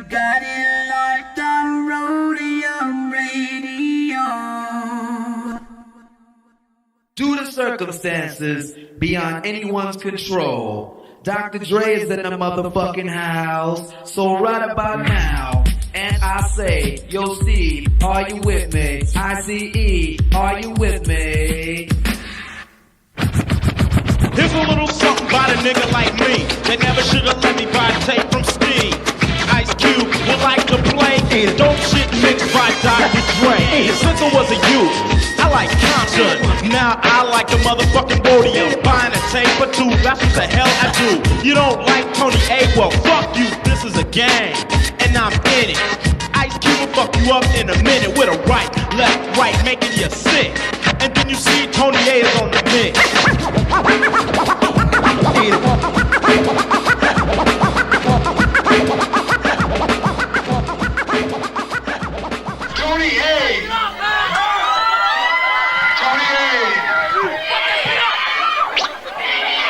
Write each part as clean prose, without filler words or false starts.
got it locked on Roadium Radio. Due to circumstances beyond anyone's control, Dr. Dre is in the motherfucking house. So right about now, and I say, yo Steve, are you with me? ICE, are you with me? Here's a little something about a nigga like me that never should've let me buy a tape from Steve. Ice Cube would like to play Dope Shit mixed by Dr. Dre. Since I was a youth, I like Compton. Now I like the motherfucking Roadium. Buying a tape or two, that's what the hell I do. You don't like Tony A? Well, fuck you, this is a game, and I'm in it. Ice Cube will fuck you up in a minute with a right, left, right, making you sick. And then you see Tony A is on the mix. Tony A! Tony A!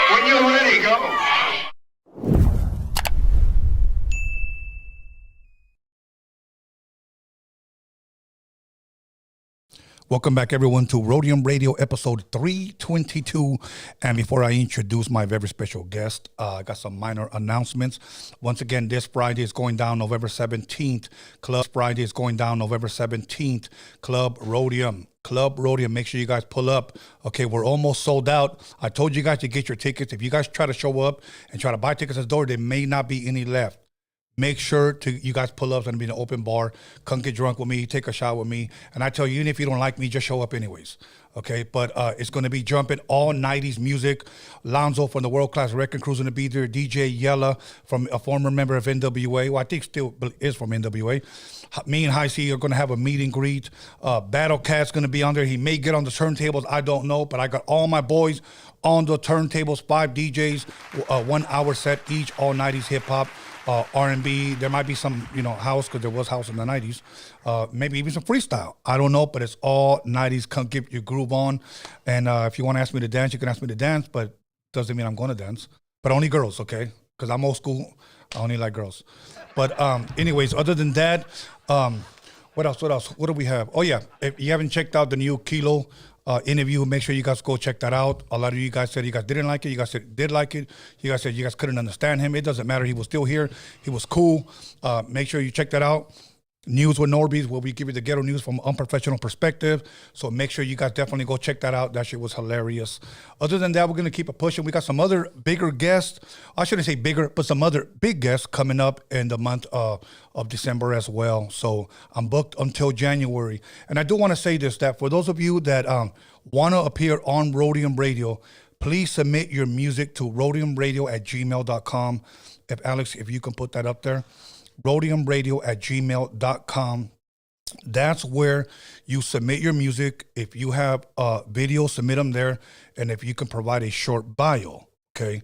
When you're ready, go. Welcome back, everyone, to Roadium Radio episode 322. And before I introduce my very special guest, I got some minor announcements. Once again, this Friday is going down November 17th. Club Roadium. Club Roadium. Make sure you guys pull up. Okay, we're almost sold out. I told you guys to get your tickets. If you guys try to show up and try to buy tickets at the door, there may not be any left. Make sure you guys pull up. It's going to be an open bar. Come get drunk with me. Take a shot with me. And I tell you, even if you don't like me, just show up anyways. Okay? But it's going to be jumping all 90s music. Lonzo from the World Class Record Crew's going to be there. DJ Yella, from a former member of NWA. Well, I think still is from NWA. Me and High C are going to have a meet and greet. Battle Cat's going to be on there. He may get on the turntables. I don't know. But I got all my boys on the turntables. 5 DJs, 1 hour set each. All 90s hip-hop. R&B, there might be some, house, because there was house in the 90s. Maybe even some freestyle. I don't know, but it's all 90s. Come get your groove on. And if you want to ask me to dance, you can ask me to dance, but doesn't mean I'm going to dance. But only girls, okay? Because I'm old school. I only like girls. But anyways, other than that, what else? What do we have? Oh, yeah. If you haven't checked out the new Kilo interview, make sure you guys go check that out. A lot of you guys said you guys didn't like it. You guys said did like it. You guys said you guys couldn't understand him. It doesn't matter. He was still here. He was cool. Make sure you check that out. News with Norbies, where we give you the ghetto news from an unprofessional perspective. So make sure you guys definitely go check that out. That shit was hilarious. Other than that, we're going to keep it pushing. We got some other bigger guests. I shouldn't say bigger, but some other big guests coming up in the month of December as well. So I'm booked until January. And I do want to say this, that for those of you that want to appear on Roadium Radio, please submit your music to roadiumradio@gmail.com. If you can put that up there. roadiumradio@gmail.com. That's where you submit your music. If you have video, submit them there. And if you can provide a short bio, okay?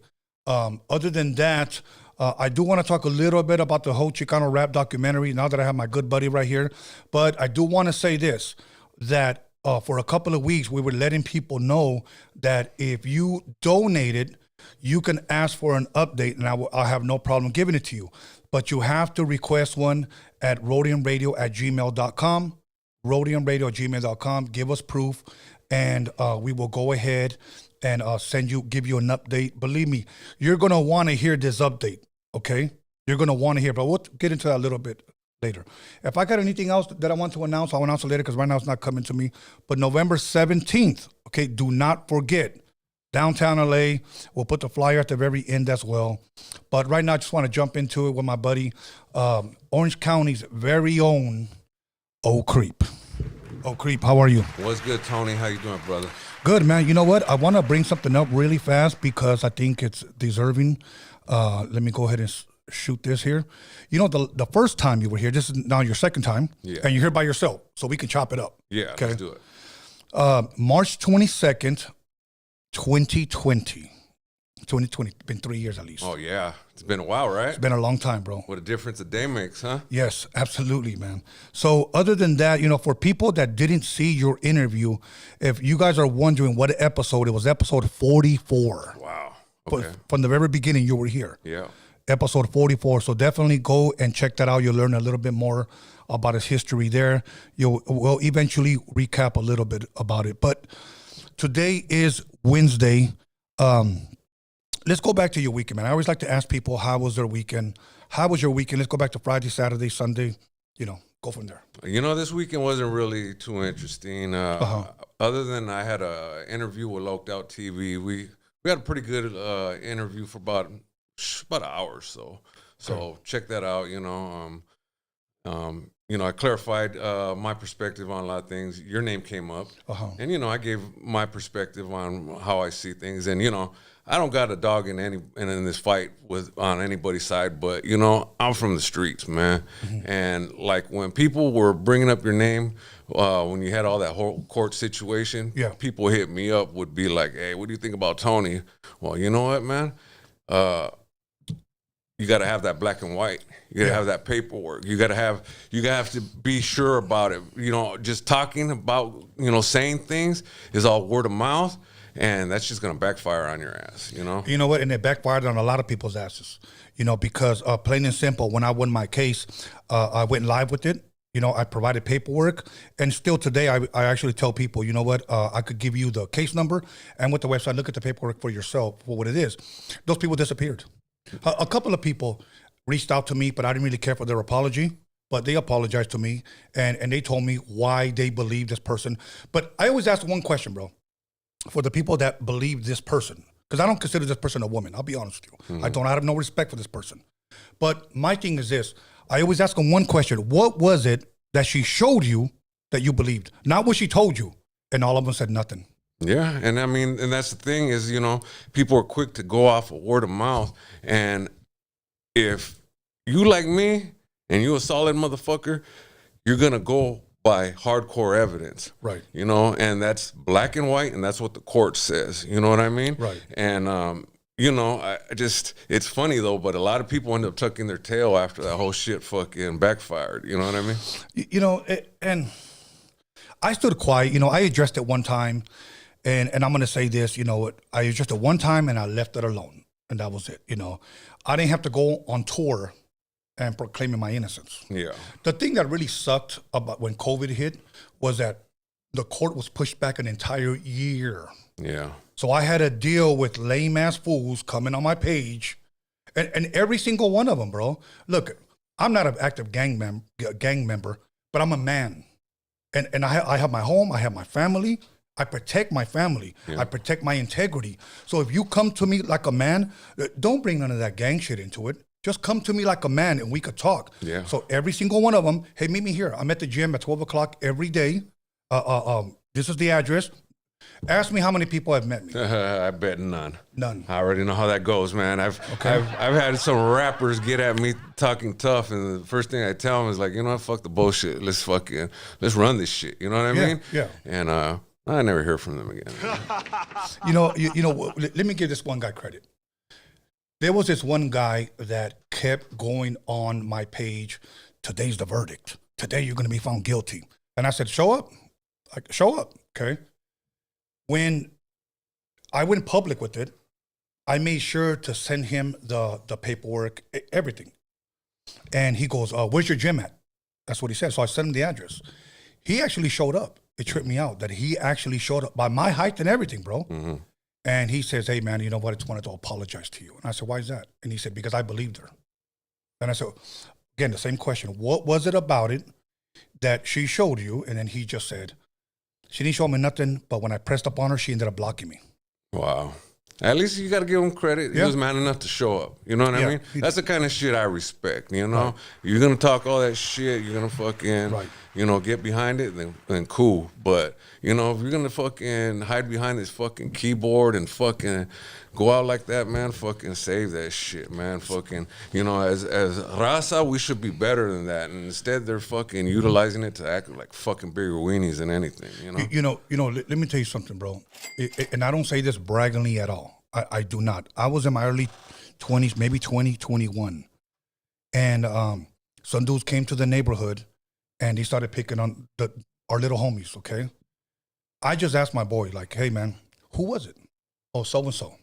Other than that, I do want to talk a little bit about the whole Chicano rap documentary now that I have my good buddy right here. But I do want to say this, that for a couple of weeks, we were letting people know that if you donated, you can ask for an update, and I'll have no problem giving it to you. But you have to request one at roadiumradio@gmail.com. roadiumradio@gmail.com. Give us proof, and we will go ahead and give you an update. Believe me, you're going to want to hear this update, okay? You're going to want to hear, but we'll get into that a little bit later. If I got anything else that I want to announce, I'll announce it later, because right now it's not coming to me. But November 17th, okay, do not forget, downtown LA. We'll put the flyer at the very end as well. But right now, I just want to jump into it with my buddy, Orange County's very own Old Creep. Old Creep, how are you? What's good, Tony? How you doing, brother? Good, man. You know what? I want to bring something up really fast because I think it's deserving. Let me go ahead and shoot this here. You know, the first time you were here, this is now your second time, and you're here by yourself, so we can chop it up. Yeah, okay? Let's do it. March 22nd, 2020. 2020, been 3 years at least. Oh, yeah. It's been a while, right? It's been a long time, bro. What a difference a day makes, huh? Yes, absolutely, man. So other than that, for people that didn't see your interview, if you guys are wondering what episode, it was episode 44. Wow. Okay. From the very beginning, you were here. Yeah. episode 44. So definitely go and check that out. You'll learn a little bit more about his history there. We'll eventually recap a little bit about it. But today is Wednesday. Let's go back to your weekend, man. I always like to ask people, how was their weekend? How was your weekend? Let's go back to Friday, Saturday, Sunday. Go from there. This weekend wasn't really too interesting. Other than I had an interview with Loked Out TV. We had a pretty good interview for about an hour or so. So check that out. I clarified my perspective on a lot of things. Your name came up, and I gave my perspective on how I see things. And I don't got a dog in this fight on anybody's side, but I'm from the streets, man. And like when people were bringing up your name, when you had all that whole court situation, people hit me up, would be like, "Hey, what do you think about Tony?" Well, you know what, man. You got to have that black and white. You got to have that paperwork. You got to have to be sure about it. Just talking about, saying things is all word of mouth, and that's just going to backfire on your ass, You know what? And it backfired on a lot of people's asses, because plain and simple, when I won my case, I went live with it. I provided paperwork, and still today, I actually tell people, you know what, I could give you the case number, and with the website, look at the paperwork for yourself for what it is. Those people disappeared. A couple of people reached out to me, but I didn't really care for their apology. But they apologized to me, and they told me why they believe this person. But I always ask one question, bro, for the people that believe this person, because I don't consider this person a woman. I'll be honest with you. I have no respect for this person. But my thing is this. I always ask them one question. What was it that she showed you that you believed? Not what she told you. And all of them said nothing. Yeah, and I mean, and that's the thing is, people are quick to go off of word of mouth, and if you like me and you a solid motherfucker, you're gonna go by hardcore evidence, right? And that's black and white, and that's what the court says. You know what I mean? Right. And it's funny though, but a lot of people end up tucking their tail after that whole shit fucking backfired. You know what I mean? And I stood quiet. I addressed it one time. And I'm going to say this, I addressed it one time and I left it alone. And that was it. I didn't have to go on tour and proclaiming my innocence. Yeah. The thing that really sucked about when COVID hit was that the court was pushed back an entire year. Yeah. So I had to deal with lame ass fools coming on my page and every single one of them, bro. Look, I'm not an active gang member, but I'm a man. And I have my home. I have my family. I protect my family. Yeah. I protect my integrity. So if you come to me like a man, don't bring none of that gang shit into it. Just come to me like a man and we could talk. Yeah. So every single one of them, hey, meet me here. I'm at the gym at 12 o'clock every day. This is the address. Ask me how many people have met me. I bet none. None. I already know how that goes, man. I've had some rappers get at me talking tough, and the first thing I tell them is like, fuck the bullshit. Let's run this shit. You know what I mean? Yeah. And I never hear from them again. Let me give this one guy credit. There was this one guy that kept going on my page. Today's the verdict. Today you're going to be found guilty. And I said, show up. Show up. Okay. When I went public with it, I made sure to send him the paperwork, everything. And he goes, where's your gym at? That's what he said. So I sent him the address. He actually showed up. It tripped me out that he actually showed up by my height and everything, bro. Mm-hmm. And he says, hey, man, you know what? I just wanted to apologize to you. And I said, why is that? And he said, because I believed her. And I said, again, the same question. What was it about it that she showed you? And then he just said, she didn't show me nothing, but when I pressed up on her, she ended up blocking me. Wow. At least you got to give him credit. He was man enough to show up. You know what I mean? That's the kind of shit I respect, Right. You're going to talk all that shit. You're going to fucking, get behind it, then cool. But, if you're going to fucking hide behind this fucking keyboard and fucking go out like that, man, fucking save that shit, man. Fucking, as raza, we should be better than that. And instead, they're fucking utilizing it to act like fucking bigger weenies than anything, Let me tell you something, bro. And I don't say this braggingly at all. I do not. I was in my early 20s, maybe 20, 21. And some dudes came to the neighborhood and they started picking on our little homies, okay? I just asked my boy, like, hey, man, who was it? Oh, so-and-so.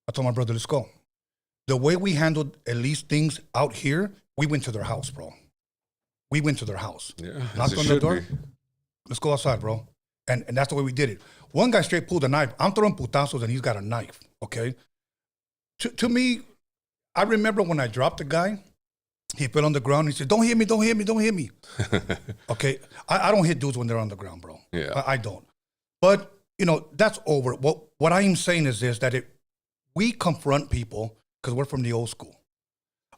I told my brother, let's go. the way we handled at least things out here, we went to their house, bro. We went to their house. Yeah, knocked on the door. Let's go outside, bro. And that's the way we did it. One guy straight pulled a knife. I'm throwing putazos and he's got a knife, okay? To me, I remember when I dropped the guy, he fell on the ground. He said, don't hit me, don't hit me, don't hit me. Okay? I don't hit dudes when they're on the ground, bro. Yeah. I don't. But, that's over. What I am saying is this, that if we confront people, because we're from the old school,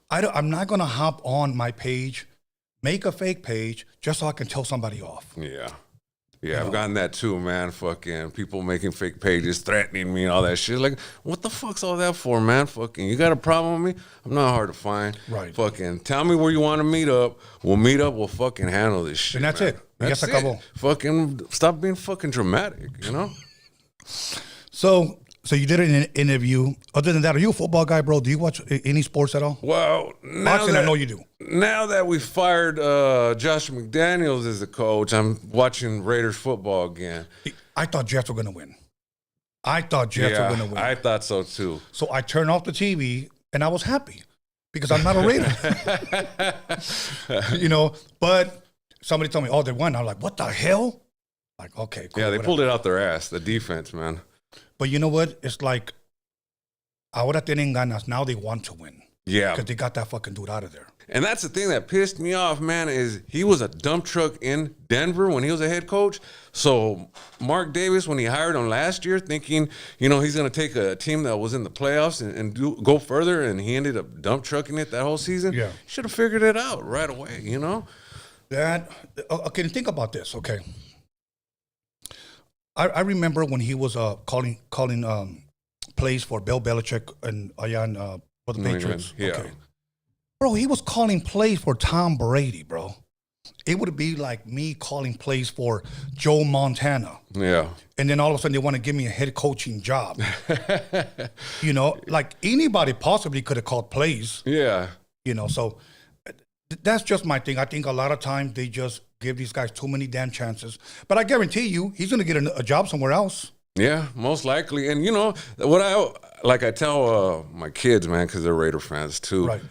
I'm not going to hop on my page, make a fake page, just so I can tell somebody off. Yeah. Yeah, I've gotten that too, man. Fucking people making fake pages, threatening me and all that shit. Like, what the fuck's all that for, man? Fucking, you got a problem with me? I'm not hard to find. Right. Fucking, tell me where you want to meet up. We'll meet up. We'll fucking handle this shit. And that's man. it. That's it. Fucking, stop being fucking dramatic, So you did an interview. Other than that, are you a football guy, bro? Do you watch any sports at all? Well, boxing, I know you do. Now that we fired Josh McDaniels as the coach, I'm watching Raiders football again. I thought Jets were going to win. I thought Jets were going to win. I thought so too. So I turned off the TV and I was happy because I'm not a Raider. But somebody told me, oh, they won. I'm like, what the hell? Like, okay, cool. Yeah, they whatever. pulled it out their ass, the defense, man. But you know what? It's like, ahora tienen ganas. Now they want to win. Yeah. Because they got that fucking dude out of there. And that's the thing that pissed me off, man, is he was a dump truck in Denver when he was a head coach. So Mark Davis, when he hired him last year, thinking, he's going to take a team that was in the playoffs and go further, and he ended up dump trucking it that whole season. Yeah. Should have figured it out right away, That, okay, think about this, okay. I remember when he was calling plays for Bill Belichick and for the Patriots. Yeah. Okay. Bro, he was calling plays for Tom Brady, bro. It would be like me calling plays for Joe Montana. Yeah. And then all of a sudden they want to give me a head coaching job. Like anybody possibly could have called plays. Yeah. So that's just my thing. I think a lot of times they just give these guys too many damn chances. But I guarantee you, he's going to get a job somewhere else. Yeah, most likely. And what I tell my kids, man, because they're Raider fans too. Right.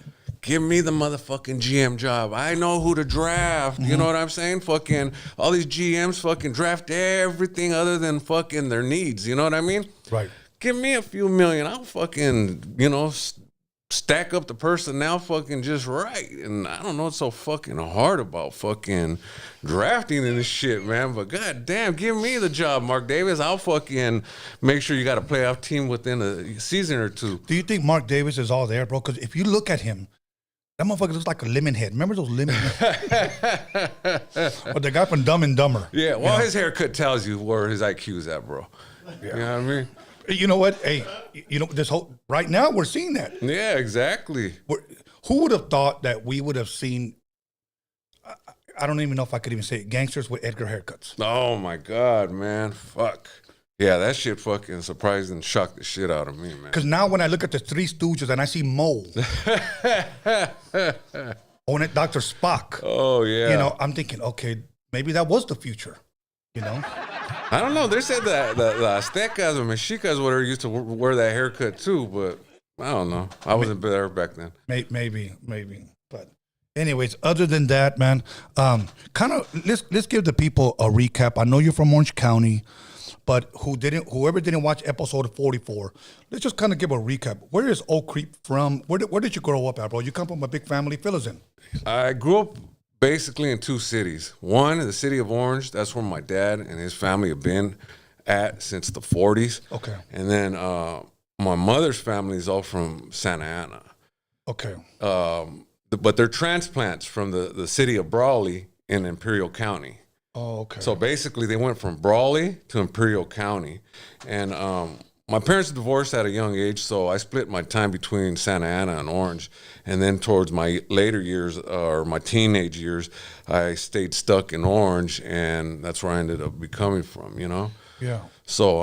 Give me the motherfucking GM job. I know who to draft. You know what I'm saying? Fucking all these GMs fucking draft everything other than fucking their needs. You know what I mean? Right. Give me a few million. I'll fucking, stack up the personnel fucking just right. And I don't know what's so fucking hard about fucking drafting and this shit, man. But goddamn, give me the job, Mark Davis. I'll fucking make sure you got a playoff team within a season or two. Do you think Mark Davis is all there, bro? Because if you look at him, that motherfucker looks like a lemon head. Remember those lemon heads? Or the guy from Dumb and Dumber. Yeah, well, his haircut tells you where his IQ's at, bro. Yeah. You know what I mean? You know what? Hey, this whole right now we're seeing that. Yeah, exactly. Who would have thought that we would have seen? I don't even know if I could even say it, gangsters with Edgar haircuts. Oh my God, man! Fuck. Yeah, that shit fucking surprised and shocked the shit out of me, man. Because now when I look at the Three Stooges and I see Mole on it, Dr. Spock. Oh yeah. I'm thinking, okay, maybe that was the future. I don't know. They said that the Aztecas or Mexicas, whatever, used to wear that haircut too, but I don't know. I wasn't there back then. Maybe. But anyways, other than that, man, kind of let's give the people a recap. I know you're from Orange County, but whoever didn't watch episode 44, let's just kind of give a recap. Where is Oak Creek from? Where did you grow up at, bro? You come from a big family. Fill us in. I grew up basically in two cities. One, the city of Orange. That's where my dad and his family have been at since the 40s. Okay. And then my mother's family is all from Santa Ana. Okay. But they're transplants from the city of Brawley in Imperial County. Oh, okay. So basically they went from Brawley to Imperial County. And my parents divorced at a young age, so I split my time between Santa Ana and Orange. And then towards my later years, or my teenage years, I stayed stuck in Orange, and that's where I ended up becoming from, Yeah. So,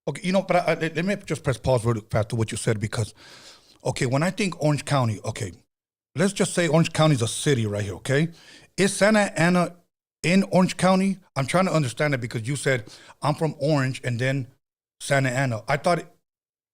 okay, but let me just press pause really fast to what you said, because, okay, when I think Orange County, okay, let's just say Orange County is a city right here, okay? Is Santa Ana in Orange County? I'm trying to understand it because you said, I'm from Orange, and then Santa Ana. I thought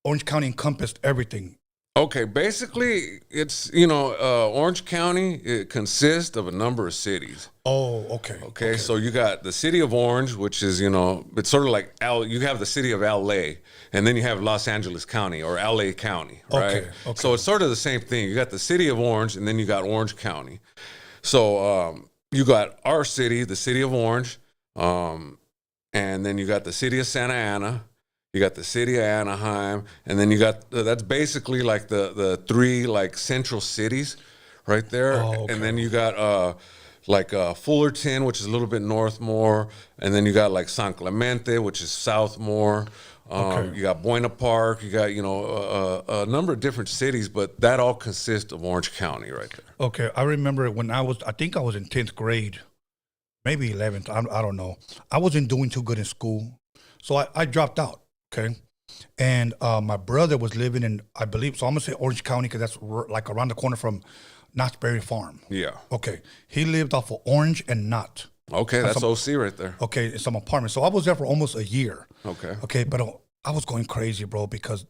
Orange County encompassed everything. Okay, basically, it's Orange County. It consists of a number of cities. Oh, okay. Okay, so you got the city of Orange, which is it's sort of like you have the city of LA, and then you have Los Angeles County or LA County, right? Okay. So it's sort of the same thing. You got the city of Orange, and then you got Orange County. So you got our city, the city of Orange, and then you got the city of Santa Ana. You got the city of Anaheim, and then you got that's basically like the three like central cities, right there. Oh, okay. And then you got Fullerton, which is a little bit north more, and then you got like San Clemente, which is south more. You got Buena Park. You got a number of different cities, but that all consists of Orange County, right there. Okay, I remember when I think I was in 10th grade, maybe 11th. I don't know. I wasn't doing too good in school, so I dropped out. Okay. And my brother was living in, I believe, so I'm going to say Orange County because that's like around the corner from Knott's Berry Farm. Yeah. Okay. He lived off of Orange and Knott. Okay, that's OC right there. Okay, in some apartment. So I was there for almost a year. Okay. Okay, but I was going crazy, bro, because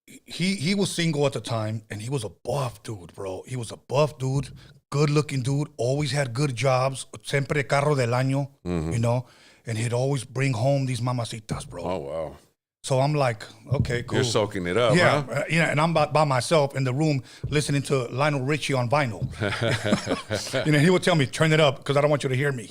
he was single at the time, and he was a buff dude, bro. He was a buff dude, good-looking dude, always had good jobs, siempre carro del año, and he'd always bring home these mamacitas, bro. Oh, wow. So I'm like, okay, cool. You're soaking it up, yeah, huh? And I'm by myself in the room listening to Lionel Richie on vinyl. He would tell me, turn it up because I don't want you to hear me.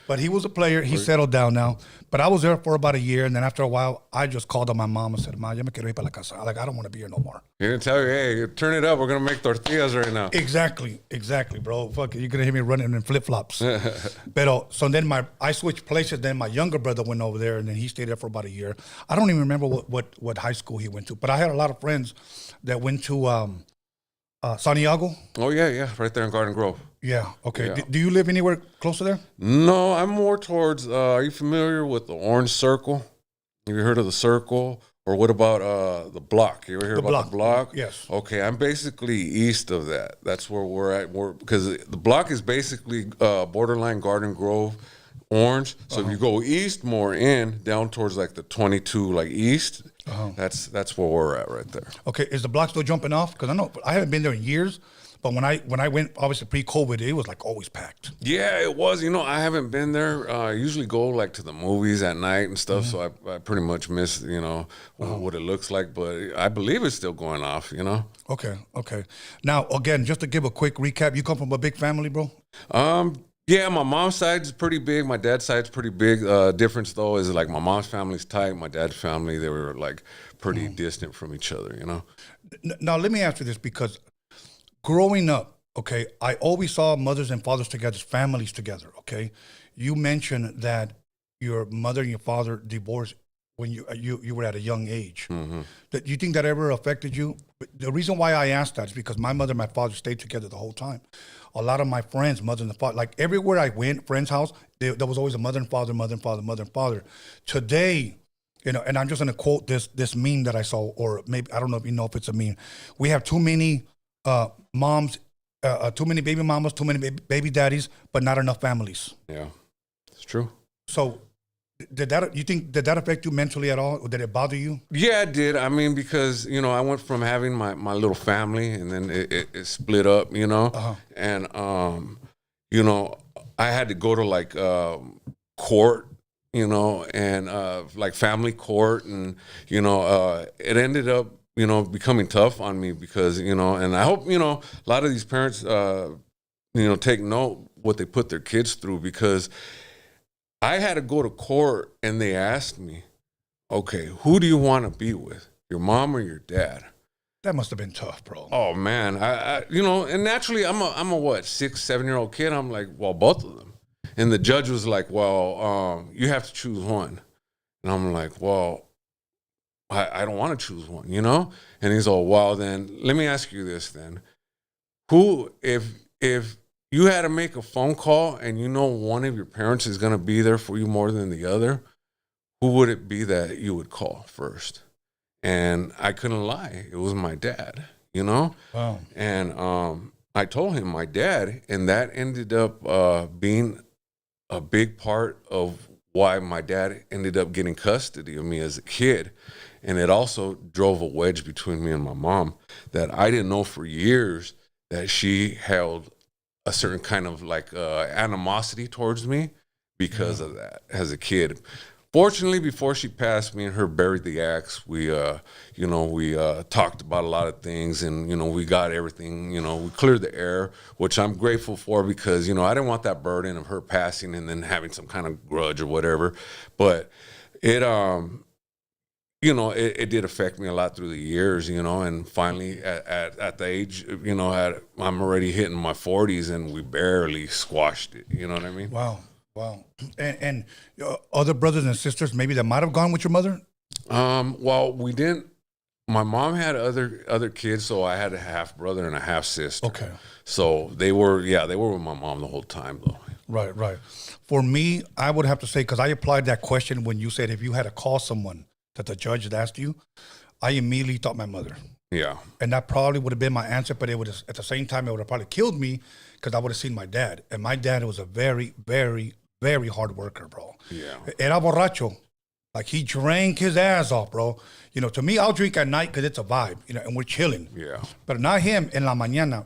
But he was a player. He settled down now. But I was there for about a year, and then after a while, I just called on my mom and said, "Ma, ya me quiero ir para la casa. Like, I don't want to be here no more." He didn't tell you, hey, turn it up. We're going to make tortillas right now. Exactly, bro. Fuck it. You're going to hear me running in flip-flops. So then I switched places. Then my younger brother went over there, and then he stayed there for about a year. I don't even remember what high school he went to. But I had a lot of friends that went to Santiago. Oh, yeah. Right there in Garden Grove. Yeah, okay. Yeah. Do you live anywhere close to there? No, I'm more towards, are you familiar with the Orange Circle? Have you heard of the Circle? Or what about the Block? You ever hear about the Block? Yes. Okay, I'm basically east of that. That's where we're at. Because the Block is basically borderline Garden Grove, Orange. So if you go east more down towards like the 22 like east, that's where we're at right there. Okay, is the Block still jumping off? Because I haven't been there in years. But when I went, obviously pre-COVID, it was like always packed. Yeah, it was. I haven't been there. I usually go like to the movies at night and stuff, so I pretty much miss, what it looks like. But I believe it's still going off, Okay. Now, again, just to give a quick recap, you come from a big family, bro? Yeah, my mom's side is pretty big. My dad's side's pretty big. Difference, though, is like my mom's family's tight. My dad's family, they were like pretty distant from each other, Now, let me ask you this because growing up, okay, I always saw mothers and fathers together, families together, okay? You mentioned that your mother and your father divorced when you were at a young age. Mm-hmm. Do you think that ever affected you? The reason why I asked that is because my mother and my father stayed together the whole time. A lot of my friends, mother and father, like everywhere I went, friend's house, there was always a mother and father, mother and father, mother and father. Today, and I'm just going to quote this meme that I saw, or maybe, I don't know if you know if it's a meme. We have too many moms, too many baby mamas, too many baby daddies, but not enough families. Yeah, it's true. So did that affect you mentally at all? Or did it bother you? Yeah, it did. I mean, because, I went from having my little family and then it split up, and, I had to go to like court, and like family court, and, it ended up, becoming tough on me because, and I hope, a lot of these parents, take note what they put their kids through, because I had to go to court and they asked me, okay, who do you want to be with, your mom or your dad? That must have been tough, bro. Oh man, I and naturally I'm a what, 6-7-year-old kid. I'm like, well, both of them. And the judge was like, well, you have to choose one. And I'm like, well, I don't want to choose one, And he's all, well, then let me ask you this then. Who, if you had to make a phone call and one of your parents is going to be there for you more than the other, who would it be that you would call first? And I couldn't lie. It was my dad, Wow. And I told him my dad, and that ended up being a big part of why my dad ended up getting custody of me as a kid. And it also drove a wedge between me and my mom that I didn't know for years that she held a certain kind of like animosity towards me because of that as a kid. Fortunately, before she passed, me and her buried the axe. We talked about a lot of things, and, we got everything, we cleared the air, which I'm grateful for because, I didn't want that burden of her passing and then having some kind of grudge or whatever. But it, it did affect me a lot through the years, and finally at the age, I'm already hitting my 40s and we barely squashed it. You know what I mean? Wow. And other brothers and sisters maybe that might have gone with your mother? Well, we didn't. My mom had other kids, so I had a half brother and a half sister. Okay. So they were with my mom the whole time, though. Right. For me, I would have to say, because I applied that question when you said if you had to call someone that the judge had asked you, I immediately thought my mother. Yeah. And that probably would have been my answer, but it would have, at the same time, it would have probably killed me because I would have seen my dad. And my dad was a very, very, very hard worker, bro. Yeah. Era borracho. Like, he drank his ass off, bro. To me, I'll drink at night because it's a vibe, and we're chilling. Yeah. But not him. En la mañana,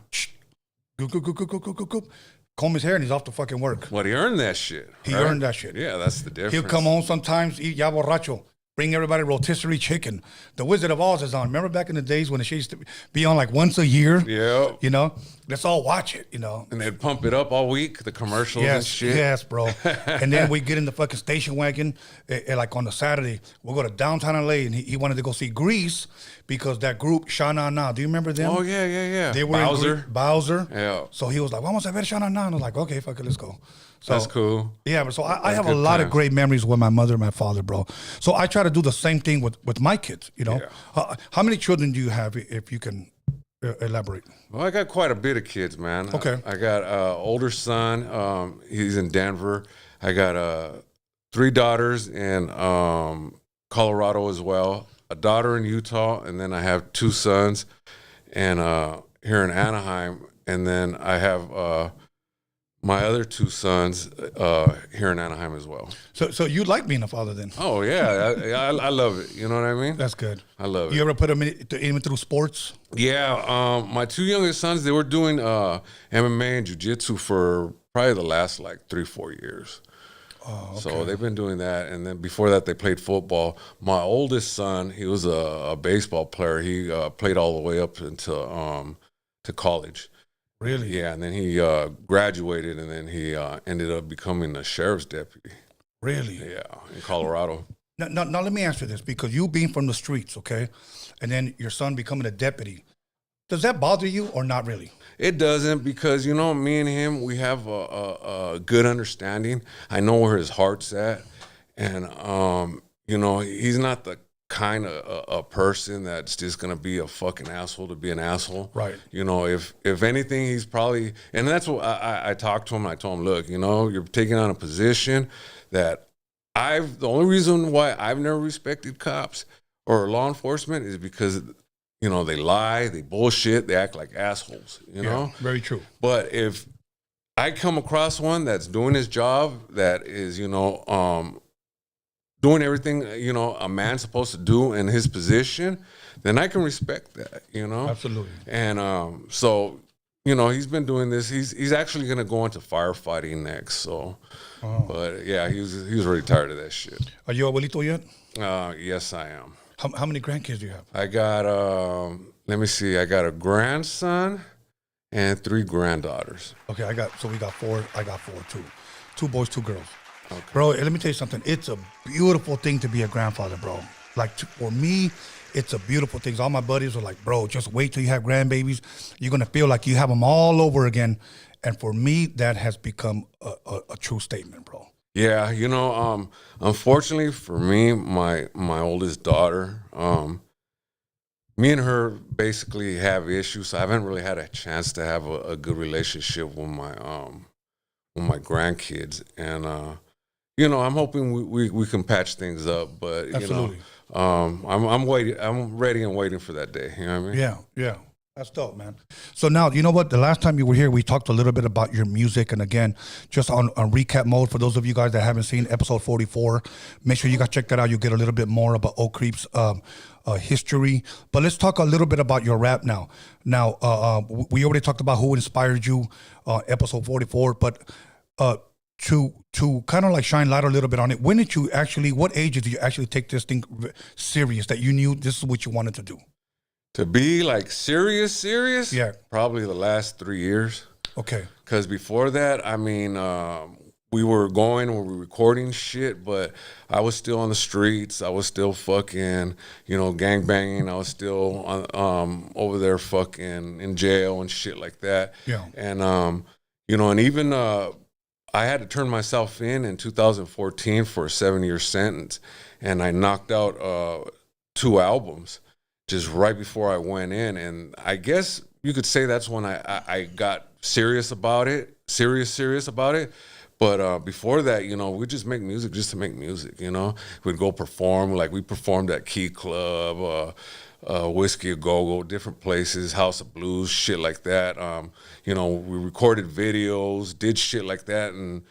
goop, comb his hair, and he's off to fucking work. Well, he earned that shit. He right? earned that shit. Yeah, that's the difference. He'll come home sometimes, eat ya borracho. Bring everybody rotisserie chicken. The Wizard of Oz is on. Remember back in the days when it used to be on like once a year? Yeah. Let's all watch it, And they'd pump it up all week, the commercials and shit. Yes, bro. And then we get in the fucking station wagon, like on the Saturday. We'll go to downtown LA, and he wanted to go see Grease because that group, Sha Na Na. Do you remember them? Oh, yeah. They were Bowser. Yeah. So he was like, vamos a ver Sha Na Na. And I was like, okay, fuck it, let's go. So, that's cool. Yeah, but so I have a lot of great memories with my mother and my father, bro. So I try to do the same thing with my kids, Yeah. How many children do you have, if you can elaborate? Well, I got quite a bit of kids, man. Okay. I got an older son. He's in Denver. I got 3 daughters in Colorado as well, a daughter in Utah, and then I have 2 sons and here in Anaheim. And then I have my other 2 sons here in Anaheim as well. So you like being a father then? Oh, yeah. I love it. You know what I mean? That's good. I love it. You ever put them in through sports? Yeah. My 2 youngest sons, they were doing MMA and jiu-jitsu for probably the last like 3-4 years. Oh, okay. So they've been doing that. And then before that, they played football. My oldest son, he was a baseball player. He played all the way up until to college. Really? Yeah, and then he graduated, and then he ended up becoming a sheriff's deputy. Really? Yeah, in Colorado. Now let me answer this, because you being from the streets, okay, and then your son becoming a deputy, does that bother you or not really? It doesn't, because, me and him, we have a good understanding. I know where his heart's at, and, he's not the kind of a person that's just gonna be a fucking asshole to be an asshole. Right. If anything, he's probably, and that's what I talked to him. I told him, look, you're taking on a position that the only reason why I've never respected cops or law enforcement is because, they lie, they bullshit, they act like assholes, Yeah, very true. But if I come across one that's doing his job, that is, doing everything, a man's supposed to do in his position, then I can respect that, Absolutely. And so, he's been doing this. He's actually going to go into firefighting next. So, but yeah, he was already tired of that shit. Are you abuelito yet? Yes, I am. How many grandkids do you have? I got, let me see, I got a grandson and 3 granddaughters. Okay, we got 4. I got 4 too. 2 boys, 2 girls. Okay. Bro, let me tell you something. It's a beautiful thing to be a grandfather, bro. Like, for me, it's a beautiful thing. All my buddies are like, bro, just wait till you have grandbabies. You're going to feel like you have them all over again. And for me, that has become a true statement, bro. Yeah, unfortunately for me, my oldest daughter, me and her basically have issues. So I haven't really had a chance to have a good relationship with my grandkids. And, I'm hoping we can patch things up, but Absolutely. I'm waiting. I'm ready and waiting for that day. You know what I mean? Yeah. That's dope, man. So now, you know what? The last time you were here, we talked a little bit about your music. And again, just on recap mode, for those of you guys that haven't seen episode 44, make sure you guys check that out. You'll get a little bit more about Oak Creep's history. But let's talk a little bit about your rap now. Now, we already talked about who inspired you, episode 44. But to kind of like shine light a little bit on it, when did you actually, what age did you actually take this thing serious, that you knew this is what you wanted to do? To be like serious, Yeah. probably the last 3 years. Okay. Because before that, I mean, we were recording shit, but I was still on the streets. I was still fucking, gang banging. I was still over there fucking in jail and shit like that. Yeah. And, and even I had to turn myself in 2014 for a 7-year sentence. And I knocked out 2 albums just right before I went in. And I guess you could say that's when I got serious about it. But before that, we just make music just to make music, We'd go perform, like we performed at Key Club, Whiskey A Go-Go, different places, House of Blues, shit like that. We recorded videos, did shit like that, and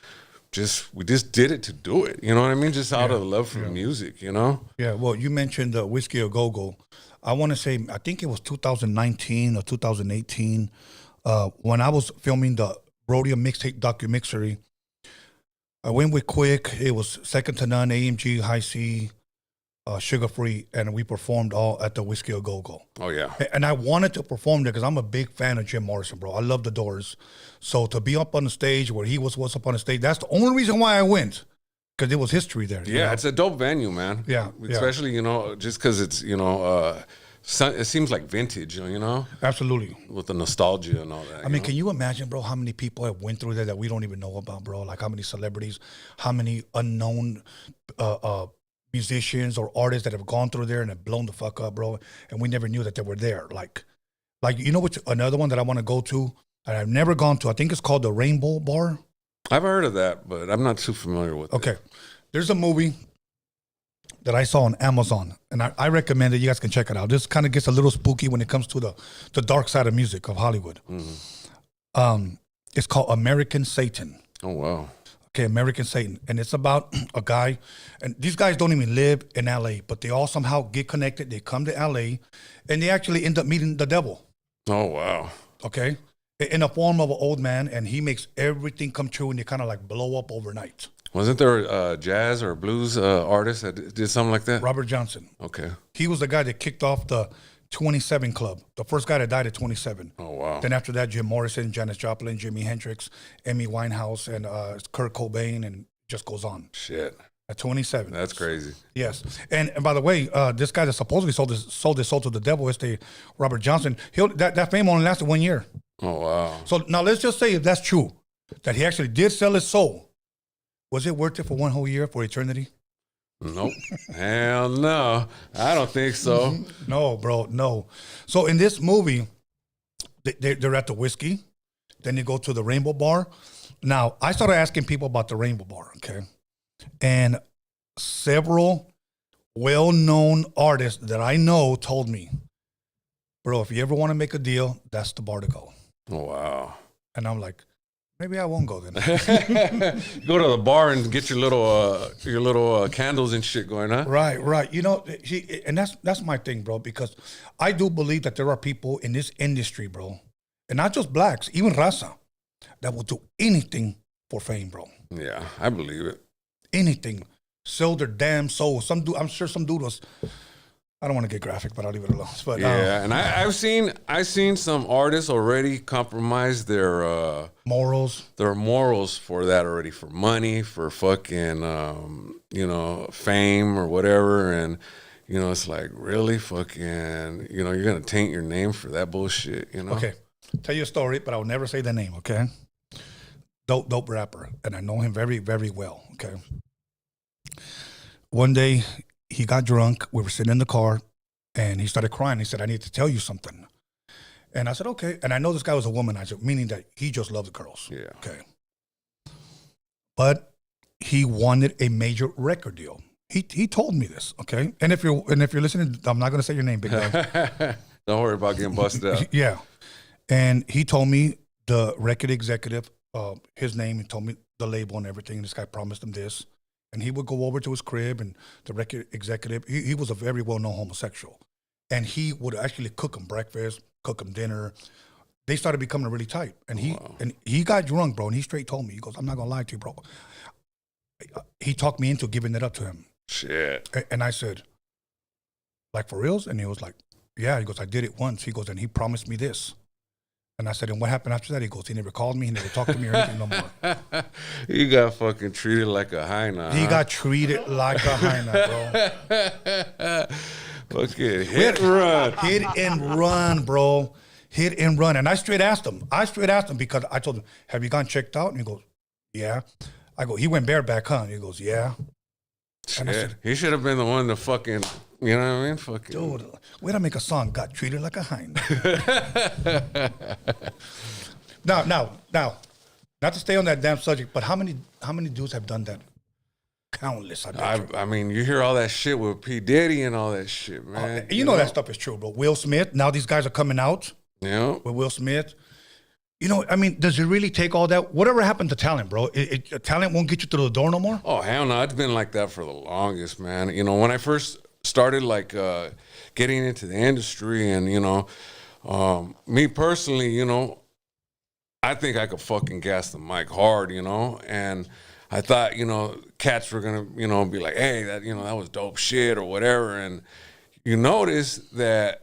we just did it to do it, you know what I mean? Just out of the love for music, Yeah, well, you mentioned Whiskey A Go-Go. I want to say, I think it was 2019 or 2018, when I was filming the Roadium mixtape documentary. I went with Quick. It was Second to None, AMG, High C, Sugar Free, and we performed all at the Whiskey A Go-Go. Oh, yeah. And I wanted to perform there because I'm a big fan of Jim Morrison, bro. I love the Doors. So to be up on the stage where he was up on the stage, that's the only reason why I went, because there was history there. Yeah, it's a dope venue, man. Yeah. Especially, just because it's, it seems like vintage, Absolutely. with the nostalgia and all that. I mean, can you imagine, bro, how many people have went through there that we don't even know about, bro? Like how many celebrities, how many unknown musicians or artists that have gone through there and have blown the fuck up, bro, and we never knew that they were there. Like what's another one that I want to go to, and I've never gone to? I think it's called the Rainbow Bar. I've heard of that, but I'm not too familiar with it. Okay. There's a movie that I saw on Amazon, and I recommend it. You guys can check it out. This kind of gets a little spooky when it comes to the dark side of music of Hollywood. Mm-hmm. It's called American Satan. Oh, wow. Okay, American Satan. And it's about a guy, and these guys don't even live in LA, but they all somehow get connected. They come to LA, and they actually end up meeting the devil. Oh, wow. Okay? In the form of an old man, and he makes everything come true, and they kind of like blow up overnight. Wasn't there a jazz or blues artist that did something like that? Robert Johnson. Okay. He was the guy that kicked off the 27 Club, the first guy that died at 27. Oh, wow. Then after that, Jim Morrison, Janis Joplin, Jimi Hendrix, Amy Winehouse, and Kurt Cobain, and just goes on. Shit. At 27. That's crazy. Yes. And by the way, this guy that supposedly sold his soul to the devil is the Robert Johnson. That fame only lasted 1 year. Oh, wow. So now let's just say if that's true, that he actually did sell his soul. Was it worth it for 1 whole year, for eternity? Nope. Hell no. I don't think so. No, bro, no. So in this movie, they're at the Whiskey. Then they go to the Rainbow Bar. Now, I started asking people about the Rainbow Bar, okay? And several well-known artists that I know told me, bro, if you ever want to make a deal, that's the bar to go. Oh, wow. And I'm like, maybe I won't go then. Go to the bar and get your little candles and shit going, huh? Right. And that's my thing, bro, because I do believe that there are people in this industry, bro, and not just blacks, even raza, that will do anything for fame, bro. Yeah, I believe it. Anything. Sell their damn soul. I'm sure some dude was, I don't want to get graphic, but I'll leave it alone. But, yeah, and I've seen some artists already compromise their morals for that already, for money, for fucking fame or whatever, and it's like, really fucking, you're gonna taint your name for that bullshit, Okay, tell you a story, but I will never say the name. Okay, dope rapper, and I know him very, very well. Okay, one day, he got drunk. We were sitting in the car, and he started crying. He said, I need to tell you something. And I said, okay. And I know this guy was a womanizer, meaning that he just loves girls. Yeah. Okay. But he wanted a major record deal. He told me this, okay? And if you're listening, I'm not going to say your name, big dog. Don't worry about getting busted out. Yeah. And he told me the record executive, his name, he told me the label and everything. This guy promised him this. And he would go over to his crib, and the record executive, he was a very well-known homosexual. And he would actually cook him breakfast, cook him dinner. They started becoming really tight. And he got drunk, bro, and he straight told me, he goes, I'm not going to lie to you, bro. He talked me into giving it up to him. Shit. And I said, like, for reals? And he was like, yeah. He goes, I did it once. He goes, and he promised me this. And I said, and what happened after that? He goes, he never called me. He never talked to me or anything no more. He got fucking treated like a hyena. He got treated like a hyena, bro. Fucking hit and run. Hit and run, bro. Hit and run. And I straight asked him. Because I told him, have you gone checked out? And he goes, yeah. I go, he went bareback, huh? And he goes, yeah. And I said, he should have been the one to fucking, you know what I mean? Fucking. Dude, where'd I make a song? Got treated like a hyena. Now, not to stay on that damn subject, but how many dudes have done that? Countless. I mean, you hear all that shit with P. Diddy and all that shit, man. You know that stuff is true, bro. Will Smith, now these guys are coming out. Yeah. With Will Smith. You know, I mean, does it really take all that? Whatever happened to talent, bro? Talent won't get you through the door no more? Oh, hell no. It's been like that for the longest, man. You know, when I first started, like, getting into the industry and, you know, me personally, you know, I think I could fucking gas the mic hard, you know? And I thought, you know, cats were going to, you know, be like, hey, that, you know, that was dope shit or whatever. And you notice that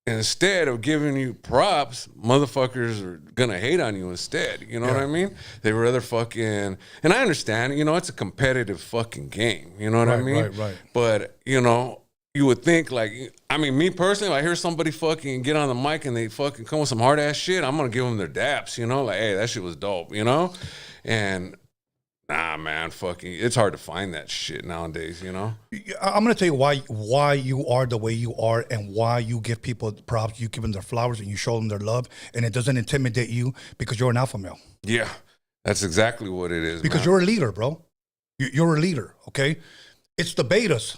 instead of giving you props, motherfuckers are gonna hate on you instead. You know what I mean? They rather fucking, and I understand, you know, it's a competitive fucking game. You know what I mean? Right. But, you know, you would think, like, I mean, me personally, if I hear somebody fucking get on the mic and they fucking come with some hard ass shit, I'm gonna give them their daps, you know? Like, hey, that shit was dope, you know? And nah, man, fucking, it's hard to find that shit nowadays, you know? I'm going to tell you why you are the way you are and why you give people props, you give them their flowers and you show them their love, and it doesn't intimidate you because you're an alpha male. Yeah, that's exactly what it is, because man. You're a leader, bro. You're a leader, okay? It's the betas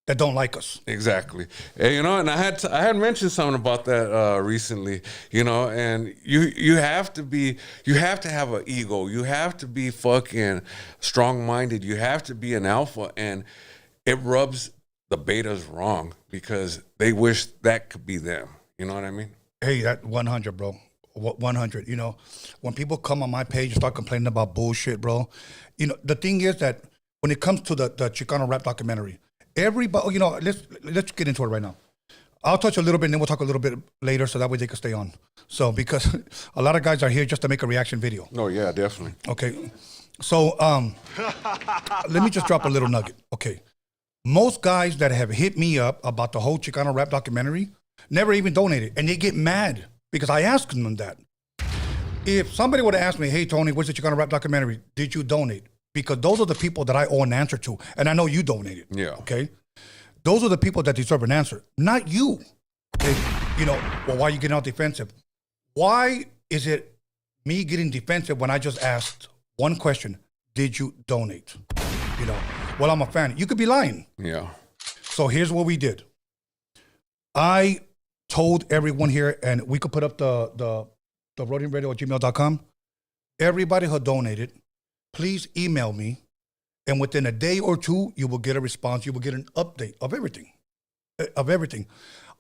that don't like us. Exactly. And, you know, and I had mentioned something about that recently, you know, and you have to have an ego. You have to be fucking strong-minded. You have to be an alpha, and it rubs the betas wrong because they wish that could be them. You know what I mean? Hey, that 100, bro. 100. You know, when people come on my page and start complaining about bullshit, bro, you know, the thing is that when it comes to the Chicano rap documentary, everybody, you know, let's get into it right now. I'll touch a little bit and then we'll talk a little bit later so that way they can stay on. So, because a lot of guys are here just to make a reaction video. Oh, yeah, definitely. Okay. So, let me just drop a little nugget. Okay. Most guys that have hit me up about the whole Chicano rap documentary never even donated. And they get mad because I asked them that. If somebody would have asked me, hey, Tony, what's the Chicano rap documentary? Did you donate? Because those are the people that I owe an answer to. And I know you donated. Yeah. Okay? Those are the people that deserve an answer, not you. Okay? You know, well, why are you getting all defensive? Why is it me getting defensive when I just asked one question? Did you donate? You know, well, I'm a fan. You could be lying. Yeah. So here's what we did. I told everyone here, and we could put up the roadiumradio@gmail.com. Everybody who donated, please email me, and within a day or two, you will get a response. You will get an update of everything.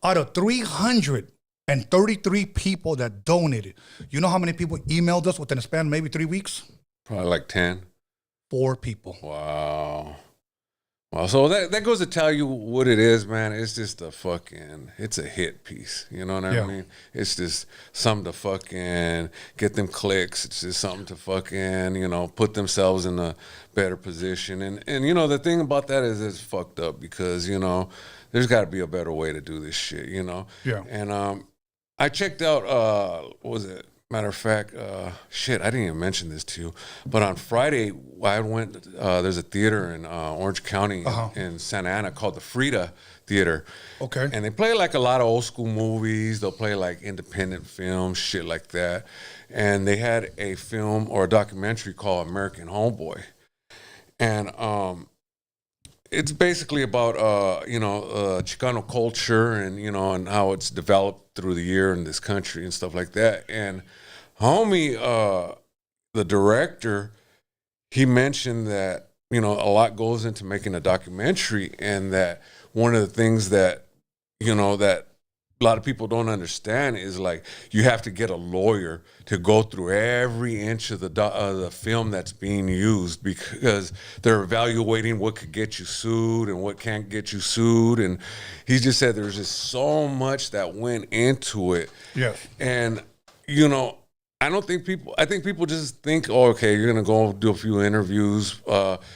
Out of 333 people that donated, you know how many people emailed us within a span of maybe 3 weeks? Probably like 10. 4 people. Wow. Well, so that goes to tell you what it is, man. It's just it's a hit piece. You know what I mean? It's just something to fucking get them clicks. It's just something to fucking, you know, put themselves in a better position. And you know, the thing about that is it's fucked up because, you know, there's got to be a better way to do this shit, you know? Yeah. And I checked out, what was it? Matter of fact, shit, I didn't even mention this to you, but on Friday, I went, there's a theater in Orange County in Santa Ana called the Frida Theater. Okay. And they play like a lot of old school movies. They'll play like independent films, shit like that. And they had a film or a documentary called American Homeboy. And it's basically about Chicano culture and and how it's developed through the year in this country and stuff like that. And homie, the director, he mentioned that a lot goes into making a documentary, and that one of the things that that a lot of people don't understand is like you have to get a lawyer to go through every inch of the film that's being used, because they're evaluating what could get you sued and what can't get you sued. And he just said there's just so much that went into it. Yeah. And I think people just think, oh, okay, you're gonna go do a few interviews,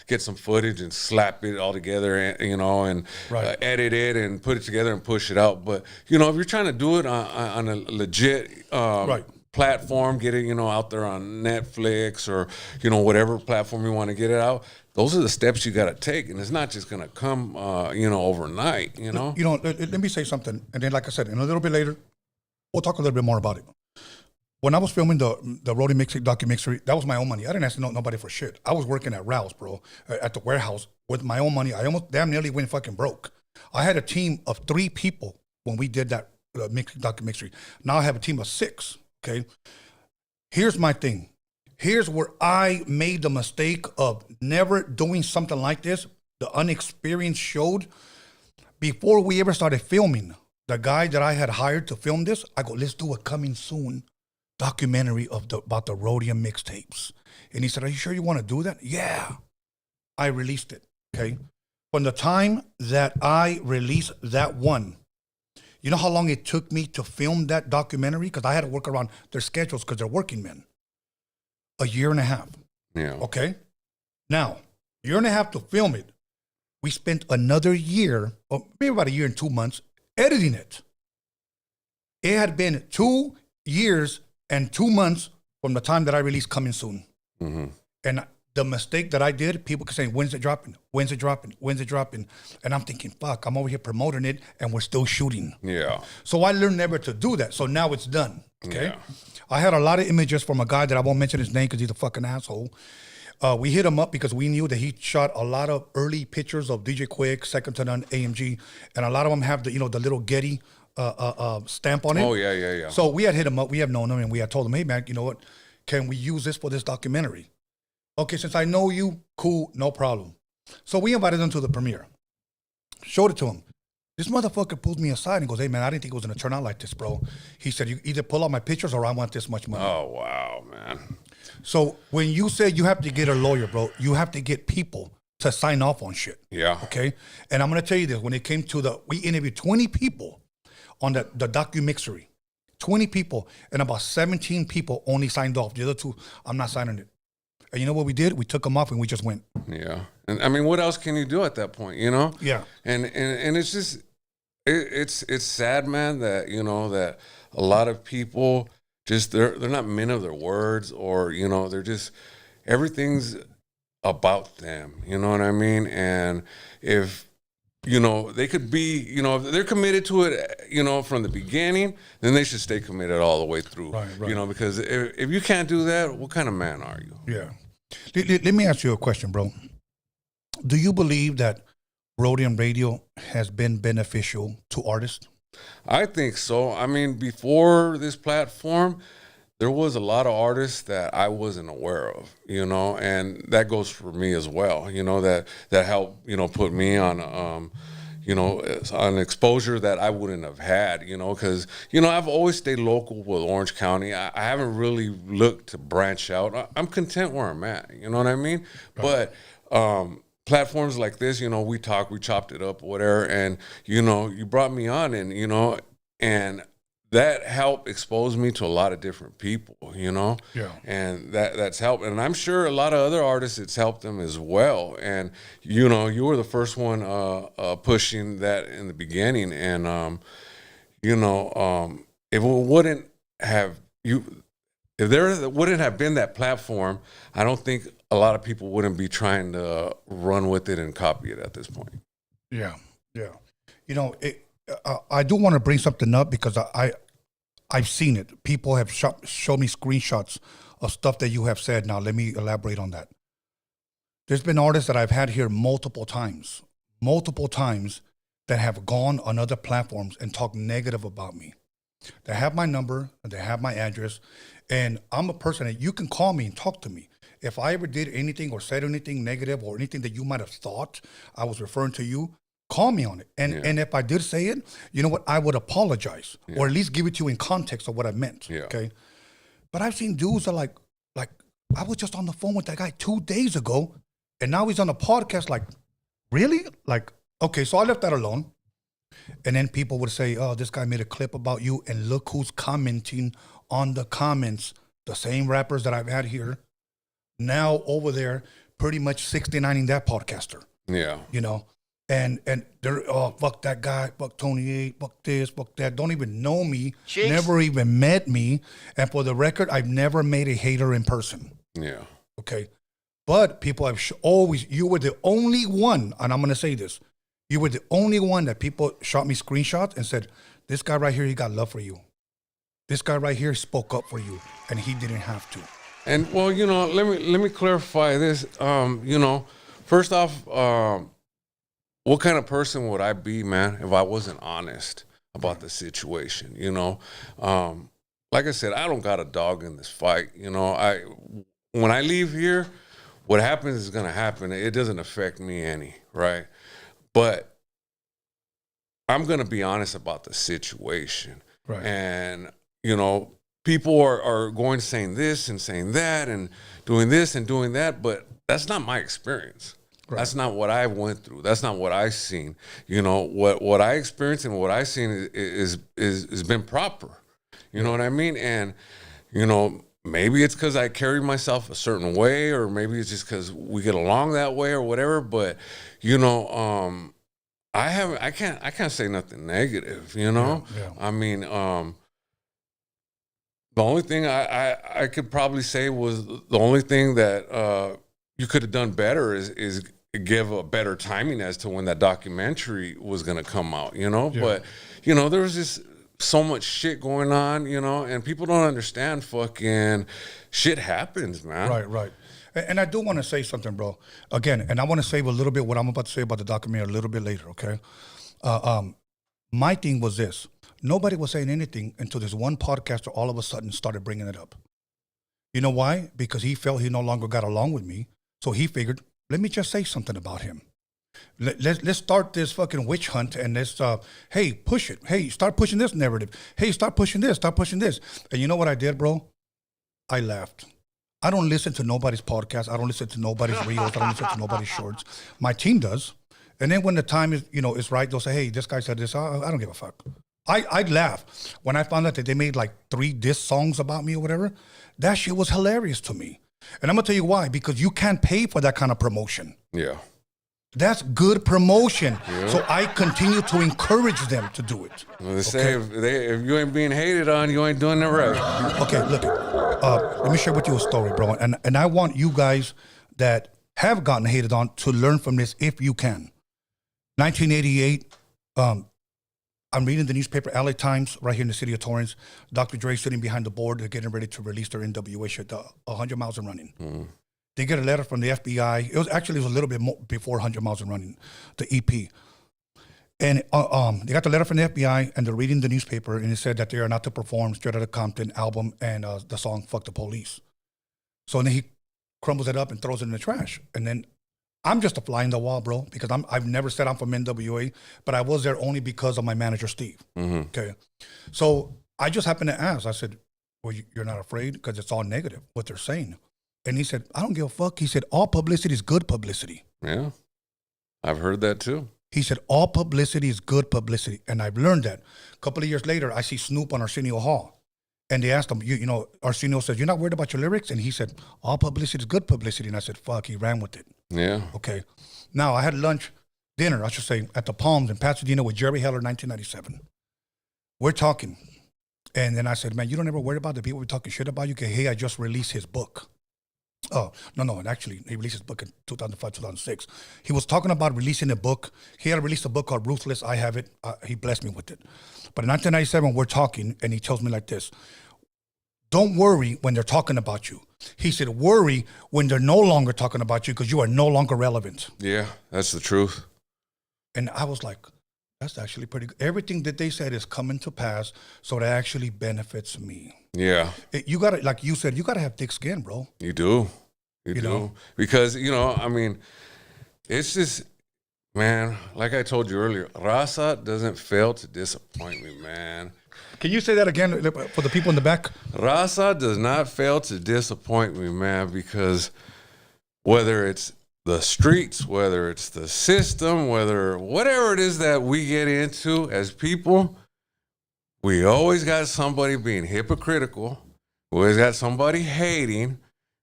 get some footage and slap it all together, and Right. edit it and put it together and push it out. But if you're trying to do it on a legit Right. platform, get it out there on Netflix or whatever platform you want to get it out, those are the steps you got to take, and it's not just gonna come overnight. Let me say something, and then, like I said, in a little bit later, we'll talk a little bit more about it. When I was filming the Roadium mixtape documentary, that was my own money. I didn't ask nobody for shit. I was working at Rouse, bro, at the warehouse with my own money. I almost damn nearly went fucking broke. I had a team of 3 people when we did that documentary. Now I have a team of 6. Okay, here's my thing. Here's where I made the mistake of never doing something like this. The unexperienced showed. Before we ever started filming, the guy that I had hired to film this, I go, let's do a coming soon documentary about the Roadium mixtapes. And he said, are you sure you want to do that? Yeah. I released it, okay? From the time that I released that one, you know how long it took me to film that documentary? Because I had to work around their schedules because they're working men. 1.5 years. Yeah. Okay? Now, 1.5 years to film it. We spent another year, or maybe about 1 year and 2 months, editing it. It had been 2 years and 2 months from the time that I released Coming Soon. Mm-hmm. And the mistake that I did, people kept saying, when's it dropping? When's it dropping? When's it dropping? And I'm thinking, fuck, I'm over here promoting it and we're still shooting. Yeah. So I learned never to do that. So now it's done, okay? Yeah. I had a lot of images from a guy that I won't mention his name because he's a fucking asshole. We hit him up because we knew that he shot a lot of early pictures of DJ Quick, Second to None, AMG, and a lot of them have the the little Getty stamp on it. Oh, yeah. So we had hit him up. We have known him, and we had told him, hey, man, you know what? Can we use this for this documentary? Okay, since I know you, cool, no problem. So we invited him to the premiere. Showed it to him. This motherfucker pulls me aside and goes, hey, man, I didn't think it was going to turn out like this, bro. He said, you either pull out my pictures or I want this much money. Oh, wow, man. So when you say you have to get a lawyer, bro, you have to get people to sign off on shit. Yeah. Okay? And I'm going to tell you this. When it came to we interviewed 20 people on the docu-mixery. 20 people, and about 17 people only signed off. The other 2, I'm not signing it. And you know what we did? We took them off and we just went. Yeah. And I mean, what else can you do at that point, Yeah. And it's just, it's sad, man, that, that a lot of people just, they're not men of their words, or, they're just, everything's about them. You know what I mean? And if, they could be, if they're committed to it, from the beginning, then they should stay committed all the way through. Right. Because if you can't do that, what kind of man are you? Yeah. Let me ask you a question, bro. Do you believe that Roadium Radio has been beneficial to artists? I think so. I mean, before this platform, there was a lot of artists that I wasn't aware of, and that goes for me as well, that helped, put me on, on exposure that I wouldn't have had, because, I've always stayed local with Orange County. I haven't really looked to branch out. I'm content where I'm at, you know what I mean? Right. But platforms like this, we chopped it up, whatever, and, you brought me on, and, and that helped expose me to a lot of different people, Yeah. and that's helped. And I'm sure a lot of other artists, it's helped them as well. And, you were the first one pushing that in the beginning. And, if it wouldn't have if there wouldn't have been that platform, I don't think a lot of people wouldn't be trying to run with it and copy it at this point. Yeah. I do want to bring something up because I've seen it. People have showed me screenshots of stuff that you have said. Now, let me elaborate on that. There's been artists that I've had here multiple times, multiple times that have gone on other platforms and talked negative about me. They have my number and they have my address. And I'm a person that you can call me and talk to me. If I ever did anything or said anything negative or anything that you might have thought I was referring to you, call me on it. And if I did say it, you know what? I would apologize or at least give it to you in context of what I meant. Yeah. Okay. But I've seen dudes that like I was just on the phone with that guy 2 days ago and now he's on a podcast. Like, really? Like, okay, so I left that alone. And then people would say, oh, this guy made a clip about you and look who's commenting on the comments. The same rappers that I've had here now over there pretty much 69ing that podcaster. Yeah. You know? And they're, oh, fuck that guy, fuck Tony 8, fuck this, fuck that. Don't even know me, never even met me. And for the record, I've never made a hater in person. Yeah. Okay. But people have always, you were the only one, and I'm going to say this, you were the only one that people shot me screenshots and said, this guy right here, he got love for you. This guy right here spoke up for you, and he didn't have to. And, well, you know, let me clarify this. You know, first off, what kind of person would I be, man, if I wasn't honest about the situation, you know? Like I said, I don't got a dog in this fight. You know, when I leave here, what happens is going to happen. It doesn't affect me any, right? But I'm going to be honest about the situation. Right. And, you know, people are going saying this and saying that and doing this and doing that, but that's not my experience. Right. That's not what I went through. That's not what I've seen. You know, what I experienced and what I've seen is been proper. You know what I mean? And, you know, maybe it's because I carry myself a certain way, or maybe it's just because we get along that way or whatever. But, you know, I can't say nothing negative, you know? Yeah. I mean, the only thing I could probably say was the only thing that you could have done better is give a better timing as to when that documentary was going to come out, you know? Yeah. But, you know, there was just so much shit going on, you know, and people don't understand fucking shit happens, man. Right. And I do want to say something, bro. Again, and I want to save a little bit what I'm about to say about the documentary a little bit later, okay? My thing was this. Nobody was saying anything until this one podcaster all of a sudden started bringing it up. You know why? Because he felt he no longer got along with me. So he figured, let me just say something about him. Let's start this fucking witch hunt and let's, hey, push it. Hey, start pushing this narrative. Hey, start pushing this. And you know what I did, bro? I laughed. I don't listen to nobody's podcast. I don't listen to nobody's reels. I don't listen to nobody's shorts. My team does. And then when the time is, you know, is right, they'll say, hey, this guy said this. I don't give a fuck. I'd laugh. When I found out that they made like 3 diss songs about me or whatever, that shit was hilarious to me. And I'm going to tell you why. Because you can't pay for that kind of promotion. Yeah. That's good promotion. Yeah. So I continue to encourage them to do it. Well, they say if you ain't being hated on, you ain't doing it right. Okay, look. Let me share with you a story, bro. And I want you guys that have gotten hated on to learn from this if you can. 1988, I'm reading the newspaper, LA Times, right here in the city of Torrance. Dr. Dre sitting behind the board. They're getting ready to release their NWA shit, 100 Miles and Running. Mm-hmm. They get a letter from the FBI. It was a little bit more before 100 Miles and Running, the EP. And they got the letter from the FBI, and they're reading the newspaper, and it said that they are not to perform Straight Outta Compton album and the song Fuck the Police. So then he crumbles it up and throws it in the trash. And then I'm just a fly in the wall, bro, because I've never said I'm from NWA, but I was there only because of my manager, Steve. Mm-hmm. Okay. So I just happened to ask. I said, well, you're not afraid? Because it's all negative, what they're saying. And he said, I don't give a fuck. He said, all publicity is good publicity. Yeah. I've heard that too. He said, all publicity is good publicity. And I've learned that. A couple of years later, I see Snoop on Arsenio Hall. And they asked him, you know, Arsenio says, you're not worried about your lyrics? And he said, all publicity is good publicity. And I said, fuck, he ran with it. Yeah. Okay. Now, I had dinner, I should say, at the Palms in Pasadena with Jerry Heller, 1997. We're talking. And then I said, man, you don't ever worry about the people we're talking shit about you? Okay, hey, I just released his book. Oh, no. And actually, he released his book in 2005, 2006. He was talking about releasing a book. He had released a book called Ruthless. I have it. He blessed me with it. But in 1997, we're talking, and he tells me like this. Don't worry when they're talking about you. He said, worry when they're no longer talking about you because you are no longer relevant. Yeah, that's the truth. And I was like, that's actually pretty good. Everything that they said is coming to pass, so it actually benefits me. Yeah. You got to, like you said, you got to have thick skin, bro. You do. You do. know? Because, I mean, it's just, man, like I told you earlier, Raza doesn't fail to disappoint me, man. Can you say that again for the people in the back? Raza does not fail to disappoint me, man, because whether it's the streets, whether it's the system, whatever it is that we get into as people, we always got somebody being hypocritical. We always got somebody hating.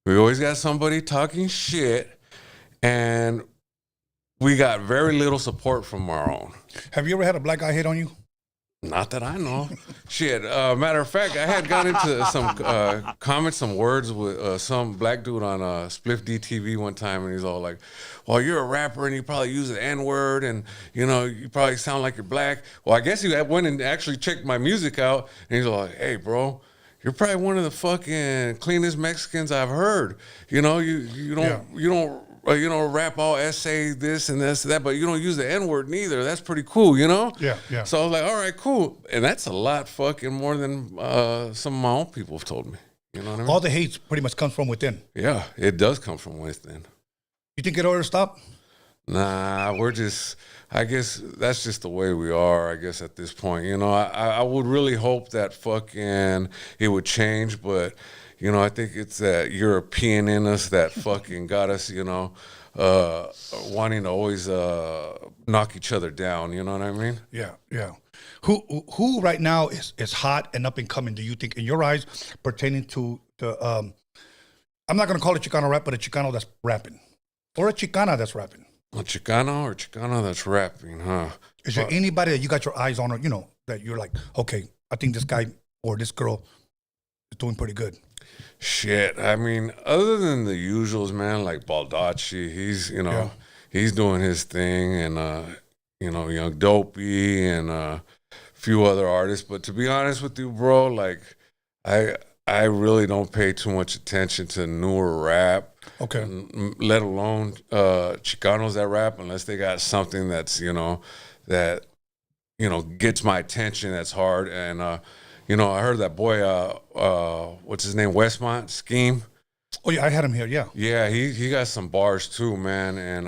We always got somebody talking shit. And we got very little support from our own. Have you ever had a black guy hit on you? Not that I know. Shit. Matter of fact, I had got into some comments, some words with some black dude on Spliff DTV one time, and he's all like, well, you're a rapper and you probably use the N-word and, you probably sound like you're black. Well, I guess he went and actually checked my music out, and he's all like, hey, bro, you're probably one of the fucking cleanest Mexicans I've heard. You don't rap all essay this and this and that, but you don't use the N-word neither. That's pretty cool, Yeah. So I was like, all right, cool. And that's a lot fucking more than some of my own people have told me. You know what I mean? All the hate pretty much comes from within. Yeah, it does come from within. You think it ought to stop? Nah, I guess that's just the way we are, I guess, at this point. I would really hope that fucking it would change, but I think it's that European in us that fucking got us, wanting to always knock each other down. You know what I mean? Yeah. Who right now is hot and up and coming, do you think, in your eyes, pertaining to the, I'm not going to call it Chicano rap, but a Chicano that's rapping? Or a Chicana that's rapping? A Chicano or Chicana that's rapping, huh? Is there anybody that you got your eyes on, or, that you're like, okay, I think this guy or this girl is doing pretty good? Shit, I mean, other than the usuals, man, like Baldacci, he's doing his thing, and Young Dopey and a few other artists. But to be honest with you, bro, like I really don't pay too much attention to newer rap. Okay. Let alone Chicanos that rap, unless they got something that's that gets my attention. That's hard. And I heard that boy, what's his name, Westmont Scheme. Oh yeah, I had him here. Yeah. Yeah, he got some bars too, man. And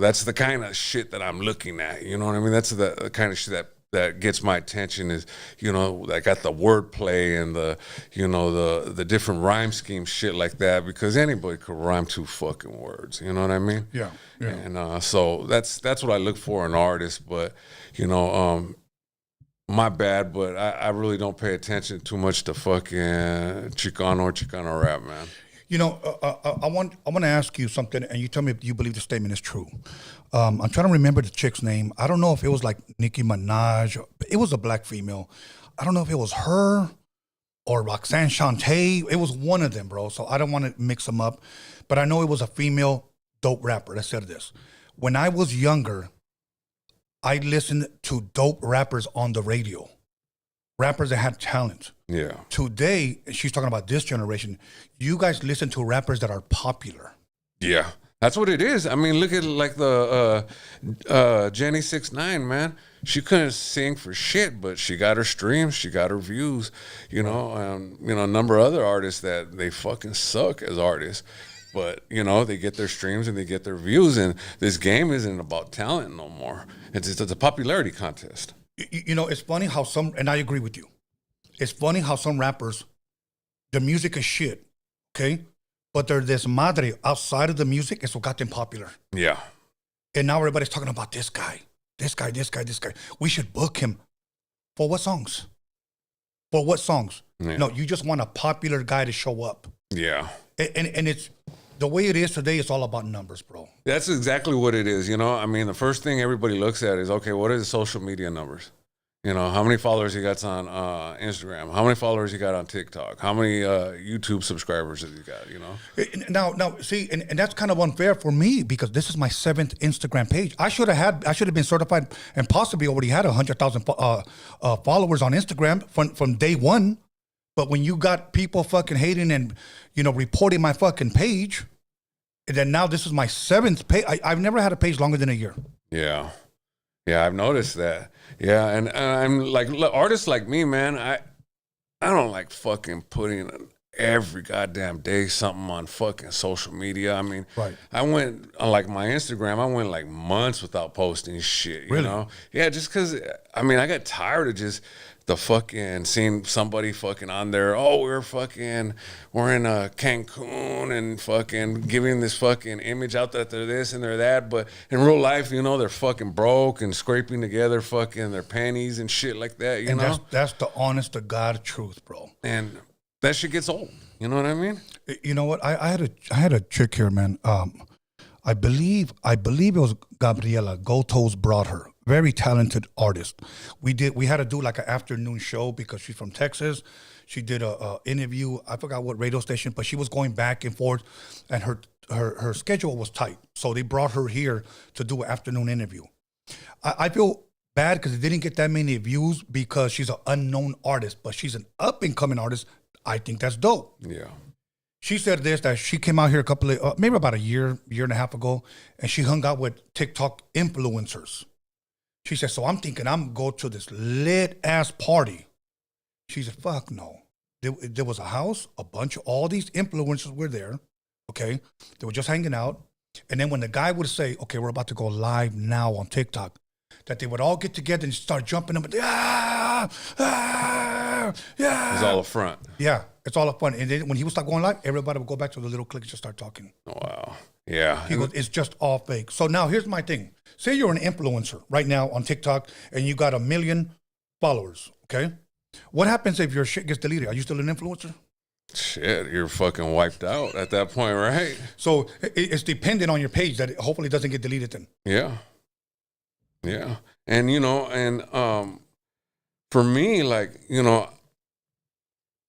that's the kind of shit that I'm looking at. You know what I mean? That's the kind of shit that gets my attention is, I got the wordplay and the different rhyme scheme shit like that, because anybody could rhyme 2 fucking words. You know what I mean? Yeah. And so that's what I look for in artists. But, my bad, but I really don't pay attention too much to fucking Chicano or Chicano rap, man. I want to ask you something, and you tell me if you believe the statement is true. I'm trying to remember the chick's name. I don't know if it was like Nicki Minaj. It was a black female. I don't know if it was her or Roxanne Shante. It was one of them, bro. So I don't want to mix them up. But I know it was a female dope rapper that said this. When I was younger, I listened to dope rappers on the radio. Rappers that had talent. Yeah. Today, she's talking about this generation, you guys listen to rappers that are popular. Yeah. That's what it is. I mean, look at like the Jenny 6ix9ine, man. She couldn't sing for shit, but she got her streams, she got her views. A number of other artists that they fucking suck as artists, but they get their streams and they get their views. And this game isn't about talent no more. It's a popularity contest. It's funny how some, and I agree with you. It's funny how some rappers, the music is shit, okay? But their desmadre outside of the music is what got them popular. Yeah. And now everybody's talking about this guy. We should book him. For what songs? Yeah. No, you just want a popular guy to show up. Yeah. And it's, the way it is today, it's all about numbers, bro. That's exactly what it is. I mean, the first thing everybody looks at is, okay, what are the social media numbers? How many followers he got on Instagram? How many followers he got on TikTok? How many YouTube subscribers has he got? Now, see, and that's kind of unfair for me, because this is my 7th Instagram page. I should have been certified and possibly already had 100,000 followers on Instagram from day one. But when you got people fucking hating and reporting my fucking page, and then now this is my 7th page. I've never had a page longer than a year. Yeah. Yeah, I've noticed that. Yeah, and I'm like artists like me, man. I don't like fucking putting every goddamn day something on fucking social media. I mean, Right. I went on like my Instagram. I went like months without posting shit. You Really? know? Yeah, just because I mean I got tired of just the fucking seeing somebody fucking on there. Oh, we're in Cancun and fucking giving this fucking image out that they're this and they're that, but in real life, you know, they're fucking broke and scraping together fucking their pennies and shit like that. You And know, that's the honest to God truth, bro. and that shit gets old. You know what I mean? You know what? I had a chick here, man. I believe it was Gabriela. Gotos brought her. Very talented artist. We had to do like an afternoon show because she's from Texas. She did a interview. I forgot what radio station, but she was going back and forth, and her schedule was tight. So they brought her here to do an afternoon interview. I feel bad because it didn't get that many views because she's an unknown artist, but she's an up and coming artist. I think that's dope. Yeah. She said this, that she came out here a couple of, maybe about a year and a half ago, and she hung out with TikTok influencers. She said, so I'm thinking I'm going to this lit ass party. She said, fuck no. There was a house, a bunch of all these influencers were there. Okay. They were just hanging out. And then when the guy would say, okay, we're about to go live now on TikTok, that they would all get together and start jumping up and yeah. It's all a front. Yeah, it's all up fun. And then when he would start going live, everybody would go back to the little clique and just start talking. Wow. Yeah. He goes, it's just all fake. So now here's my thing. Say you're an influencer right now on TikTok and you got 1 million followers, okay? What happens if your shit gets deleted? Are you still an influencer? Shit, you're fucking wiped out at that point, right? So it's dependent on your page that it hopefully doesn't get deleted then. Yeah. Yeah. And, you know, and for me, like, you know,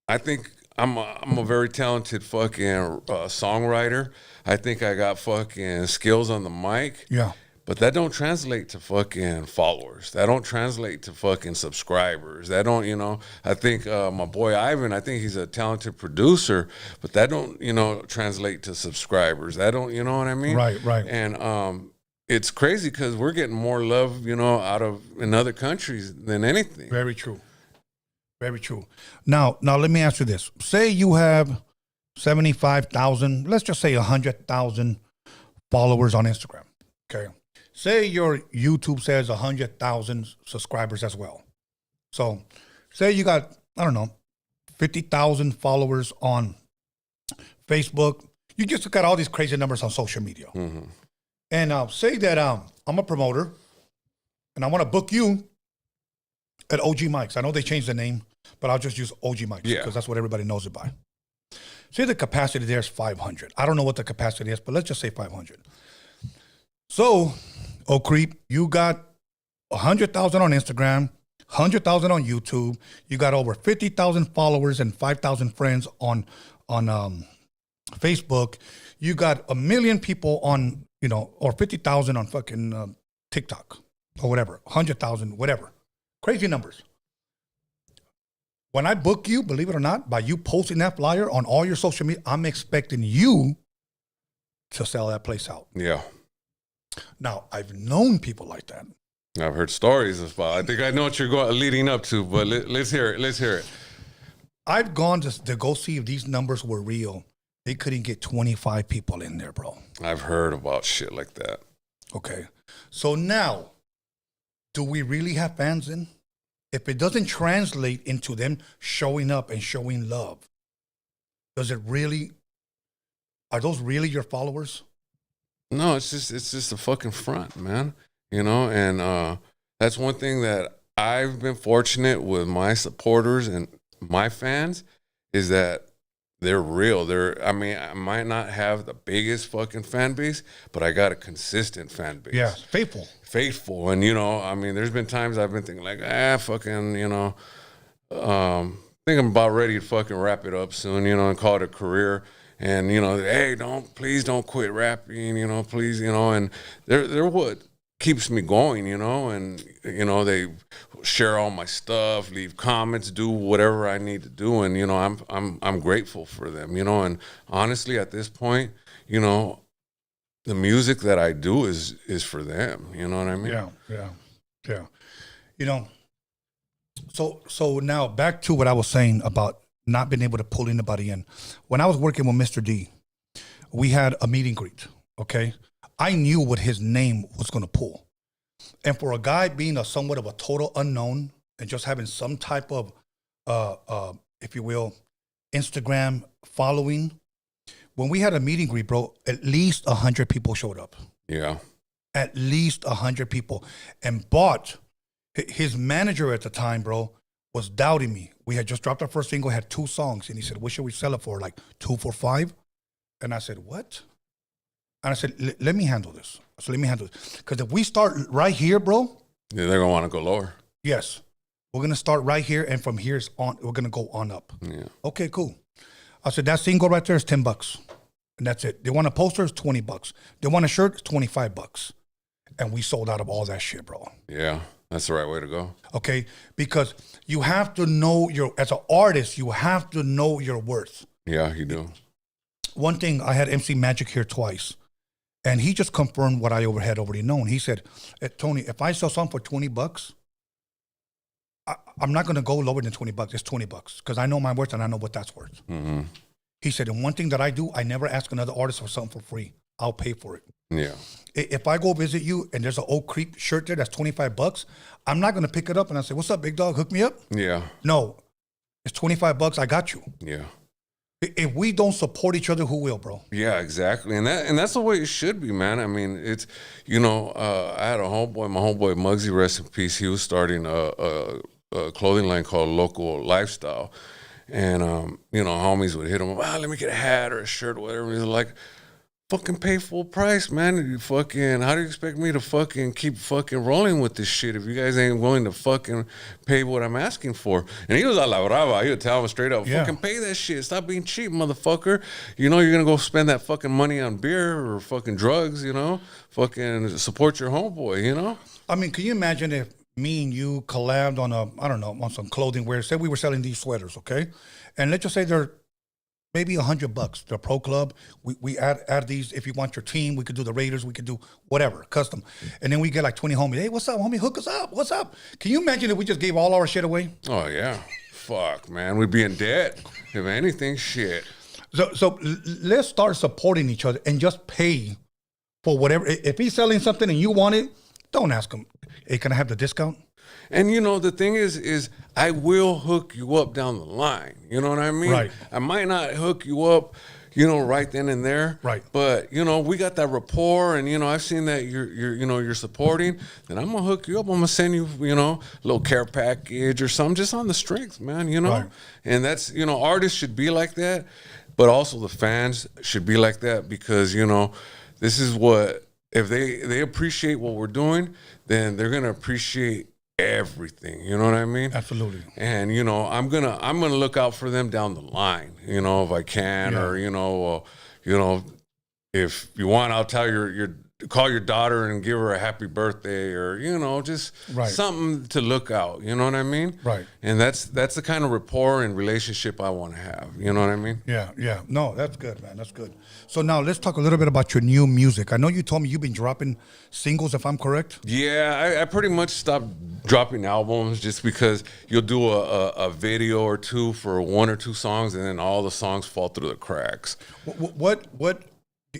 I think I'm a very talented fucking songwriter. I think I got fucking skills on the mic. Yeah. But that don't translate to fucking followers. That don't translate to fucking subscribers. That don't, you know, I think my boy Ivan, I think he's a talented producer, but that don't, you know, translate to subscribers. That don't, you know what I mean? Right, right. And it's crazy because we're getting more love, you know, in other countries than anything. Very true. Very true. Now let me ask you this. Say you have 75,000, let's just say 100,000 followers on Instagram. Okay. Say your YouTube says 100,000 subscribers as well. So say you got, I don't know, 50,000 followers on Facebook. You just got all these crazy numbers on social media. Mm-hmm. And say that I'm a promoter and I want to book you at OG Mike's. I know they changed the name, but I'll just use OG Mike's because that's what everybody knows it by. Say the capacity there is 500. I don't know what the capacity is, but let's just say 500. So, oh creep, you got 100,000 on Instagram, 100,000 on YouTube. You got over 50,000 followers and 5,000 friends on Facebook. You got 1 million people on, you know, or 50,000 on fucking TikTok or whatever, 100,000, whatever. Crazy numbers. When I book you, believe it or not, by you posting that flyer on all your social media, I'm expecting you to sell that place out. Yeah. Now, I've known people like that. I've heard stories about. I think I know what you're leading up to, but let's hear it. Let's hear it. I've gone to go see if these numbers were real. They couldn't get 25 people in there, bro. I've heard about shit like that. Okay. So now, do we really have fans in? If it doesn't translate into them showing up and showing love, does it really, are those really your followers? No, it's just a fucking front, man. You know, and that's one thing that I've been fortunate with my supporters and my fans is that they're real. I might not have the biggest fucking fan base, but I got a consistent fan base. Yeah, faithful. And, you know, I mean, there's been times I've been thinking like, fucking, you know, think I'm about ready to fucking wrap it up soon, you know, and call it a career. And, you know, hey, please don't quit rapping, you know, please, you know, and they're what keeps me going, you know, and, you know, they share all my stuff, leave comments, do whatever I need to do. And, you know, I'm grateful for them, you know, and honestly, at this point, you know, the music that I do is for them. You know what I mean? Yeah. Yeah. You know, so now back to what I was saying about not being able to pull anybody in. When I was working with Mr. D, we had a meet and greet. Okay, I knew what his name was going to pull, and for a guy being a somewhat of a total unknown and just having some type of, if you will, Instagram following, when we had a meet and greet, bro, at least 100 people showed up. Yeah. At least 100 people, and bought. His manager at the time, bro, was doubting me. We had just dropped our first single, had 2 songs, and he said, "What should we sell it for? Like 2 for $5?" And I said, "What?" And I said, "Let me handle this." So let me handle this, because if we start right here, bro, Yeah, they're gonna want to go lower. yes, we're gonna start right here, and from here's on, we're gonna go on up. Yeah. Okay, cool. I said that single right there is $10, and that's it. They want a poster, it's $20. They want a shirt, it's $25, and we sold out of all that shit, bro. Yeah, that's the right way to go. Okay, because you have to know as an artist, you have to know your worth. Yeah, you do. One thing, I had MC Magic here twice, and he just confirmed what I had already known. He said, "Tony, if I sell something for $20, I'm not going to go lower than $20. It's $20 because I know my worth and I know what that's worth." Mm-hmm. He said, "And one thing that I do, I never ask another artist for something for free. I'll pay for it. Yeah. If I go visit you and there's an old creep shirt there that's $25, I'm not going to pick it up and I say, 'What's up, big dog? Hook me up.' Yeah. No, it's $25. I got you. Yeah. If we don't support each other, who will, bro?" Yeah, exactly, and that's the way it should be, man. I mean, it's I had a homeboy, my homeboy Muggsy, rest in peace. He was starting a clothing line called Local Lifestyle, and homies would hit him up, let me get a hat or a shirt or whatever. And he's like, fucking pay full price, man. How do you expect me to fucking keep fucking rolling with this shit if you guys ain't willing to fucking pay what I'm asking for? And he was a la brava. He would tell him straight up, fucking pay that shit. Stop being cheap, motherfucker. You know you're gonna go spend that fucking money on beer or fucking drugs, fucking support your homeboy, I mean, can you imagine if me and you collabed on some clothing wear? Say we were selling these sweaters, okay? And let's just say they're maybe $100. The Pro Club, we add these. If you want your team, we could do the Raiders, we could do whatever, custom. And then we get like 20 homies. Hey, what's up, homie? Hook us up. What's up? Can you imagine if we just gave all our shit away? Oh, yeah. Fuck, man. We'd be in debt. If anything, shit. So let's start supporting each other and just pay for whatever. If he's selling something and you want it, don't ask him, "Hey, can I have the discount?" And the thing is I will hook you up down the line. You know what I mean? Right. I might not hook you up, right then and there. Right. But we got that rapport, and I've seen that you're supporting. Then I'm gonna hook you up. I'm gonna send you, a little care package or something, just on the strength, man. Right. And that's artists should be like that, but also the fans should be like that, because this is what, if they appreciate what we're doing, then they're gonna appreciate everything, you know what I mean? Absolutely. And I'm gonna look out for them down the line, if I can, or if you want, I'll tell call your daughter and give her a happy birthday, or just something to look out, you know what I mean? Right. And that's the kind of rapport and relationship I want to have, you know what I mean? Yeah. No, that's good, man. That's good. So now let's talk a little bit about your new music. I know you told me you've been dropping singles, if I'm correct. Yeah, I pretty much stopped dropping albums just because you'll do a video or two for 1 or 2 songs, and then all the songs fall through the cracks. What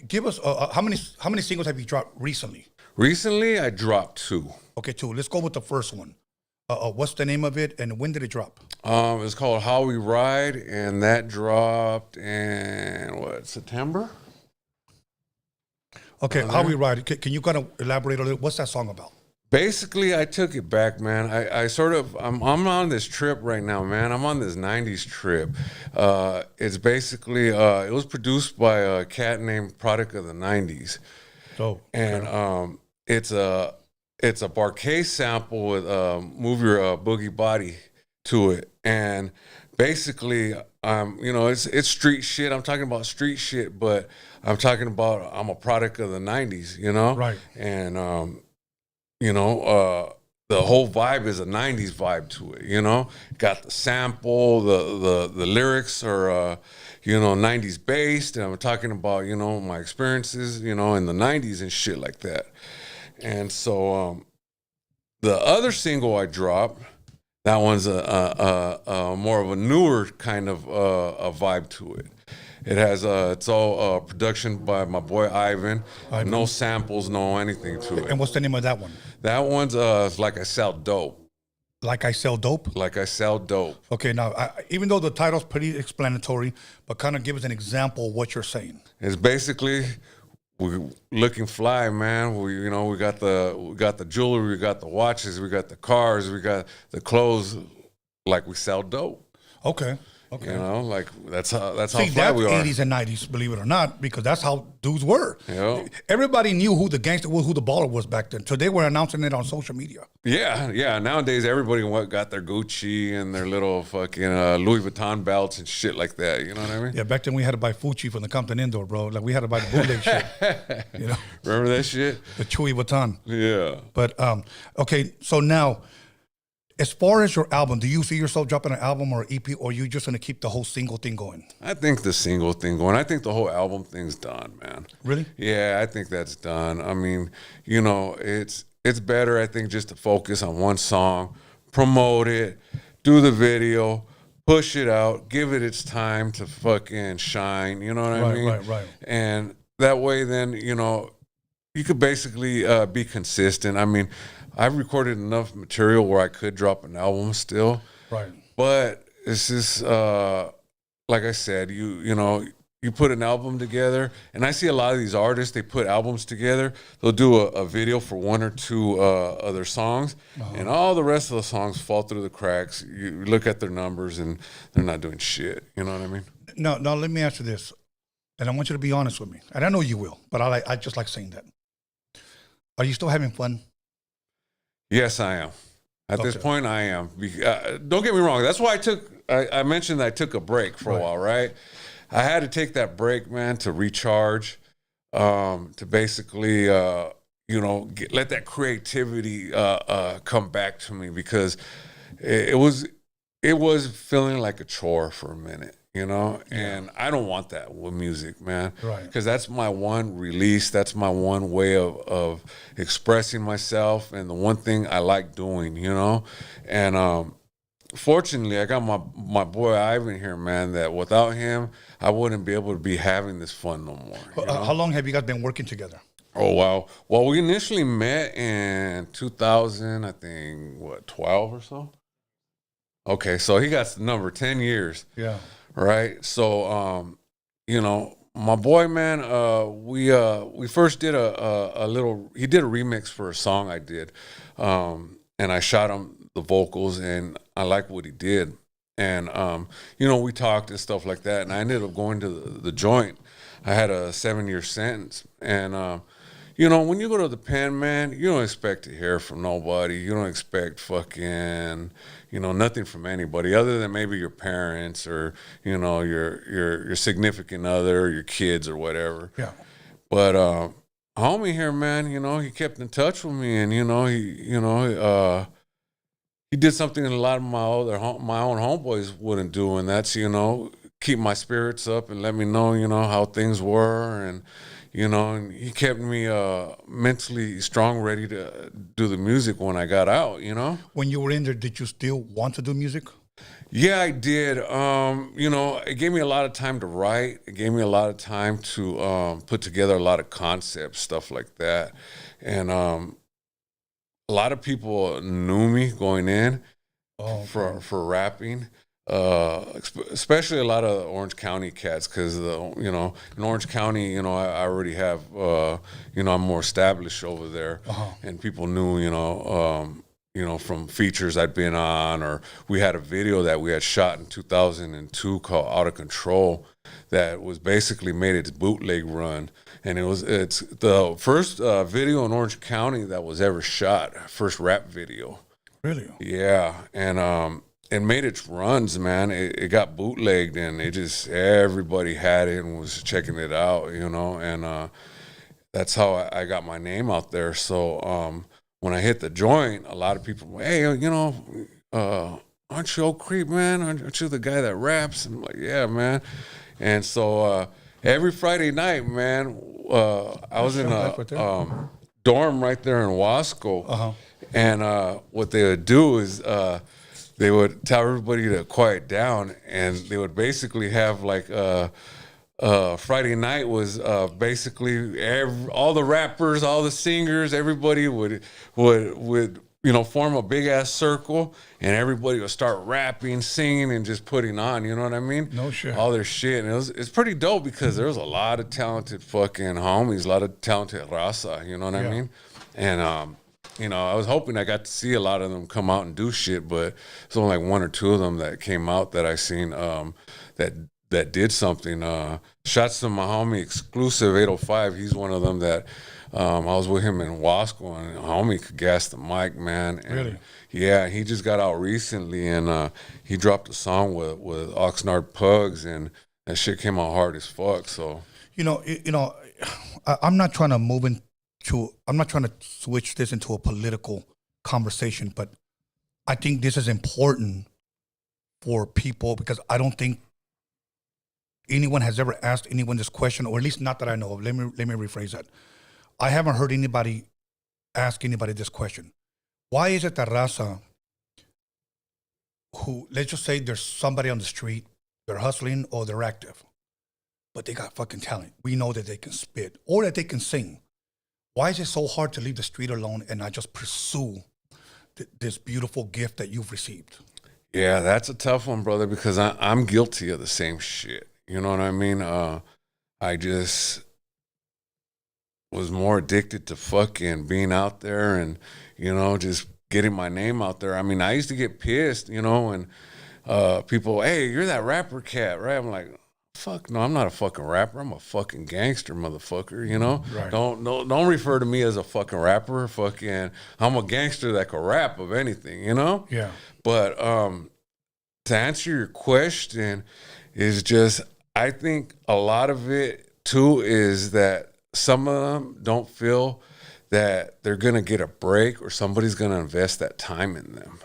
give us how many singles have you dropped recently? Recently, I dropped 2. Okay, 2. Let's go with the first one. What's the name of it, and when did it drop? It's called How We Ride, and that dropped in September? Okay, How We Ride. Can you kind of elaborate a little? What's that song about? Basically, I took it back, man. I'm on this trip right now, man. I'm on this 90s trip. It's basically, it was produced by a cat named Product of the 90s. Oh, and it's a Barcade sample with Move Your Boogie Body to it. And basically, it's street shit. I'm talking about street shit, but I'm talking about I'm a product of the 90s, Right. And the whole vibe is a 90s vibe to it, got the sample, the lyrics are 90s based, and I'm talking about my experiences in the 90s and shit like that. And so the other single I dropped, that one's a more of a newer kind of a vibe to it. It has it's all production by my boy Ivan. No samples, no anything to it. And what's the name of that one? That one's Like I Sell Dope. Like I Sell Dope? Like I Sell Dope. Okay, now, even though the title's pretty explanatory, but kind of give us an example of what you're saying. It's basically we looking fly, man. We got the jewelry, we got the watches, we got the cars, we got the clothes. Like we sell dope. Okay. You know, like that's how See, fly we are. 80s and 90s, believe it or not, because that's how dudes were. Yeah. Everybody knew who the gangster was, who the baller was back then. So they were announcing it on social media. Yeah. Nowadays, everybody got their Gucci and their little fucking Louis Vuitton belts and shit like that. You know what I mean? Yeah, back then we had to buy Fucci from the Compton Indoor, bro. Like we had to buy the bootleg shit. You know, remember that shit? The Chewy Vuitton. Yeah. But okay, so now, as far as your album, do you see yourself dropping an album or EP, or are you just gonna keep the whole single thing going? I think the single thing going. I think the whole album thing's done, man. Really? Yeah, I think that's done. I mean, you know, it's better, I think, just to focus on one song, promote it, do the video, push it out, give it its time to fucking shine. You know what I mean? Right. And that way, then, you know, you could basically be consistent. I mean, I've recorded enough material where I could drop an album still. Right. But it's just, like I said, you know, you put an album together, and I see a lot of these artists, they put albums together, they'll do a video for one or two other songs, and all the rest of the songs fall through the cracks. You look at their numbers, and they're not doing shit. You know what I mean? No, let me ask you this, and I want you to be honest with me, and I know you will, but I just like saying that. Are you still having fun? Yes, I am. At this point, I am. Don't get me wrong. That's why I mentioned that I took a break for a while, right? I had to take that break, man, to recharge, to basically, you know, let that creativity come back to me, because it was feeling like a chore for a minute. You know, and I don't want that with music, man. Right. Because that's my one release. That's my one way of expressing myself, and the one thing I like doing, you know. And fortunately, I got my boy Ivan here, man, that without him, I wouldn't be able to be having this fun no more. You know? How long have you guys been working together? Oh, wow. Well, we initially met in 2000, I think, 12 or so? Okay, so he got the number, 10 years. Yeah. Right. So, you know, my boy, man, we first did a little, he did a remix for a song I did. And I shot him the vocals, and I like what he did. And, you know, we talked and stuff like that. And I ended up going to the joint. I had a 7-year sentence. And, you know, when you go to the pen, man, you don't expect to hear from nobody. You don't expect fucking, you know, nothing from anybody other than maybe your parents or, you know, your significant other, or your kids or whatever. Yeah. But homie here, man, you know, he kept in touch with me, and he did something that a lot of my own homeboys wouldn't do, and that's, you know, keep my spirits up and let me know, you know, how things were. And you know, and he kept me mentally strong, ready to do the music when I got out, you know? When you were in there, did you still want to do music? Yeah, I did. You know, it gave me a lot of time to write. It gave me a lot of time to put together a lot of concepts, stuff like that. And a lot of people knew me going in for rapping. Especially a lot of Orange County cats, because you know, in Orange County, you know, I already have you know, I'm more established over there, and people knew, you know, from features I'd been on, or we had a video that we had shot in 2002 called Out of Control that was basically made its bootleg run, and it's the first video in Orange County that was ever shot, first rap video. Really? Yeah, and it made its runs, man. It got bootlegged, and it just, everybody had it and was checking it out, you know, and that's how I got my name out there. So when I hit the joint, a lot of people were, hey, you know, aren't you Oak Creek, man? Aren't you the guy that raps? And I'm like, yeah, man. And so every Friday night, man, I was in a dorm right there in Wasco. And what they would do is they would tell everybody to quiet down, and they would basically have like Friday night was basically all the rappers, all the singers, everybody would form a big ass circle, and everybody would start rapping, singing, and just putting on. You know what I mean? No shit. All their shit, and it's pretty dope because there was a lot of talented fucking homies, a lot of talented raza. You know what I mean? And I was hoping I got to see a lot of them come out and do shit, but it's only like one or two of them that came out that I seen that did something. Shots to my homie Exclusive 805. He's one of them that I was with him in Wasco, and homie could gas the mic, man. And really? Yeah, he just got out recently, and he dropped a song with Oxnard Pugs, and that shit came out hard as fuck. So I'm not trying to I'm not trying to switch this into a political conversation, but I think this is important for people because I don't think anyone has ever asked anyone this question, or at least not that I know of. Let me rephrase that. I haven't heard anybody ask anybody this question. Why is it that raza who, let's just say there's somebody on the street, they're hustling or they're active, but they got fucking talent. We know that they can spit or that they can sing. Why is it so hard to leave the street alone and not just pursue this beautiful gift that you've received? Yeah, that's a tough one, brother, because I'm guilty of the same shit. You know what I mean? I just was more addicted to fucking being out there and, just getting my name out there. I mean, I used to get pissed, and people, hey, you're that rapper cat, right? I'm like, fuck no, I'm not a fucking rapper. I'm a fucking gangster, motherfucker, Right. Don't refer to me as a fucking rapper. Fucking, I'm a gangster that can rap of anything, Yeah. But to answer your question is just, I think a lot of it too is that some of them don't feel that they're going to get a break or somebody's going to invest that time in them.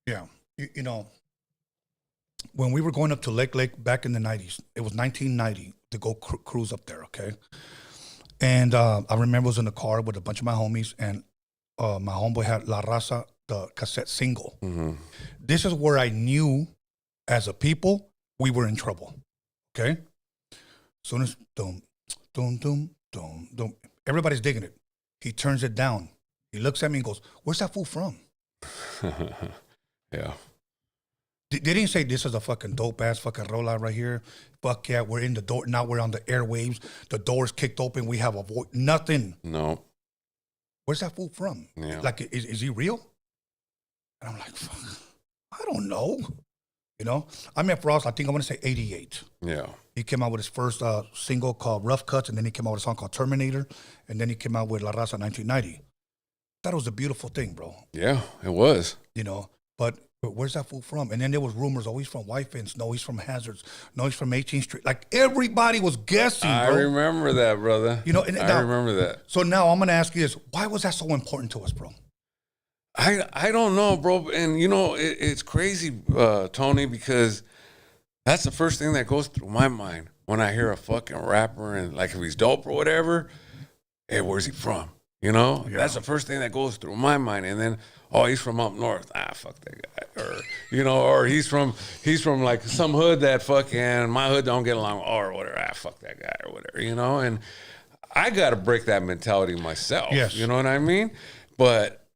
Yeah. When we were going up to Lake back in the 90s, it was 1990 to go cruise up there, okay? And I remember I was in the car with a bunch of my homies, and my homeboy had La Raza, the cassette single. Mm-hmm. This is where I knew, as a people, we were in trouble, okay? Soon as, dum, dum, dum, dum, dum, everybody's digging it. He turns it down. He looks at me and goes, where's that fool from? Yeah. They didn't say this is a fucking dope ass fucking rollout right here. Fuck yeah, we're in the door. Now we're on the airwaves. The door's kicked open. We have a voice. Nothing. No. Where's that fool from? Yeah. Like, is he real? And I'm like, fuck, I don't know. I met Frost, I think I want to say 88. Yeah. He came out with his first single called Rough Cuts, and then he came out with a song called Terminator, and then he came out with La Raza 1990. That was a beautiful thing, bro. Yeah, it was. But where's that fool from? And then there was rumors, oh, he's from White Fence. No, he's from Hazards. No, he's from 18th Street. Like, everybody was guessing, bro. I remember that, brother. I remember that. So now I'm going to ask you this. Why was that so important to us, bro? I don't know, bro. And, it's crazy, Tony, because that's the first thing that goes through my mind when I hear a fucking rapper and, like, if he's dope or whatever, hey, where's he from? Yeah. That's the first thing that goes through my mind. And then, oh, he's from up north. Fuck that guy. Or, or he's from like some hood that fucking my hood don't get along with, or whatever. Fuck that guy or whatever, And I got to break that mentality myself. Yes. You know what I mean? But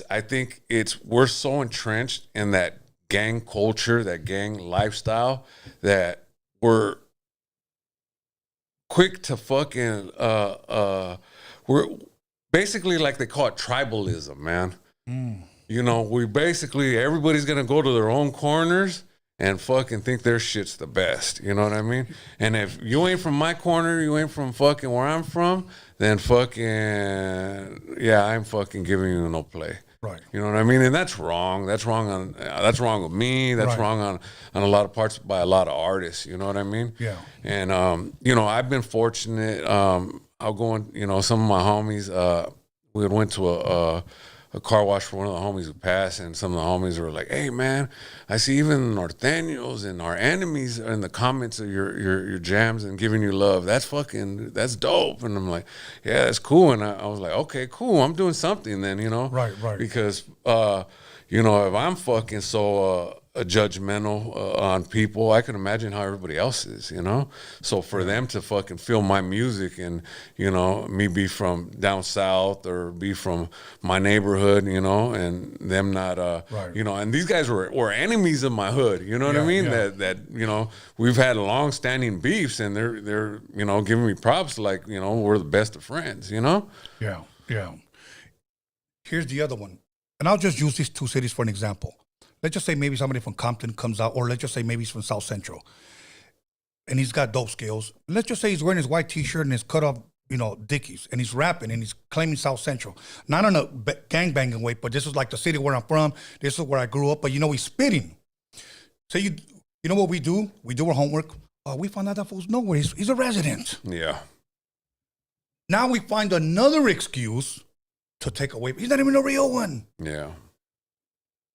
I think we're so entrenched in that gang culture, that gang lifestyle, that we're quick to fucking, we're basically, like they call it, tribalism, man. We basically, everybody's going to go to their own corners and fucking think their shit's the best. You know what I mean? And if you ain't from my corner, you ain't from fucking where I'm from, then fucking, yeah, I'm fucking giving you no play. Right. You know what I mean? And that's wrong. That's wrong with me. That's wrong on a lot of parts by a lot of artists. You know what I mean? Yeah. And, I've been fortunate. I'll go on, some of my homies, we went to a car wash for one of the homies who passed, and some of the homies were like, "Hey man, I see even Norteños and our enemies in the comments of your jams and giving you love. That's dope." And I'm like, "Yeah, that's cool." And I was like, "Okay, cool. I'm doing something then, you know?" Right. Because you know, if I'm fucking so judgmental on people, I can imagine how everybody else is, you know? So for them to fucking feel my music and, you know, me be from down south or be from my neighborhood, you know, and them not, you know, and these guys were enemies of my hood, you know what I mean? That, you know, we've had long-standing beefs, and they're, you know, giving me props like, you know, we're the best of friends, you know? Yeah. Here's the other one. And I'll just use these two cities for an example. Let's just say maybe somebody from Compton comes out, or let's just say maybe he's from South Central, and he's got dope skills. Let's just say he's wearing his white T-shirt and his cut off, you know, Dickies, and he's rapping and he's claiming South Central. Not in a gangbanging way, but this is like the city where I'm from. This is where I grew up. But you know, he's spitting. So you know what we do? We do our homework. We found out that fool's nowhere. He's a resident. Yeah. Now we find another excuse to take away. He's not even a real one. Yeah.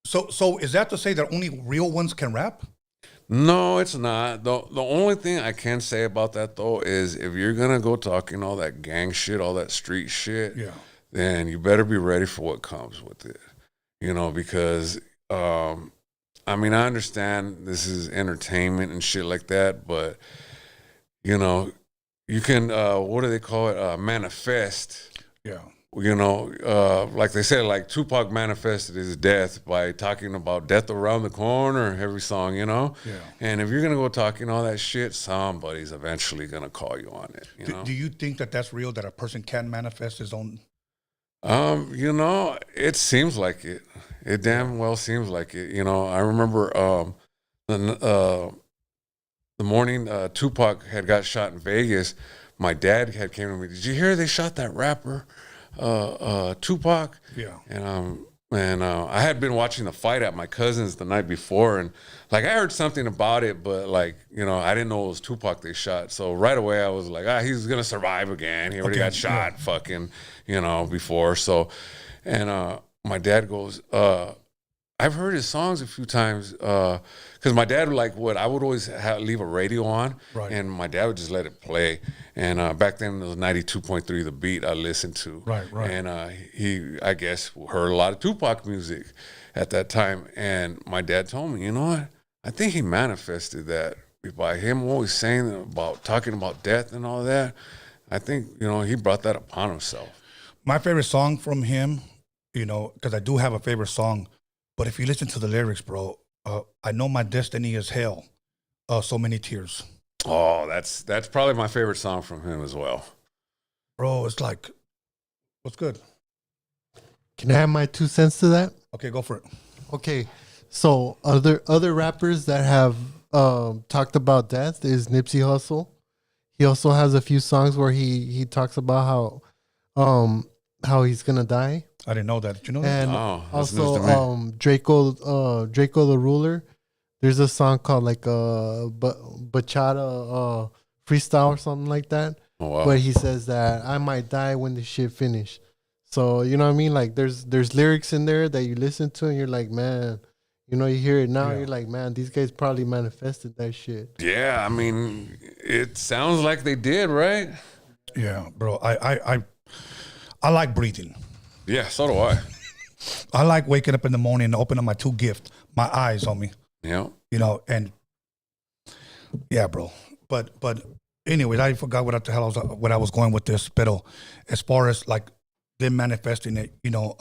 So is that to say that only real ones can rap? No, it's not. The only thing I can say about that though is if you're gonna go talking all that gang shit, all that street shit, then you better be ready for what comes with it. You know, because I mean, I understand this is entertainment and shit like that, but you know, you can what do they call it? Manifest. Yeah. You know, like they said, like Tupac manifested his death by talking about death around the corner, every song, you know? Yeah. And if you're going to go talking all that shit, somebody's eventually going to call you on it, you know? Do you think that that's real, that a person can manifest his own? You know, it seems like it. It damn well seems like it. You know, I remember the morning Tupac had got shot in Vegas, my dad had came to me, "Did you hear they shot that rapper? Tupac?" Yeah. And I had been watching the fight at my cousin's the night before, and like I heard something about it, but like, you know, I didn't know it was Tupac they shot. So right away I was like, he's gonna survive again. He already got shot fucking, you know, before. So, and my dad goes, I've heard his songs a few times, because my dad would I would always leave a radio on, and my dad would just let it play. And back then it was 92.3 The Beat I listened to. Right. And he, I guess, heard a lot of Tupac music at that time. And my dad told me, you know what? I think he manifested that by him always talking about death and all that. I think, you know, he brought that upon himself. My favorite song from him, you know, because I do have a favorite song, but if you listen to the lyrics, bro, I know my destiny is hell. So many tears. Oh, that's probably my favorite song from him as well. Bro, it's like, what's good? Can I have my 2 cents to that? Okay, go for it. Okay, so other rappers that have talked about death is Nipsey Hussle. He also has a few songs where he talks about how he's gonna die. I didn't know that. Did you know that? And that's news to also me. Draco the Ruler. There's a song called like Bachata freestyle or something like that. Oh, wow. But he says that I might die when the shit finish. So you know what I mean? Like there's lyrics in there that you listen to and you're like, man, you know, you hear it now, you're like, man, these guys probably manifested that shit. Yeah, I mean, it sounds like they did, right? Yeah, bro. I like breathing. Yeah, so do I. I like waking up in the morning and opening my 2 gifts, my eyes, homie. Yeah. You know, and yeah, bro. But anyways, I forgot what I was going with this. But as far as like them manifesting it, you know,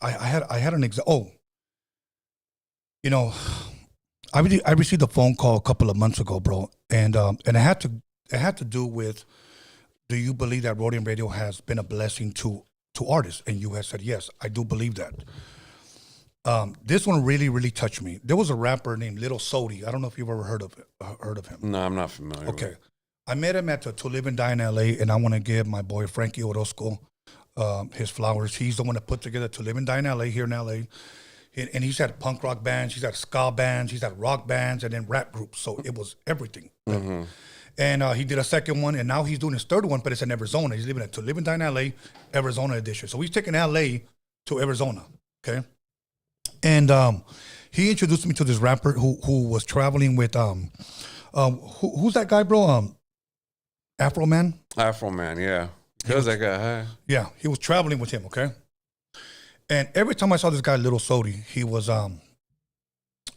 I had an example. Oh, you know, I received a phone call a couple of months ago, bro, and it had to do with, do you believe that Roadium Radio has been a blessing to artists? And you had said yes, I do believe that. This one really, really touched me. There was a rapper named Little Sodi. I don't know if you've ever heard of him. No, I'm not familiar. Okay. I met him at the To Live and Die in LA, and I want to give my boy Frankie Orozco his flowers. He's the one that put together To Live and Die in LA, here in LA. And he's had punk rock bands, he's had ska bands, he's had rock bands, and then rap groups. So it was everything. Mm-hmm. And he did a second one, and now he's doing his third one, but it's in Arizona. He's living at To Live and Die in LA, Arizona edition. So he's taking LA to Arizona. Okay, and he introduced me to this rapper who was traveling with who's that guy, bro? Afro Man. Afro Man, yeah. Because that guy high. Yeah, he was traveling with him. Okay, and every time I saw this guy, Little Sodi, he was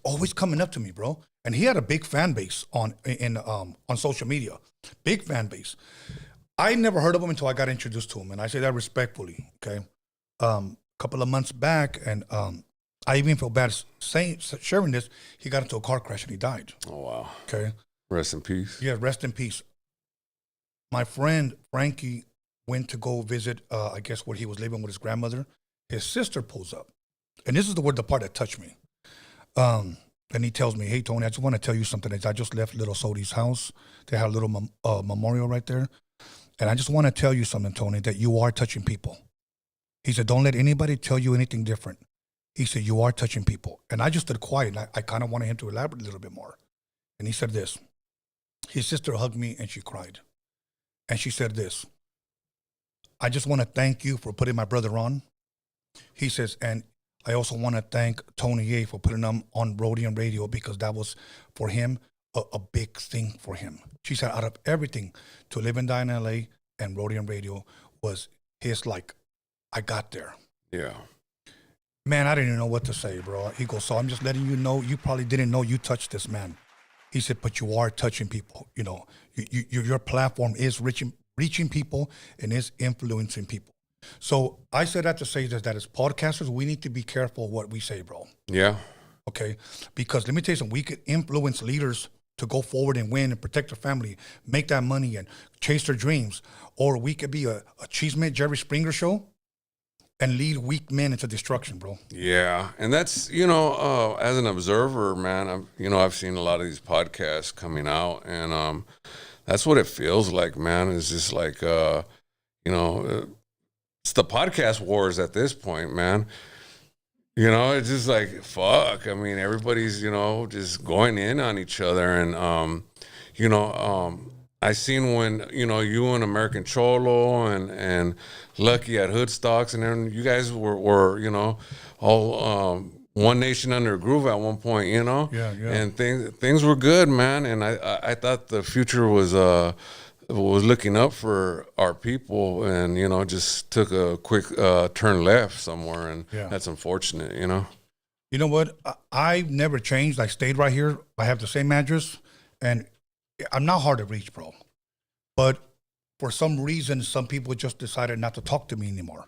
always coming up to me, bro. And he had a big fan base on social media, big fan base. I never heard of him until I got introduced to him, and I say that respectfully. Okay, couple of months back, and I even feel bad sharing this. He got into a car crash and he died. Oh wow. Okay, Rest in peace. yeah, rest in peace. My friend Frankie went to go visit, I guess, where he was living with his grandmother. His sister pulls up, and this is the part that touched me. And he tells me, "Hey Tony, I just want to tell you something. I just left Little Sodi's house. They had a little memorial right there, and I just want to tell you something, Tony, that you are touching people." He said, "Don't let anybody tell you anything different." He said, "You are touching people." And I just stood quiet, and I kind of wanted him to elaborate a little bit more. And he said this. His sister hugged me, and she cried. And she said this, "I just want to thank you for putting my brother on." He says, "And I also want to thank Tony A for putting him on Roadium Radio because that was, for him, a big thing for him." She said, out of everything, to live and die in LA and Roadium Radio was his, like, I got there. Yeah. Man, I didn't even know what to say, bro. He goes, "So I'm just letting you know, you probably didn't know you touched this man." He said, "But you are touching people. You know, your platform is reaching people and is influencing people." So I said that to say that as podcasters, we need to be careful what we say, bro. Yeah. Okay? Because let me tell you something, we could influence leaders to go forward and win and protect their family, make that money and chase their dreams. Or we could be a Cheeseman Jerry Springer show and lead weak men into destruction, bro. Yeah, and that's, as an observer, man, I've seen a lot of these podcasts coming out, and that's what it feels like, man. It's just like, it's the podcast wars at this point, man. It's just like, fuck. I mean, everybody's, just going in on each other, and, I seen when, you and American Cholo and Lucky at Hoodstocks, and then you guys were all one nation under a groove at one point, Yeah. And things were good, man. And I thought the future was looking up for our people, and just took a quick turn left somewhere, and that's unfortunate. You know what? I've never changed. I stayed right here. I have the same address, and I'm not hard to reach, bro. But for some reason, some people just decided not to talk to me anymore.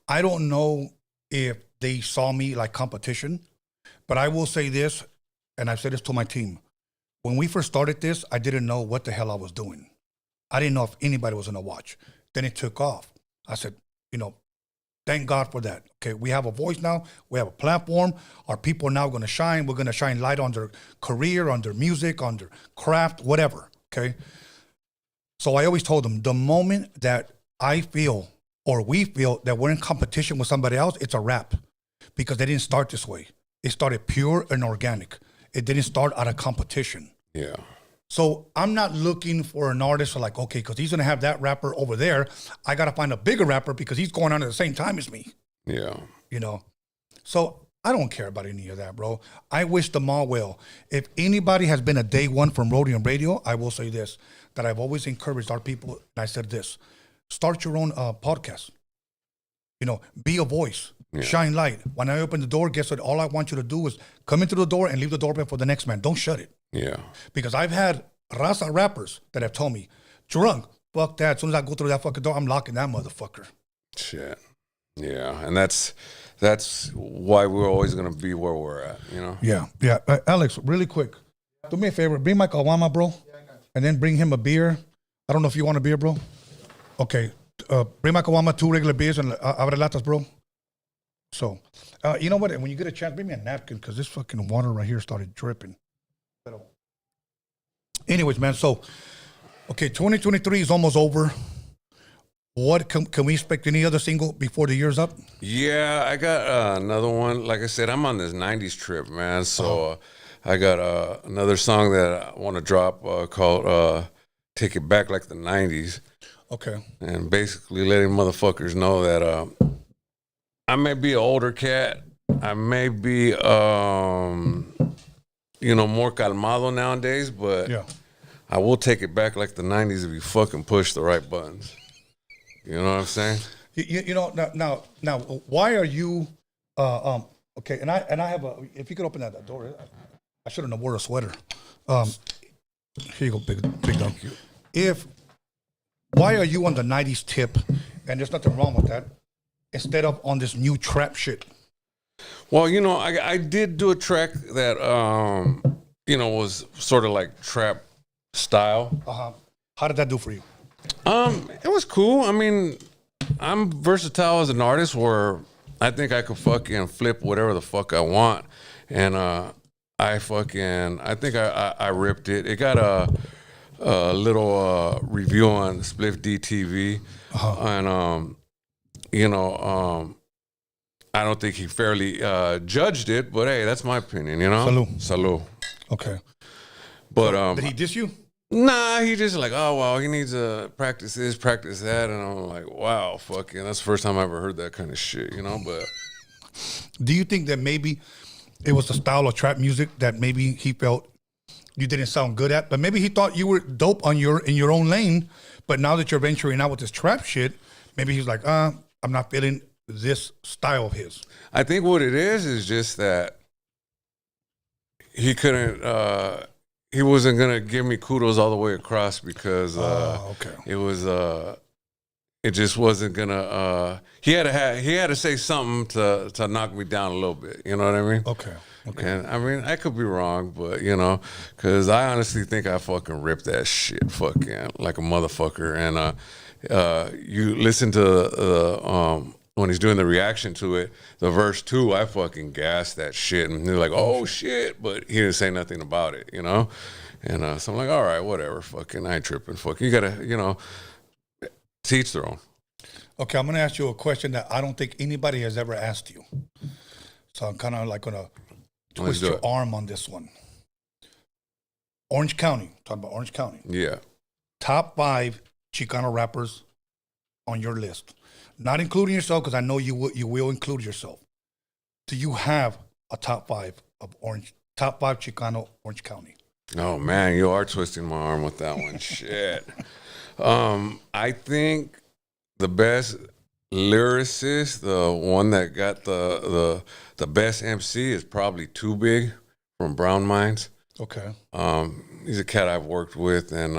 I don't know if they saw me like competition, but I will say this, and I've said this to my team. When we first started this, I didn't know what the hell I was doing. I didn't know if anybody was going to watch. Then it took off. I said, thank God for that. Okay, we have a voice now. We have a platform. Our people are now going to shine. We're going to shine light on their career, on their music, on their craft, whatever. Okay. So I always told them, the moment that I feel or we feel that we're in competition with somebody else, it's a wrap, because they didn't start this way. It started pure and organic. It didn't start out of competition. Yeah. So I'm not looking for an artist like, okay, because he's going to have that rapper over there, I got to find a bigger rapper because he's going on at the same time as me. Yeah. So I don't care about any of that, bro. I wish them all well. If anybody has been a day one from Roadium Radio, I will say this, that I've always encouraged our people, and I said this, start your own podcast. Be a voice, shine light. When I open the door, guess what? All I want you to do is come into the door and leave the door open for the next man. Don't shut it. Yeah. Because I've had raza rappers that have told me, drunk, fuck that. As soon as I go through that fucking door, I'm locking that motherfucker. Shit. Yeah. And that's why we're always going to be where we're at, Yeah. Alex, really quick, do me a favor. Bring my Kawama, bro. And then bring him a beer. I don't know if you want a beer, bro. Okay. Bring my Kawama 2 regular beers and abrelatas, bro. So, you know what? When you get a chance, bring me a napkin, because this fucking water right here started dripping. Anyways, man, so, okay, 2023 is almost over. What can we expect? Any other single before the year's up? Yeah, I got another one. Like I said, I'm on this 90s trip, man. So I got another song that I want to drop called Take It Back Like the 90s. Okay. And basically letting motherfuckers know that I may be an older cat. I may be, more calmado nowadays, but I will take it back like the 90s if you fucking push the right buttons. You know what I'm saying? Now, why are you, okay, and I have if you could open that door, I should have worn a sweater. Here you go, big dog. Why are you on the 90s tip, and there's nothing wrong with that, instead of on this new trap shit? Well, I did do a track that, was sort of like trap style. How did that do for you? It was cool. I mean, I'm versatile as an artist where I think I could fucking flip whatever the fuck I want. And I think I ripped it. It got a little review on Spliff DTV. And, I don't think he fairly judged it, but hey, that's my opinion, Salud. Okay. But did he diss you? Nah, he just like, oh well, he needs to practice this, practice that, and I'm like, wow, fucking, that's the first time I ever heard that kind of shit, But do you think that maybe it was the style of trap music that maybe he felt you didn't sound good at, but maybe he thought you were dope in your own lane, but now that you're venturing out with this trap shit, maybe he's like, I'm not feeling this style of his? I think what it is just that he couldn't. He wasn't gonna give me kudos all the way across because it was. It just wasn't gonna. He had to say something to knock me down a little bit. You know what I mean? Okay. And I mean, I could be wrong, but because I honestly think I fucking ripped that shit, fucking like a motherfucker. And you listen to the when he's doing the reaction to it, the verse 2, I fucking gassed that shit, and they're like, "Oh shit," but he didn't say nothing about it, And so I'm like, "All right, whatever, fucking, I ain't tripping, fucking, you gotta, teach their own." Okay, I'm gonna ask you a question that I don't think anybody has ever asked you, so I'm kind of like gonna twist your arm on this one. Orange County, talking about Orange County. Yeah. Top 5 Chicano rappers on your list. Not including yourself, because I know you will include yourself. Do you have a top 5 Chicano Orange County? Oh man, you are twisting my arm with that one. Shit. I think the best lyricist, the one that got the best MC, is probably Too Big from Brown Minds. Okay. He's a cat I've worked with, and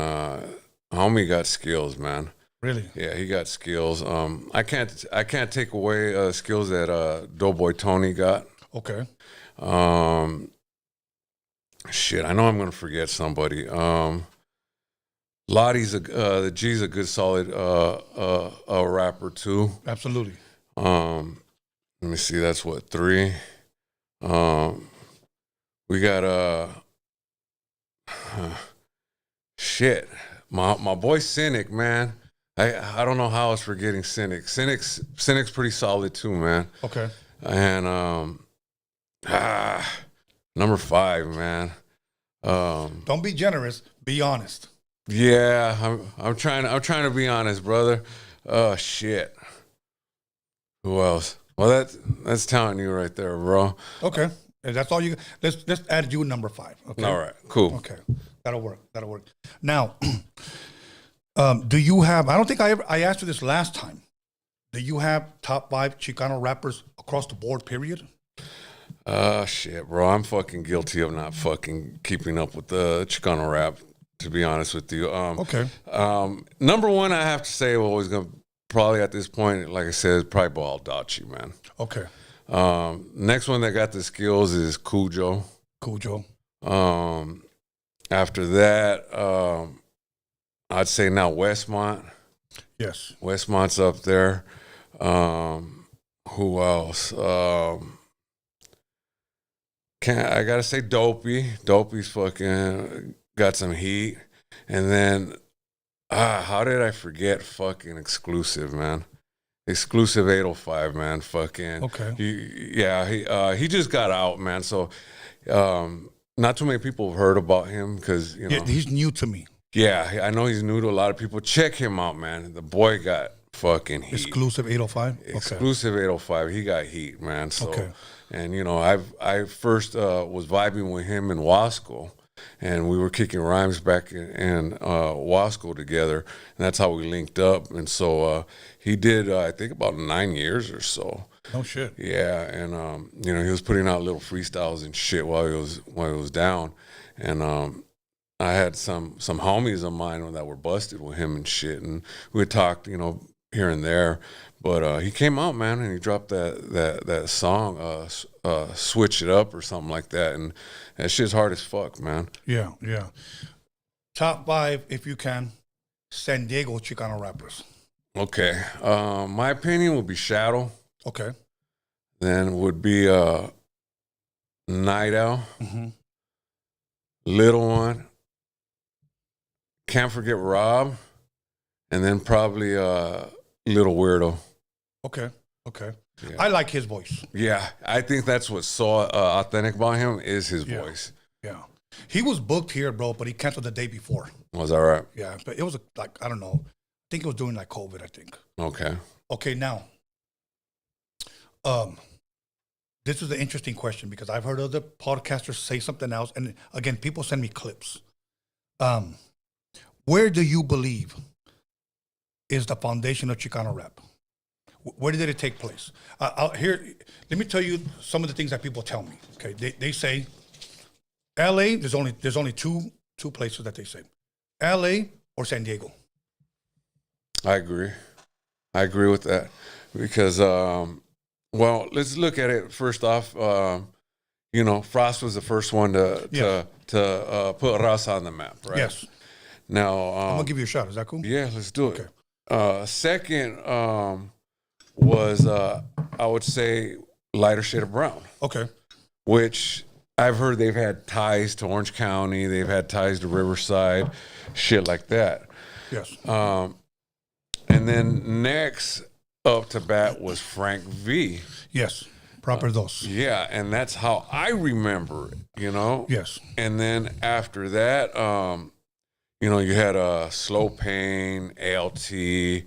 homie got skills, man. Really? Yeah, he got skills. I can't take away skills that Doughboy Tony got. Okay. Shit, I know I'm gonna forget somebody. Lottie's the G's a good solid rapper too. Absolutely. Let me see, that's what, 3. We got shit. My boy Cynic, man. I don't know how I was forgetting Cynic. Cynic's pretty solid too, man. Okay. And number 5, man. Don't be generous. Be honest. Yeah, I'm trying to be honest, brother. Oh shit. Who else? Well, that's telling you right there, bro. Okay. If that's all you. Let's add you number 5. Okay. All right. Cool. Okay. That'll work. Now, do you have? I don't think I asked you this last time. Do you have top 5 Chicano rappers across the board? Period. Shit, bro. I'm fucking guilty of not fucking keeping up with the Chicano rap, to be honest with you. Okay. Number 1, I have to say, we're always gonna probably at this point, like I said, probably Baldacci, man. Okay. Next one that got the skills is Cujo. After that, I'd say now Westmont. Yes. Westmont's up there. Who else? I gotta say Dopey. Dopey's fucking got some heat. And then how did I forget fucking Exclusive, man? Exclusive 805, man. Fucking okay. He just got out, man. So not too many people have heard about him because he's new to me. Yeah, I know he's new to a lot of people. Check him out, man. The boy got fucking heat. Exclusive 805. Exclusive 805. He got heat, man. So, Okay. and you know, I first was vibing with him in Wasco, and we were kicking rhymes back in Wasco together, and that's how we linked up. And so he did, I think, about 9 years or so. No shit. Yeah, and you know, he was putting out little freestyles and shit while he was down, and I had some homies of mine that were busted with him and shit, and we had talked, you know, here and there. But he came out, man, and he dropped that song, Switch It Up or something like that, and that shit's hard as fuck, man. Yeah. Top 5, if you can, San Diego Chicano rappers. Okay, my opinion would be Shadow. Okay. Then would be Night Owl, Mm-hmm. Little One. Can't forget Rob, and then probably Little Weirdo. Okay. Yeah. I like his voice. Yeah, I think that's what's so authentic about him is his voice. Yeah. He was booked here, bro, but he canceled the day before. Was that right? Yeah, but it was like, I don't know. I think it was during like COVID, I think. Okay. Okay, now, this is an interesting question because I've heard other podcasters say something else. And again, people send me clips. Where do you believe is the foundation of Chicano rap? Where did it take place? Here, let me tell you some of the things that people tell me. Okay, they say L.A. There's only two places that they say, L.A. or San Diego. I agree with that because, well, let's look at it first off. You know, Frost was the first one to put Raza on the map, right? Yes. Now I'm gonna give you a shot. Is that cool? Yeah, let's do it. Okay. Second was I would say Lighter Shade of Brown. Okay. Which I've heard they've had ties to Orange County, they've had ties to Riverside, shit like that. Yes. And then next up to bat was Frank V. Yes. Proper dos. Yeah, and that's how I remember it, you know? Yes. And then after that, you know, you had Slow Pain, ALT, Nino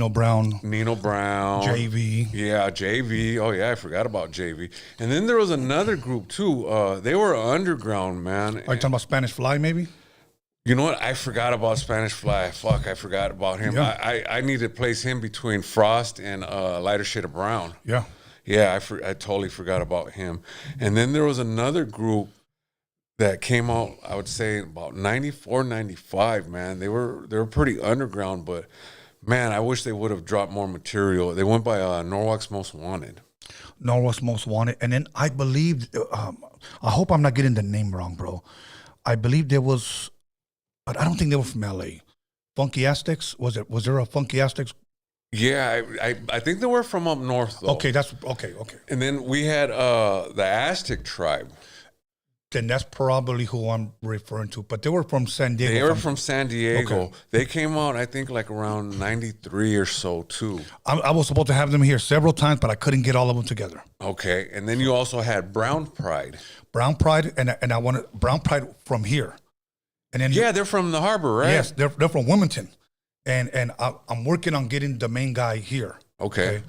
Brown. JV. Yeah, JV. Oh yeah, I forgot about JV. And then there was another group too. They were underground, man. Are you talking about Spanish Fly, maybe? You know what? I forgot about Spanish Fly. Fuck, I forgot about him. Yeah. I need to place him between Frost and Lighter Shade of Brown. Yeah. Yeah, I totally forgot about him. And then there was another group that came out, I would say about 94, 95, man. They were pretty underground, but man, I wish they would have dropped more material. They went by Norwalk's Most Wanted. Norwalk's Most Wanted. And then I believe, I hope I'm not getting the name wrong, bro. I believe there was, but I don't think they were from LA. Funky Aztecs? Was there a Funky Aztecs? Yeah, I think they were from up north, though. Okay, that's okay. And then we had the Aztec tribe. Then that's probably who I'm referring to. But they were from San Diego. They were from San Diego. Okay. They came out, I think, like around 93 or so, too. I was supposed to have them here several times, but I couldn't get all of them together. Okay, and then you also had Brown Pride. Brown Pride, and I wanted Brown Pride from here. And then Yeah, they're from the harbor, right? Yes, they're from Wilmington. And I'm working on getting the main guy here. Okay.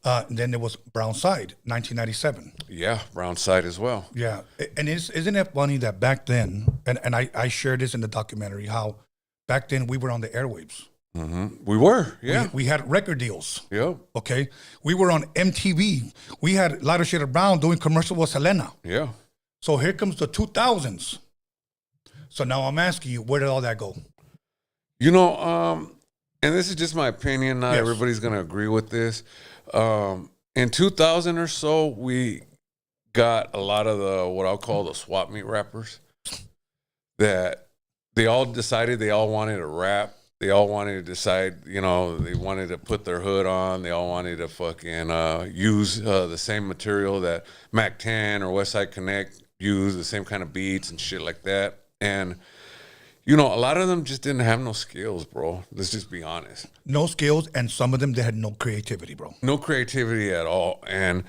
And then there was Brown Side, 1997. Yeah, Brown Side as well. Yeah, and isn't it funny that back then, and I shared this in the documentary, how back then we were on the airwaves. Mm-hmm. We were, yeah. We had record deals. Yep. Okay, we were on MTV. We had Lighter Shade of Brown doing commercial with Selena. Yeah. So here comes the 2000s. So now I'm asking you, where did all that go? You know, and this is just my opinion. Not Yes. everybody's going to agree with this. In 2000 or so, we got a lot of the, what I'll call the swap meet rappers that they all decided they all wanted to rap. They all wanted to decide, you know, they wanted to put their hood on. They all wanted to fucking use the same material that Mac 10 or Westside Connect use, the same kind of beats and shit like that. And, you know, a lot of them just didn't have no skills, bro. Let's just be honest. No skills, and some of them, they had no creativity, bro. No creativity at all. And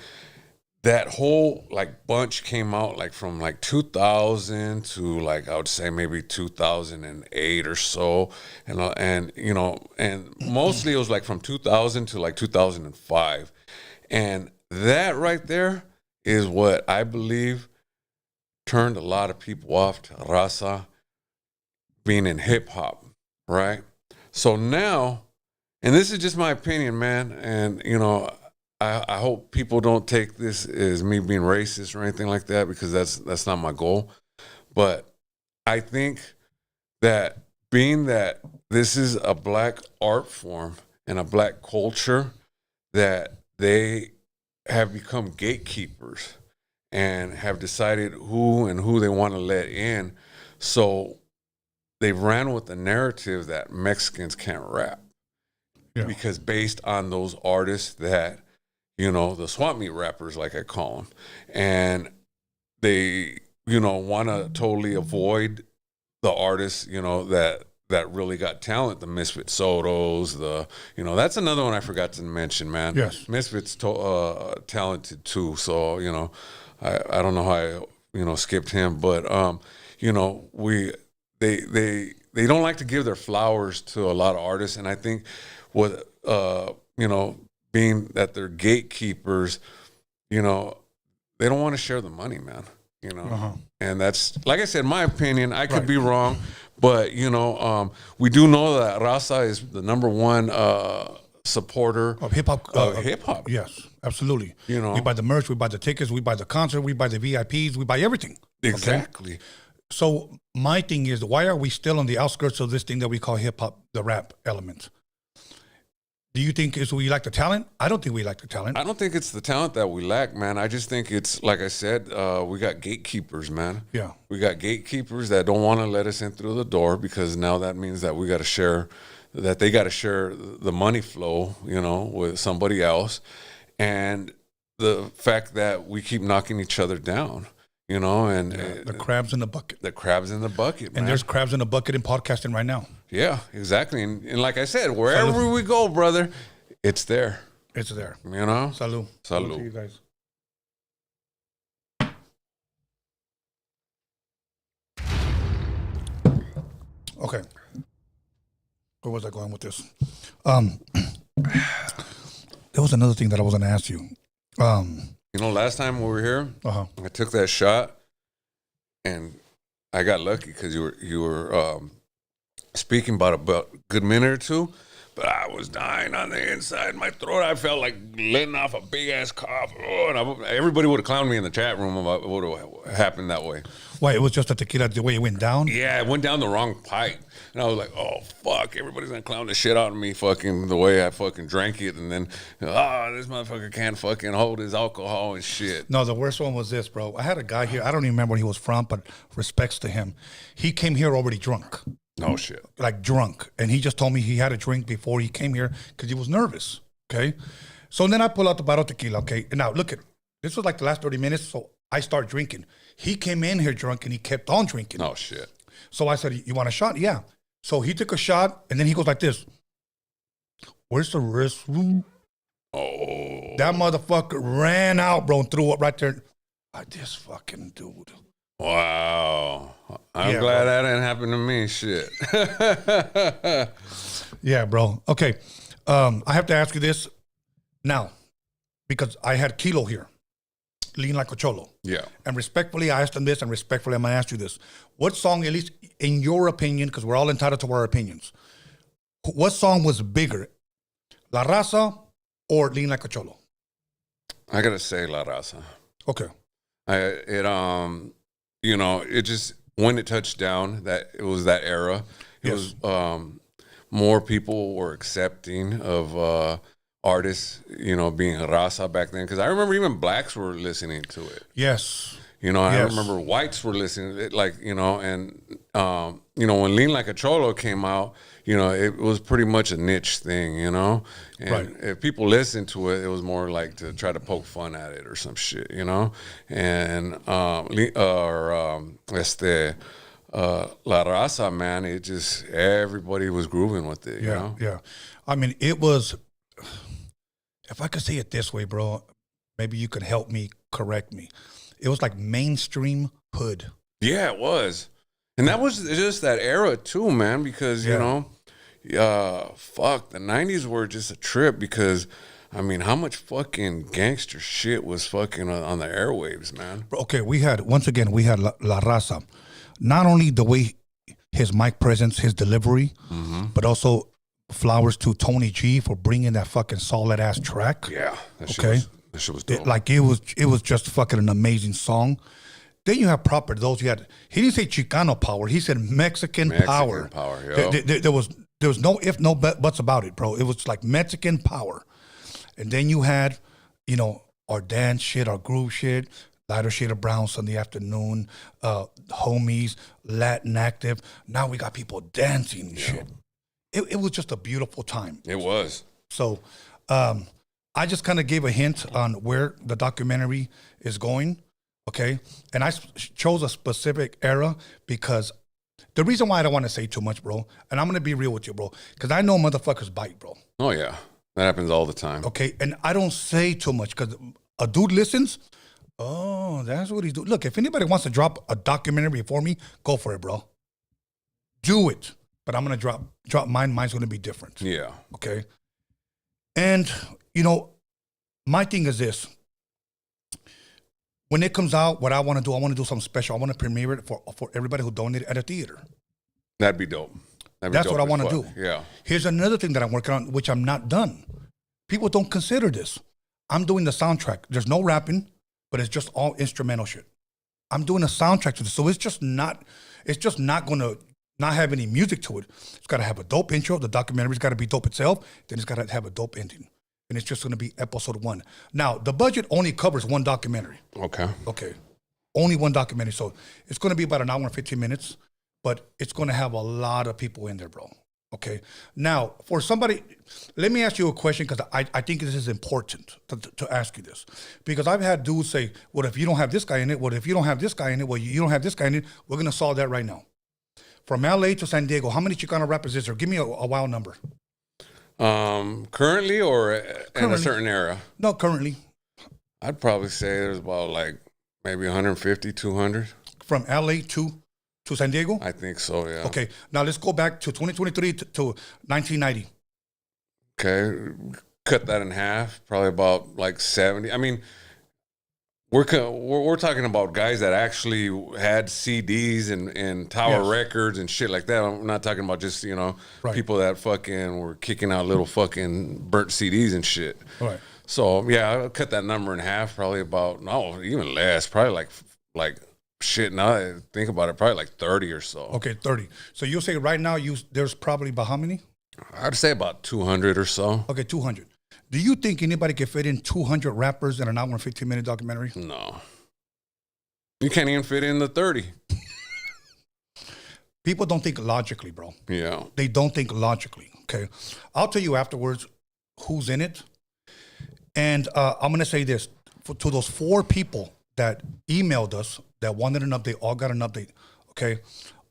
that whole like bunch came out like from like 2000 to like I would say maybe 2008 or so, and you know, and mostly it was like from 2000 to like 2005, and that right there is what I believe turned a lot of people off to raza being in hip hop, right? So now, and this is just my opinion, man, and you know, I hope people don't take this as me being racist or anything like that, because that's not my goal. But I think that being that this is a black art form and a black culture, that they have become gatekeepers and have decided who they want to let in. So they ran with the narrative that Mexicans can't rap. Yeah. Because based on those artists that, you know, the swamp meat rappers, like I call them, and they, you know, want to totally avoid the artists, you know, that really got talent, the Misfit Sotos, you know, that's another one I forgot to mention, man. Yes. Misfits talented too, so, you know, I don't know how I, you know, skipped him, but, you know, they don't like to give their flowers to a lot of artists, and I think with, you know, being that they're gatekeepers, you know, they don't want to share the money, man, you know, and that's, like I said, my opinion, I could be wrong, but, you know, we do know that raza is the number one supporter of hip hop. Hip hop. Yes, absolutely. You know, we buy the merch, we buy the tickets, we buy the concert, we buy the VIPs, we buy everything. Exactly. Okay? So my thing is, why are we still on the outskirts of this thing that we call hip hop, the rap element? Do you think we lack the talent? I don't think we lack the talent. I don't think it's the talent that we lack, man. I just think it's, like I said, we got gatekeepers, man. Yeah. We got gatekeepers that don't want to let us in through the door, because now that means that we got to share, that they got to share the money flow, you know, with somebody else. And the fact that we keep knocking each other down, you know, and the crabs in the bucket. The crabs in the bucket, man. And there's crabs in the bucket in podcasting right now. Yeah, exactly. And like I said, wherever we go, brother, it's there. It's there. You know? Salud. Salud. Salud to you guys. Okay. Where was I going with this? There was another thing that I was going to ask you. You know, last time we were here, I took that shot, and I got lucky because you were speaking about a good minute or two, but I was dying on the inside. My throat, I felt like letting off a big ass cough. Oh, and everybody would have clowned me in the chat room about what would have happened that way. Why, it was just a tequila, the way it went down? Yeah, it went down the wrong pipe. And I was like, oh, fuck, everybody's going to clown the shit out of me fucking the way I fucking drank it. And then, this motherfucker can't fucking hold his alcohol and shit. No, the worst one was this, bro. I had a guy here. I don't even remember where he was from, but respects to him. He came here already drunk. Oh, shit. Like drunk. And he just told me he had a drink before he came here because he was nervous. Okay. So then I pull out the bottle of tequila. Okay. And now look at it. This was like the last 30 minutes. So I start drinking. He came in here drunk and he kept on drinking. Oh, shit. So I said, you want a shot? Yeah. So he took a shot and then he goes like this. Where's the restroom? Oh. That motherfucker ran out, bro, and threw up right there. Like, this fucking dude. Wow. I'm glad that didn't happen to me. Shit. Yeah, bro. Okay. I have to ask you this now because I had Kilo here. Lean Like a Cholo. Yeah. And respectfully, I asked him this, and respectfully, I'm going to ask you this. What song, at least in your opinion, because we're all entitled to our opinions, what song was bigger, La Raza or Lean Like a Cholo? I got to say La Raza. Okay. You know, it just, when it touched down, that it was that era. It was, more people were accepting of, artists, you know, being raza back then. Because I remember even blacks were listening to it. Yes. You know, I remember whites were listening to it, like, you know, and, you know, when Lean Like a Cholo came out, you know, it was pretty much a niche thing, you know? And if people listened to it, it was more like to try to poke fun at it or some shit, you know? And, La Raza, man, it just, everybody was grooving with it, you know? Yeah. I mean, it was, if I could say it this way, bro, maybe you could help me, correct me. It was like mainstream hood. Yeah, it was. And that was just that era too, man, because, you know, fuck, the 90s were just a trip because, I mean, how much fucking gangster shit was fucking on the airwaves, man? Okay, we had La Raza. Not only the way his mic presence, his delivery, but also flowers to Tony G for bringing that fucking solid ass track. Yeah. That shit was dope. It was just fucking an amazing song. Then you have proper those he didn't say Chicano power, he said Mexican power. There was no if, no buts about it, bro. It was like Mexican power. And then you had, you know, our dance shit, our groove shit, Lighter Shade of Brown, Sunday Afternoon, Homies, Latin Active. Now we got people dancing and shit. It was just a beautiful time. It was. So I just kind of gave a hint on where the documentary is going, okay? And I chose a specific era because the reason why I don't want to say too much, bro, and I'm going to be real with you, bro, because I know motherfuckers bite, bro. Oh, yeah. That happens all the time. Okay, and I don't say too much because a dude listens, oh, that's what he's doing. Look, if anybody wants to drop a documentary for me, go for it, bro. Do it. But I'm going to drop mine. Mine's going to be different. Yeah. Okay? And, you know, my thing is this. When it comes out, what I want to do something special. I want to premiere it for everybody who donated at a theater. That'd be dope. That's what I want to do. Yeah. Here's another thing that I'm working on, which I'm not done. People don't consider this. I'm doing the soundtrack. There's no rapping, but it's just all instrumental shit. I'm doing a soundtrack to this, so it's just not going to not have any music to it. It's got to have a dope intro. The documentary's got to be dope itself. Then it's got to have a dope ending. And it's just going to be episode 1. Now, the budget only covers one documentary. Okay. Only one documentary. So it's going to be about an hour and 15 minutes, but it's going to have a lot of people in there, bro. Okay. Now, for somebody, let me ask you a question because I think this is important to ask you this. Because I've had dudes say, what if you don't have this guy in it? What if you don't have this guy in it? Well, you don't have this guy in it. We're going to solve that right now. From LA to San Diego, how many Chicano rappers is there? Give me a wild number. Currently or in a certain era? No, currently. I'd probably say there's about like maybe 150, 200. From LA to San Diego? I think so, yeah. Okay, now let's go back to 2023 to 1990. Okay, cut that in half, probably about like 70. I mean, we're talking about guys that actually had CDs and Tower Records and shit like that. I'm not talking about just, you know, people that fucking were kicking out little fucking burnt CDs and shit. Right. So, yeah, I'll cut that number in half, probably about, no, even less, probably like shit, now that I think about it, probably like 30 or so. Okay, 30. So you'll say right now there's probably about how many? I'd say about 200 or so. Okay, 200. Do you think anybody can fit in 200 rappers in an hour and 15-minute documentary? No. You can't even fit in the 30. People don't think logically, bro. Yeah. They don't think logically, okay? I'll tell you afterwards who's in it. And I'm going to say this. To those 4 people that emailed us that wanted an update, all got an update, okay?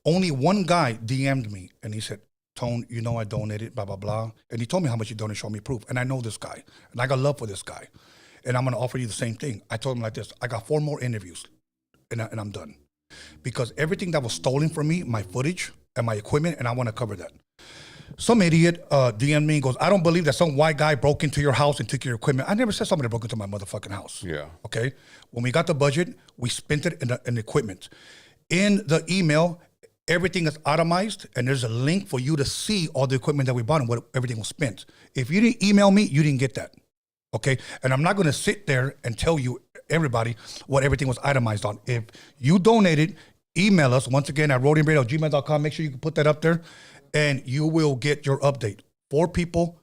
Only one guy DM'd me, and he said, Tone, you know I donated, blah, blah, blah. And he told me how much he donated, show me proof. And I know this guy. And I got love for this guy. And I'm going to offer you the same thing. I told him like this. I got 4 more interviews, and I'm done. Because everything that was stolen from me, my footage and my equipment, and I want to cover that. Some idiot DM'd me and goes, I don't believe that some white guy broke into your house and took your equipment. I never said somebody broke into my motherfucking house. Yeah. Okay? When we got the budget, we spent it in equipment. In the email, everything is itemized, and there's a link for you to see all the equipment that we bought and what everything was spent. If you didn't email me, you didn't get that. Okay? And I'm not going to sit there and tell you, everybody, what everything was itemized on. If you donated, email us once again at roadiumradio@gmail.com. Make sure you can put that up there, and you will get your update. 4 people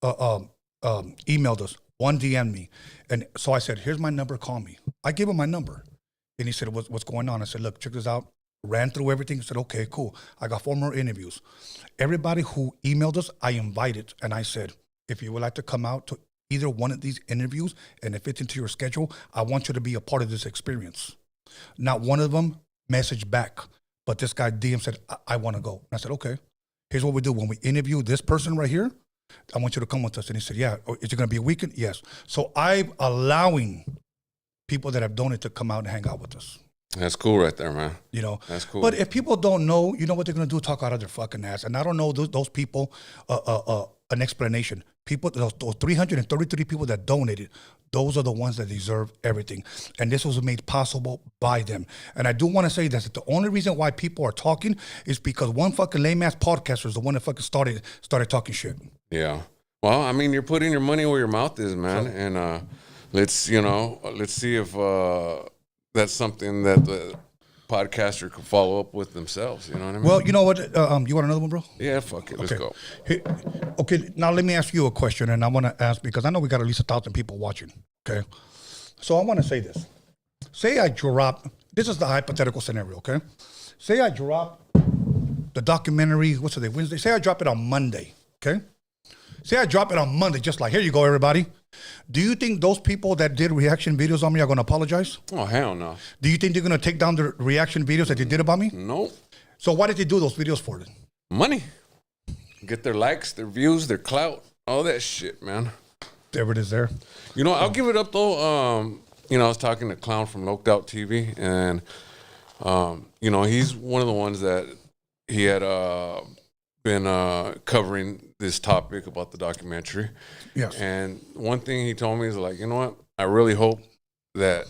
emailed us. 1 DM'd me. And so I said, here's my number, call me. I gave him my number. And he said, what's going on? I said, look, check this out. Ran through everything. Said, okay, cool. I got 4 more interviews. Everybody who emailed us, I invited. And I said, if you would like to come out to either one of these interviews and it fits into your schedule, I want you to be a part of this experience. Not one of them messaged back. But this guy DM said, I want to go. And I said, okay. Here's what we do. When we interview this person right here, I want you to come with us. And he said, yeah. Is it going to be a weekend? Yes. So I'm allowing people that have donated to come out and hang out with us. That's cool right there, man. You know, that's cool. But if people don't know, you know what they're going to do? Talk out of their fucking ass. And I don't know those people an explanation. People, those 333 people that donated, those are the ones that deserve everything. And this was made possible by them. And I do want to say that the only reason why people are talking is because one fucking lame-ass podcaster is the one that fucking started talking shit. Yeah. Well, I mean, you're putting your money where your mouth is, man. And let's see if that's something that the podcaster could follow up with themselves. You know what I mean? Well, you know what? You want another one, bro? Yeah, fuck it. Let's go. Okay, now let me ask you a question, and I want to ask because I know we got at least 1,000 people watching. Okay, so I want to say this. Say I drop. This is the hypothetical scenario. Okay, say I drop the documentary. What's today? Wednesday. Say I drop it on Monday. Okay. Say I drop it on Monday, just like, here you go, everybody. Do you think those people that did reaction videos on me are going to apologize? Oh, hell no. Do you think they're going to take down the reaction videos that they did about me? No. So why did they do those videos for? Money. Get their likes, their views, their clout, all that shit, man. There it is there. You know, I'll give it up, though. You know, I was talking to Clown from Loked Out TV, and, you know, he's one of the ones that he had been covering this topic about the documentary. Yes. And one thing he told me is like, you know what? I really hope that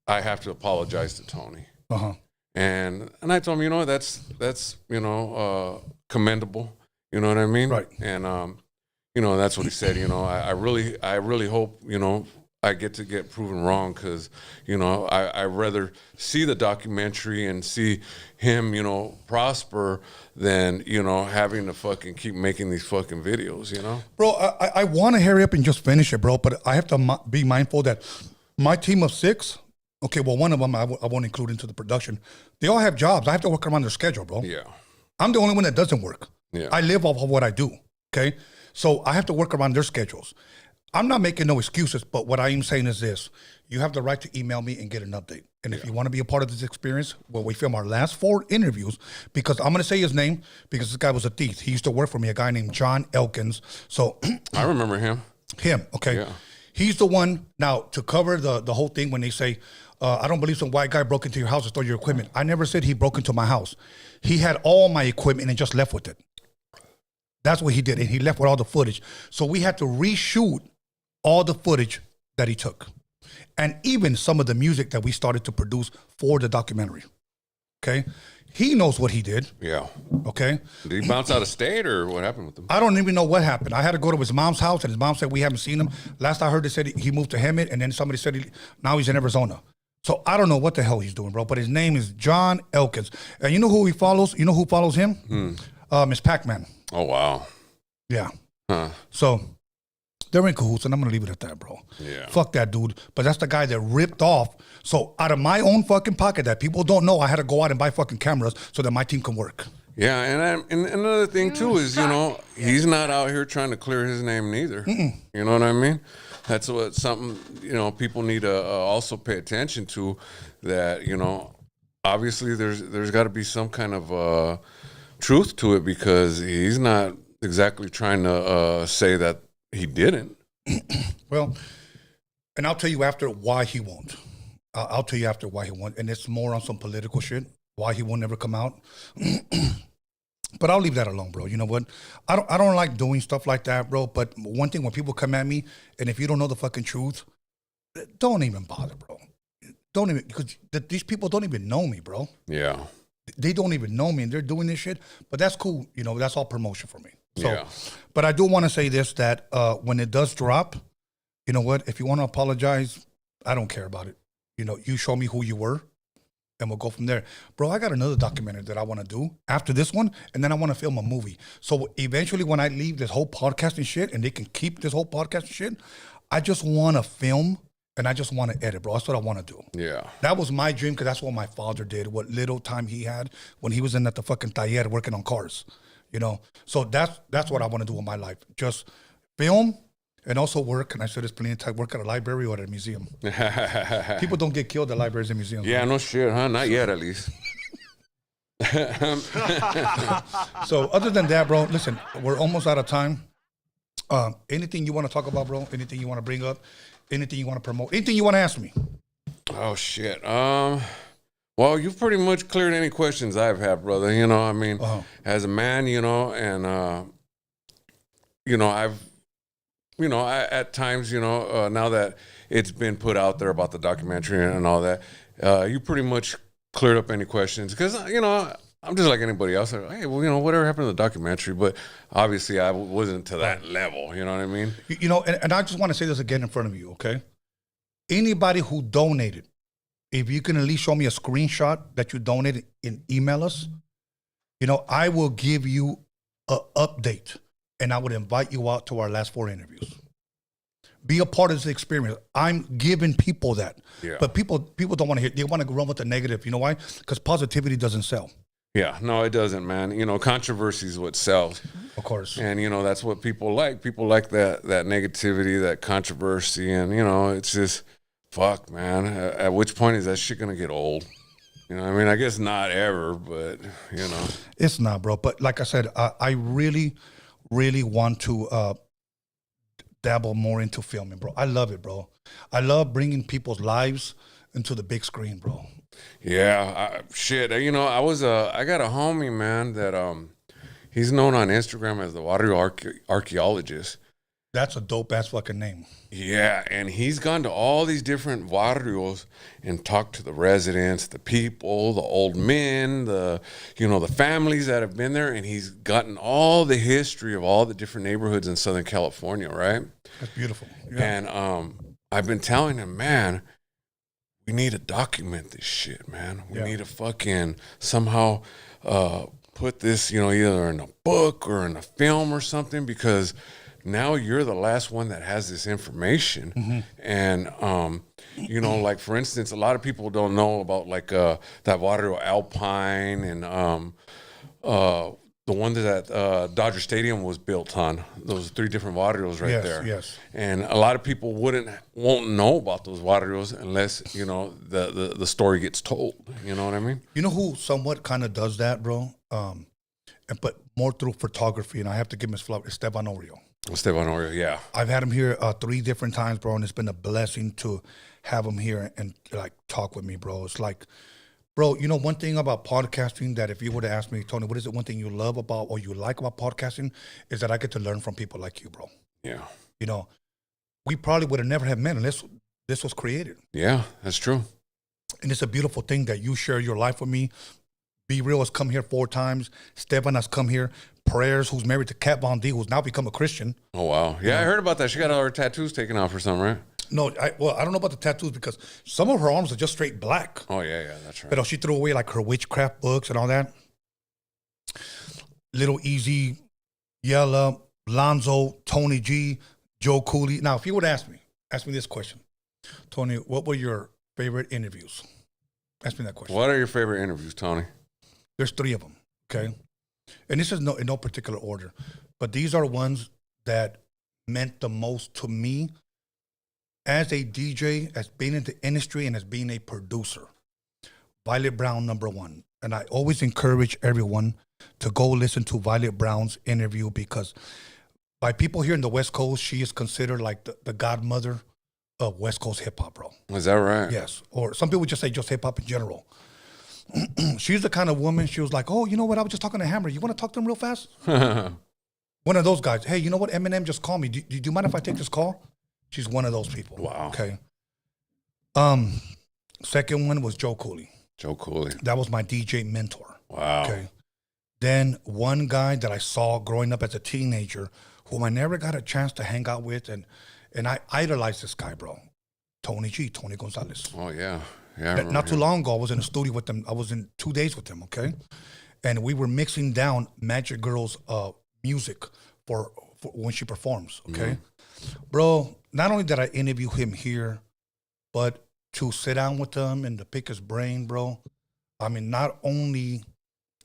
I have to apologize to Tony. Uh-huh. And I told him, you know what? That's you know, commendable. You know what I mean? Right. And you know, that's what he said. You know, I really hope, you know, I get proven wrong, because, you know, I rather see the documentary and see him, you know, prosper than, you know, having to fucking keep making these fucking videos, you know? Bro, I want to hurry up and just finish it, bro, but I have to be mindful that my team of 6, okay, well, one of them I won't include into the production. They all have jobs. I have to work around their schedule, bro. Yeah. I'm the only one that doesn't work. Yeah. I live off of what I do, okay? So I have to work around their schedules. I'm not making no excuses, but what I am saying is this. You have the right to email me and get an update. And if you want to be a part of this experience, well, we film our last 4 interviews, because I'm going to say his name because this guy was a thief. He used to work for me, a guy named John Elkins. So I remember him. Okay. Yeah. He's the one, now, to cover the whole thing when they say, I don't believe some white guy broke into your house and stole your equipment. I never said he broke into my house. He had all my equipment and just left with it. That's what he did, and he left with all the footage. So we had to reshoot all the footage that he took, and even some of the music that we started to produce for the documentary. Okay, he knows what he did. Yeah. Okay. Did he bounce out of state, or what happened with him? I don't even know what happened. I had to go to his mom's house, and his mom said we haven't seen him. Last I heard, they said he moved to Hemet, and then somebody said now he's in Arizona. So I don't know what the hell he's doing, bro. But his name is John Elkins, and you know who he follows? You know who follows him? Miss Pac-Man. Oh wow. Yeah. Huh. So they're in cahoots, and I'm going to leave it at that, bro. Yeah. Fuck that dude. But that's the guy that ripped off. So out of my own fucking pocket that people don't know, I had to go out and buy fucking cameras so that my team can work. Yeah, and another thing, too, is, you know, he's not out here trying to clear his name neither. You know what I mean? That's something, you know, people need to also pay attention to, that, you know, obviously there's got to be some kind of truth to it, because he's not exactly trying to say that he didn't. Well, and I'll tell you after why he won't. I'll tell you after why he won't. And it's more on some political shit, why he won't ever come out. But I'll leave that alone, bro. You know what? I don't like doing stuff like that, bro. But one thing, when people come at me, and if you don't know the fucking truth, don't even bother, bro. Don't even, because these people don't even know me, bro. Yeah. They don't even know me, and they're doing this shit. But that's cool. You know, that's all promotion for me. So, Yeah. But I do want to say this, that when it does drop, you know what? If you want to apologize, I don't care about it. You know, you show me who you were, and we'll go from there. Bro, I got another documentary that I want to do after this one, and then I want to film a movie. So eventually when I leave this whole podcast and shit, and they can keep this whole podcast and shit, I just want to film, and I just want to edit, bro. That's what I want to do. Yeah. That was my dream, because that's what my father did, what little time he had when he was in at the fucking taller working on cars, you know? So that's what I want to do in my life. Just film and also work. And I said, there's plenty of time, work at a library or at a museum. People don't get killed at libraries and museums. Yeah, no shit, huh? Not yet, at least. So other than that, bro, listen, we're almost out of time. Anything you want to talk about, bro? Anything you want to bring up? Anything you want to promote? Anything you want to ask me? Oh shit. Well, you've pretty much cleared any questions I've had, brother. You know, I mean, as a man, you know, and you know, I at times, you know, now that it's been put out there about the documentary and all that, you pretty much cleared up any questions because you know. I'm just like anybody else. Hey, well, you know, whatever happened to the documentary, but obviously I wasn't to that level. You know what I mean? You know, and I just want to say this again in front of you, okay? Anybody who donated, if you can at least show me a screenshot that you donated and email us, you know, I will give you an update and I would invite you out to our last 4 interviews. Be a part of this experience. I'm giving people that. Yeah. But people don't want to hear. They want to run with the negative. You know why? Because positivity doesn't sell. Yeah, no, it doesn't, man. You know, controversy is what sells. Of course. And, you know, that's what people like. People like that negativity, that controversy. And, you know, it's just, fuck, man. At which point is that shit going to get old? You know, I mean, I guess not ever, but, you know. It's not, bro. But like I said, I really, really want to dabble more into filming, bro. I love it, bro. I love bringing people's lives into the big screen, bro. Yeah, shit. You know, I got a homie, man, that he's known on Instagram as the water archaeologist. That's a dope ass fucking name. Yeah, and he's gone to all these different barrios and talked to the residents, the people, the old men, the families that have been there, and he's gotten all the history of all the different neighborhoods in Southern California, right? That's beautiful. Yeah. And I've been telling him, man, we need to document this shit, man. We need to fucking somehow put this, you know, either in a book or in a film or something, because now you're the last one that has this information. Mm-hmm. And, you know, like, for instance, a lot of people don't know about, like, that Water Alpine and the one that Dodger Stadium was built on. Those 3 different barrios right there. Yes. And a lot of people won't know about those barrios unless, you know, the story gets told. You know what I mean? You know who somewhat kind of does that, bro? But more through photography, and I have to give him his flowers, Esteban Orio. Esteban Orio, yeah. I've had him here 3 different times, bro, and it's been a blessing to have him here and like talk with me, bro. It's like, bro, you know, one thing about podcasting that if you were to ask me, Tony, what is it one thing you love about or you like about podcasting is that I get to learn from people like you, bro. Yeah. You know, we probably would have never have met unless this was created. Yeah, that's true. And it's a beautiful thing that you share your life with me. Be Real has come here 4 times. Stevan has come here. Prayers, who's married to Kat Von D, who's now become a Christian. Oh, wow. Yeah, I heard about that. She got all her tattoos taken off or something, right? No, I don't know about the tattoos because some of her arms are just straight black. Oh, yeah, that's right. But she threw away like her witchcraft books and all that. Little Easy, Yella, Lonzo, Tony G, Joe Cooley. Now, if you would ask me this question, Tony, what were your favorite interviews? Ask me that question. What are your favorite interviews, Tony? There's 3 of them, okay? And this is in no particular order, but these are ones that meant the most to me as a DJ, as being in the industry, and as being a producer. Violet Brown, number 1. And I always encourage everyone to go listen to Violet Brown's interview because by people here in the West Coast, she is considered like the godmother of West Coast hip-hop, bro. Is that right? Yes. Or some people just say just hip-hop in general. She's the kind of woman, she was like, oh, you know what? I was just talking to Hammer. You want to talk to him real fast? One of those guys. Hey, you know what? Eminem just called me. Do you mind if I take this call? She's one of those people. Wow. Okay. Second one was Joe Cooley. Joe Cooley. That was my DJ mentor. Wow. Okay. Then one guy that I saw growing up as a teenager, whom I never got a chance to hang out with, and I idolized this guy, bro. Tony Gonzalez. Oh, yeah. Yeah. Not too long ago, I was in a studio with him. I was in 2 days with him, okay? And we were mixing down Magic Girl's music for when she performs, okay? Mm-hmm. Bro, not only did I interview him here, but to sit down with him and to pick his brain, bro. I mean, not only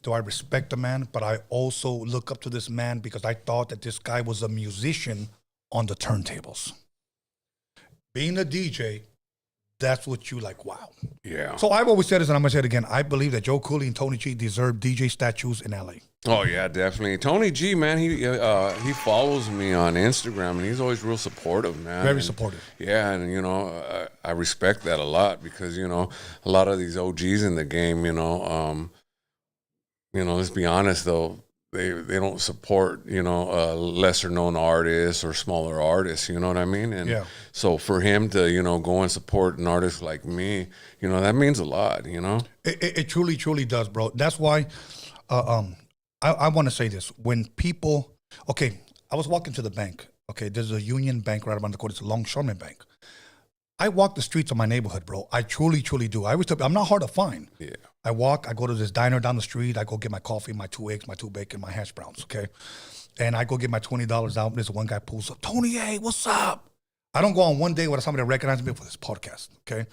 do I respect the man, but I also look up to this man because I thought that this guy was a musician on the turntables. Being a DJ, that's what you like. Wow. Yeah. So I've always said this, and I'm gonna say it again. I believe that Joe Cooley and Tony G deserve DJ statues in LA. Oh yeah, definitely. Tony G, man, he follows me on Instagram, and he's always real supportive, man. Very supportive. Yeah, and I respect that a lot because a lot of these OGs in the game, let's be honest though, they don't support lesser known artists or smaller artists. You know what I mean? And so for him to go and support an artist like me, that means a lot. It truly, truly does, bro. That's why. I want to say this. When people, I was walking to the bank. Okay, there's a Union Bank right around the corner. It's a Longshoreman Bank. I walk the streets of my neighborhood, bro. I truly, truly do. I'm not hard to find. Yeah. I walk. I go to this diner down the street. I go get my coffee, my 2 eggs, my 2 bacon, my hash browns. Okay, and I go get my $20 out. There's one guy pulls up. Tony, hey, what's up? I don't go on one day without somebody recognizes me for this podcast, okay?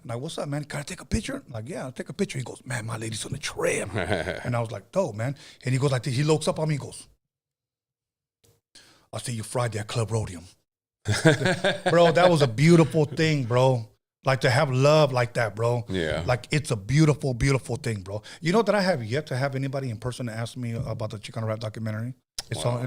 And I, what's up, man? Can I take a picture? I'm like, yeah, I'll take a picture. He goes, man, my lady's on the tram. And I was like, dope, man. And he goes like this. He looks up on me. He goes, I'll see you Friday at Club Roadium. Bro, that was a beautiful thing, bro. Like to have love like that, bro. Yeah. Like it's a beautiful, beautiful thing, bro. You know that I have yet to have anybody in person ask me about the Chicano Rap documentary? It's all.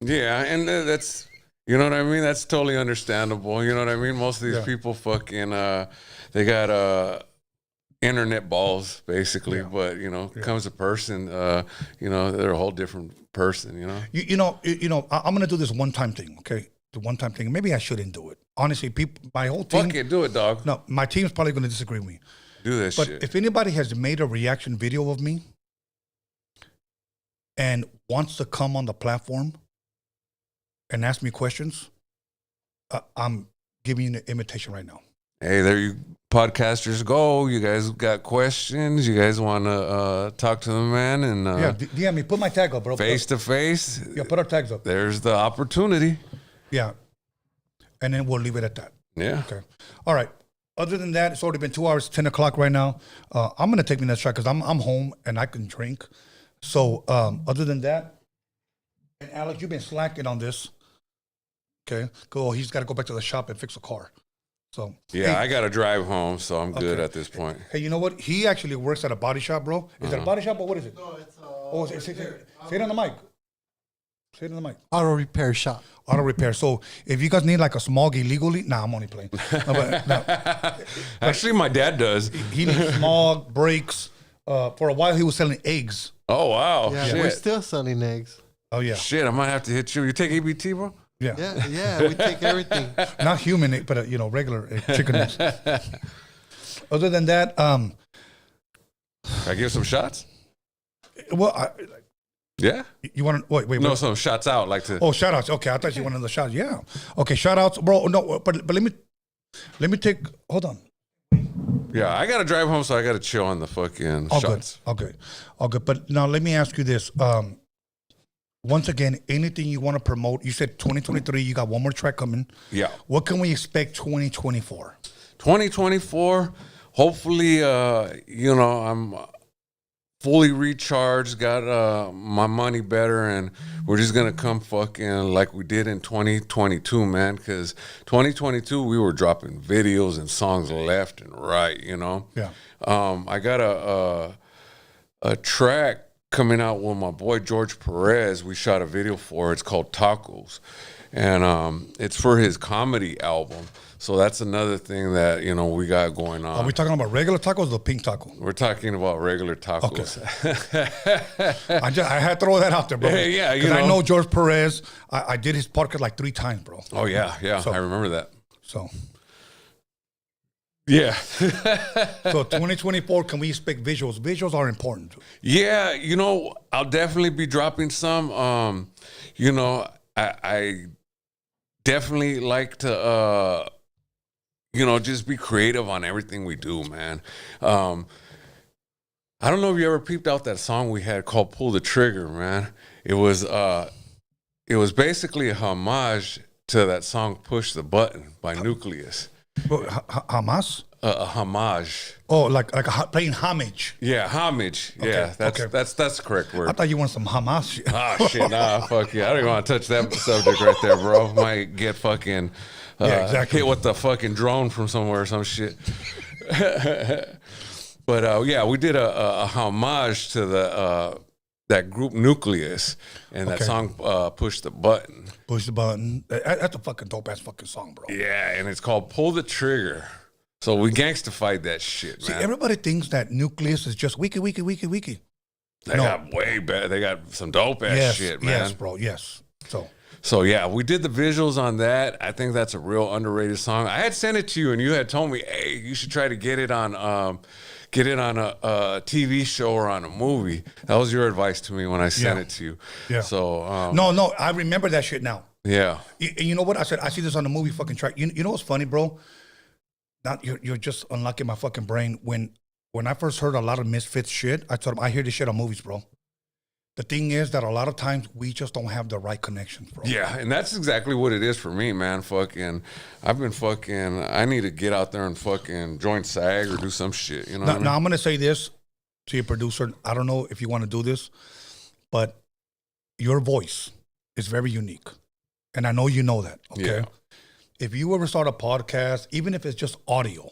Yeah, and that's... You know what I mean? That's totally understandable. You know what I mean? Most of these people fucking, they got internet balls, basically. But, comes a person, they're a whole different person, I'm going to do this one-time thing, okay? The one-time thing. Maybe I shouldn't do it. Honestly, my whole team. Fuck it, do it, dog. No, my team's probably going to disagree with me. Do this shit. But if anybody has made a reaction video of me and wants to come on the platform and ask me questions, I'm giving you an invitation right now. Hey, there you podcasters go. You guys got questions? You guys want to talk to the man? And DM me. Put my tag up, bro. Face to face. Yeah, put our tags up. There's the opportunity. Yeah. And then we'll leave it at that. Yeah. Okay. All right. Other than that, it's already been 2 hours, 10 o'clock right now. I'm going to take me that shot because I'm home and I can drink. So other than that, and Alex, you've been slacking on this. Okay, cool. He's got to go back to the shop and fix a car. So yeah, hey, I got to drive home, so I'm good at this point. Hey, you know what? He actually works at a body shop, bro. Is it a body shop or what is it? No, it's say it on the mic. Say it on the mic. Auto repair shop. Auto repair. So if you guys need like a smog illegally, I'm only playing. Actually, my dad does. He needs smog, brakes. For a while, he was selling eggs. Oh, wow. Yeah, we're still selling eggs. Oh, yeah. Shit, I might have to hit you. You take ABT, bro? Yeah, we take everything. Not human, but regular chicken eggs. Other than that, can I give some shots? Well, yeah. You want to wait? No, some shots out, like to. Oh, shout outs. Okay, I thought you wanted the shots. Yeah. Okay, shout outs, bro. No, but let me take. Hold on. Yeah, I gotta drive home, so I gotta chill on the fucking shots. Okay. But now let me ask you this. Once again, anything you want to promote? You said 2023. You got one more track coming. Yeah. What can we expect 2024? 2024. Hopefully, I'm fully recharged, got my money better, and we're just gonna come fucking like we did in 2022, man. Because 2022 we were dropping videos and songs left and right, Yeah. I got a track coming out with my boy George Perez. We shot a video for it. It's called Tacos, and it's for his comedy album. So that's another thing that we got going on. Are we talking about regular tacos or the pink taco? We're talking about regular tacos. Okay. I had to throw that out there, bro. Yeah, because I know George Perez. I did his podcast like 3 times, bro. Oh yeah, so, I remember that. So. Yeah. So 2024, can we expect visuals? Visuals are important. Yeah, I'll definitely be dropping some. I definitely like to, just be creative on everything we do, man. I don't know if you ever peeped out that song we had called "Pull the Trigger," man. It was basically a homage to that song "Push the Button" by Nucleus. Hamas? A homage. Oh, like playing homage. Yeah, homage. Yeah, that's the correct word. I thought you wanted some Hamas shit. Oh shit, nah, fuck yeah. I don't even want to touch that subject right there, bro. Might get fucking exactly. hit with the fucking drone from somewhere or some shit. But yeah, we did a homage to the that group Nucleus and that song Push the Button. Push the Button. That's a fucking dope ass fucking song, bro. Yeah, and it's called Pull the Trigger. So we gangstified that shit, man. See, everybody thinks that Nucleus is just wiki. They got way better. They got some dope ass shit, man. Yes, bro. Yes. So yeah, we did the visuals on that. I think that's a real underrated song. I had sent it to you, and you had told me, "Hey, you should try to get it on a TV show or on a movie." That was your advice to me when I sent it to you. Yeah. So no, I remember that shit now. Yeah. You know what I said? I see this on the movie fucking track. You know what's funny, bro? Not you're just unlocking my fucking brain. When I first heard a lot of Misfits shit, I told him I hear this shit on movies, bro. The thing is that a lot of times we just don't have the right connections, bro. Yeah, and that's exactly what it is for me, man. I need to get out there and fucking join SAG or do some shit, you know what I mean? Now, I'm going to say this to your producer. I don't know if you want to do this, but your voice is very unique. And I know you know that, okay? Yeah. If you ever start a podcast, even if it's just audio,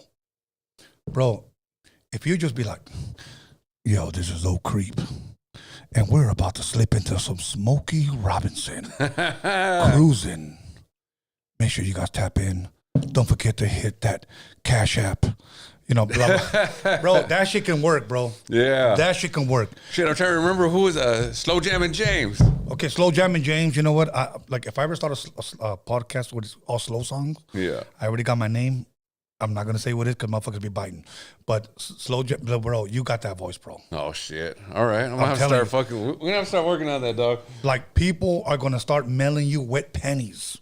bro, if you just be like, yo, this is Oak Creep, and we're about to slip into some Smokey Robinson cruising. Make sure you guys tap in. Don't forget to hit that Cash App. You know, blah, blah. Bro, that shit can work, bro. Yeah. That shit can work. Shit, I'm trying to remember who was Slow Jammin' James. Okay, Slow Jammin' James, you know what? If I ever start a podcast with all slow songs, yeah, I already got my name. I'm not going to say what it is because motherfuckers be biting. But bro, you got that voice, bro. Oh, shit. All right. I'm going to have to start fucking... We're going to have to start working on that, dog. Like, people are going to start mailing you wet pennies.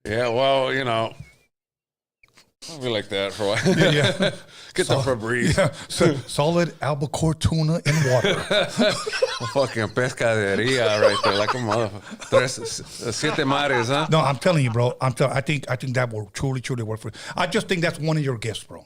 Yeah, well, you know... I'll be like that for a while. Yeah. Get the Febreze. Yeah. Solid albacore tuna in water. Fucking pescaderia right there, like a motherfucker. Siete mares, huh? No, I'm telling you, bro. I think that will truly work for you. I just think that's one of your gifts, bro.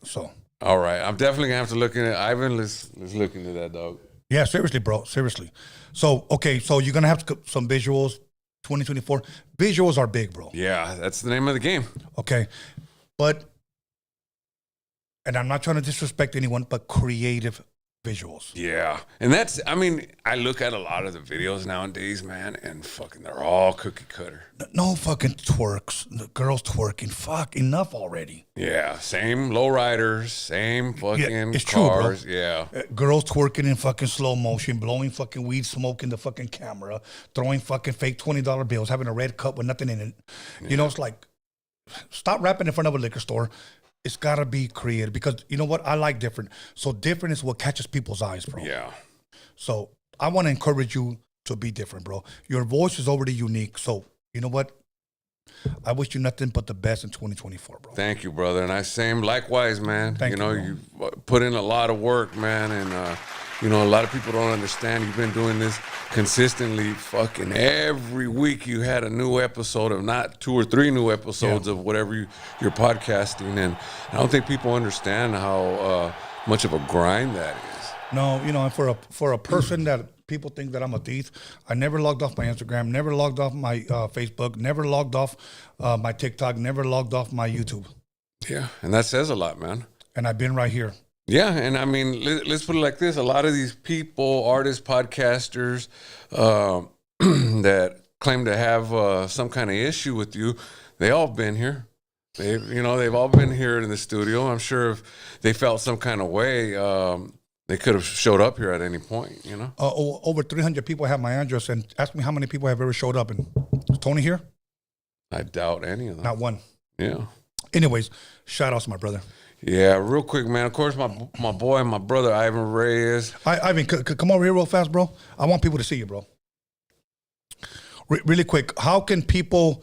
So. All right. I'm definitely going to have to look into it. Ivan, let's look into that, dog. Yeah, seriously, bro. Seriously. So, okay, so you're going to have some visuals, 2024. Visuals are big, bro. Yeah, that's the name of the game. Okay. But, and I'm not trying to disrespect anyone, but creative visuals. Yeah. And that's, I mean, I look at a lot of the videos nowadays, man, and fucking they're all cookie cutter. No fucking twerks. The girls twerking. Fuck, enough already. Yeah. Same lowriders, same fucking it's cars. True, bro. Yeah. Girls twerking in fucking slow motion, blowing fucking weed smoke in the fucking camera, throwing fucking fake $20 bills, having a red cup with nothing in it. Yeah. You know, it's like, stop rapping in front of a liquor store. It's got to be creative because you know what? I like different. So different is what catches people's eyes, bro. Yeah. So I want to encourage you to be different, bro. Your voice is already unique. So you know what? I wish you nothing but the best in 2024, bro. Thank you, brother. And I same likewise, man. Thank you, you put in a lot of work, man. And, you know, a lot of people don't understand. You've been doing this consistently fucking every week. You had a new episode of not 2 or 3 new episodes of whatever you're podcasting. And I don't think people understand how much of a grind that is. No, you know, and for a person that people think that I'm a thief, I never logged off my Instagram, never logged off my Facebook, never logged off my TikTok, never logged off my YouTube. Yeah, and that says a lot, man. And I've been right here. Yeah, and I mean, let's put it like this. A lot of these people, artists, podcasters, that claim to have some kind of issue with you, they all been here. They've all been here in the studio. I'm sure if they felt some kind of way, they could have showed up here at any point, you know? Over 300 people have my address, and ask me how many people have ever showed up. And is Tony here? I doubt any of them. Not one. Yeah. Anyways, shout outs to my brother. Yeah, real quick, man. Of course, my boy and my brother, Ivan Reyes. Ivan, come over here real fast, bro. I want people to see you, bro. Really quick, how can people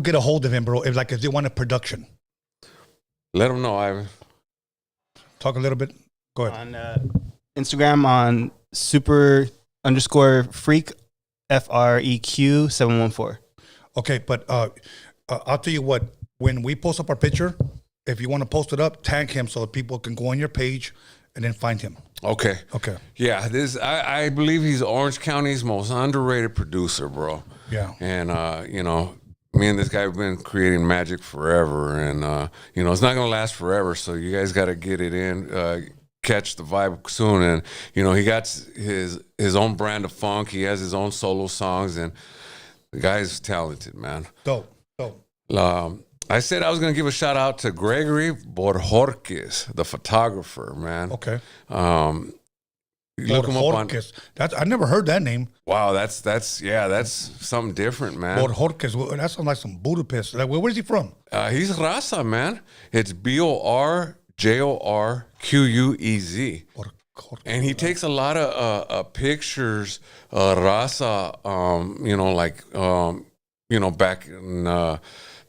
get a hold of him, bro? If they want a production, let them know, Ivan. Talk a little bit. Go ahead. On Instagram on super_freak FREQ 714. Okay, but I'll tell you what. When we post up our picture, if you want to post it up, tag him so people can go on your page and then find him. Okay. Yeah, I believe he's Orange County's most underrated producer, bro. Yeah. And me and this guy have been creating magic forever, and you know, it's not gonna last forever. So you guys got to get it in, catch the vibe soon. And you know, he got his own brand of funk. He has his own solo songs, and the guy's talented, man. Dope. I said I was gonna give a shout out to Gregory Borjorquez, the photographer, man. Okay. Look him up on. That's, I never heard that name. Wow, that's something different, man. Borjorquez. Well, that sounds like some Budapest. Like, where's he from? He's Raza, man. It's BORJORQUEZ. And he takes a lot of pictures, Raza, you know, like, you know, back in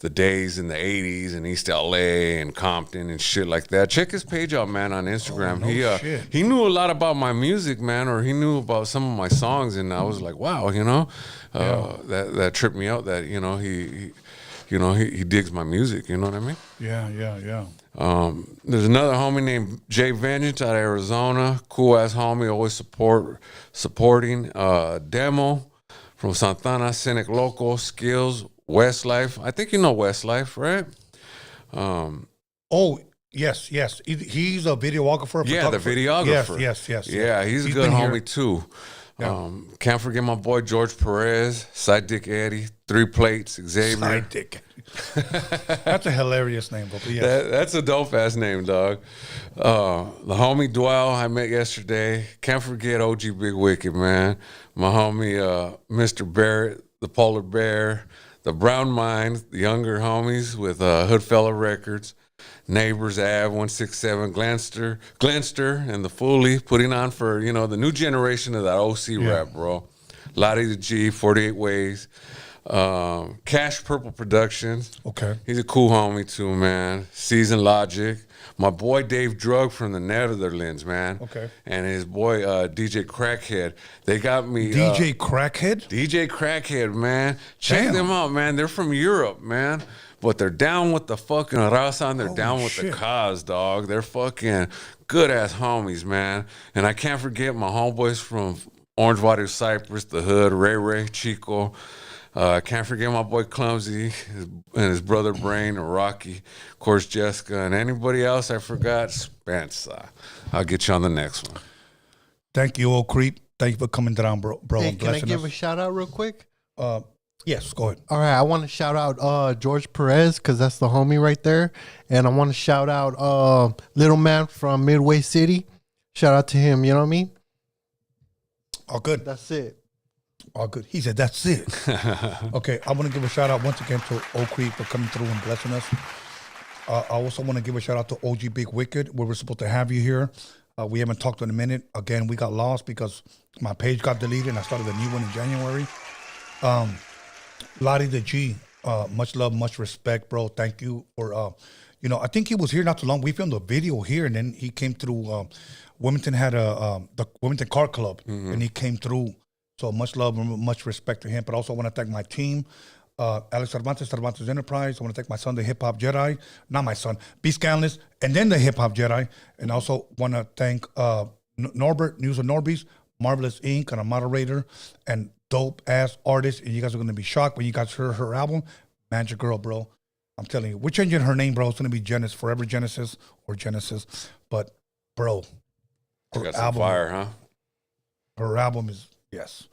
the days in the 80s in East LA and Compton and shit like that. Check his page out, man, on Instagram. He knew a lot about my music, man, or he knew about some of my songs, and I was like, wow, you know, that tripped me out that, you know, he digs my music, you know what I mean? Yeah. There's another homie named Jay Vengeance out of Arizona. Cool ass homie, always supporting. Demo from Santana, Cynic Loco, Skills, Westlife. I think you know Westlife, right? Oh, yes. He's a videographer. Yeah, the videographer. Yes. Yeah, he's a good homie too. Yeah. Can't forget my boy George Perez, Side Dick Eddie, 3 Plates, Xavier. Side Dick. That's a hilarious name, bro. Yes. That's a dope ass name, dog. The homie Dwell I met yesterday. Can't forget OG Big Wicked, man. My homie Mr. Barrett, the Polar Bear, the Brown Mind, the younger homies with Hoodfella Records, Neighbors, Ave 167, Glenster, and the Foolie putting on for, you know, the new generation of that OC rap, bro. Lottie the G, 48 Ways, Cash Purple Productions. Okay. He's a cool homie too, man. Season Logic. My boy Dave Drug from the Netherlands, man. Okay. And his boy DJ Crackhead. They got me. DJ Crackhead? DJ Crackhead, man. Check them out, man. They're from Europe, man. But they're down with the fucking raza and they're down with the cause, dog. They're fucking good-ass homies, man. And I can't forget my homeboys from Orange Water, Cypress, The Hood, Ray, Chico. Can't forget my boy Clumsy and his brother Brain and Rocky. Of course, Jessica. And anybody else I forgot, Spence. I'll get you on the next one. Thank you, old creep. Thank you for coming down, bro. Hey, can I give a shout-out real quick? Yes, go ahead. All right, I want to shout out George Perez because that's the homie right there. And I want to shout out Little Man from Midway City. Shout out to him, you know what I mean? All good. That's it. All good. He said, that's it. Okay, I want to give a shout out once again to Oak Creek for coming through and blessing us. I also want to give a shout out to OG Big Wicked, where we're supposed to have you here. We haven't talked in a minute. Again, we got lost because my page got deleted and I started a new one in January. Lottie the G, much love, much respect, bro. Thank you for, you know, I think he was here not too long. We filmed a video here, and then he came through. Wilmington had the Wilmington Car Club, and he came through. So much love and much respect to him. But also I want to thank my team, Alex Cervantes Enterprise. I want to thank my son, the Hip Hop Jedi. Not my son, B. Scanless, and then the Hip Hop Jedi. And also want to thank Norbert, News of Norbies, Marvelous Inc., and a moderator, and dope-ass artist. And you guys are going to be shocked when you guys hear her album, Magic Girl, bro. I'm telling you. We're changing her name, bro. It's going to be Genesis, Forever Genesis or Genesis. But, bro, her got some fire, huh? Her album is, yes.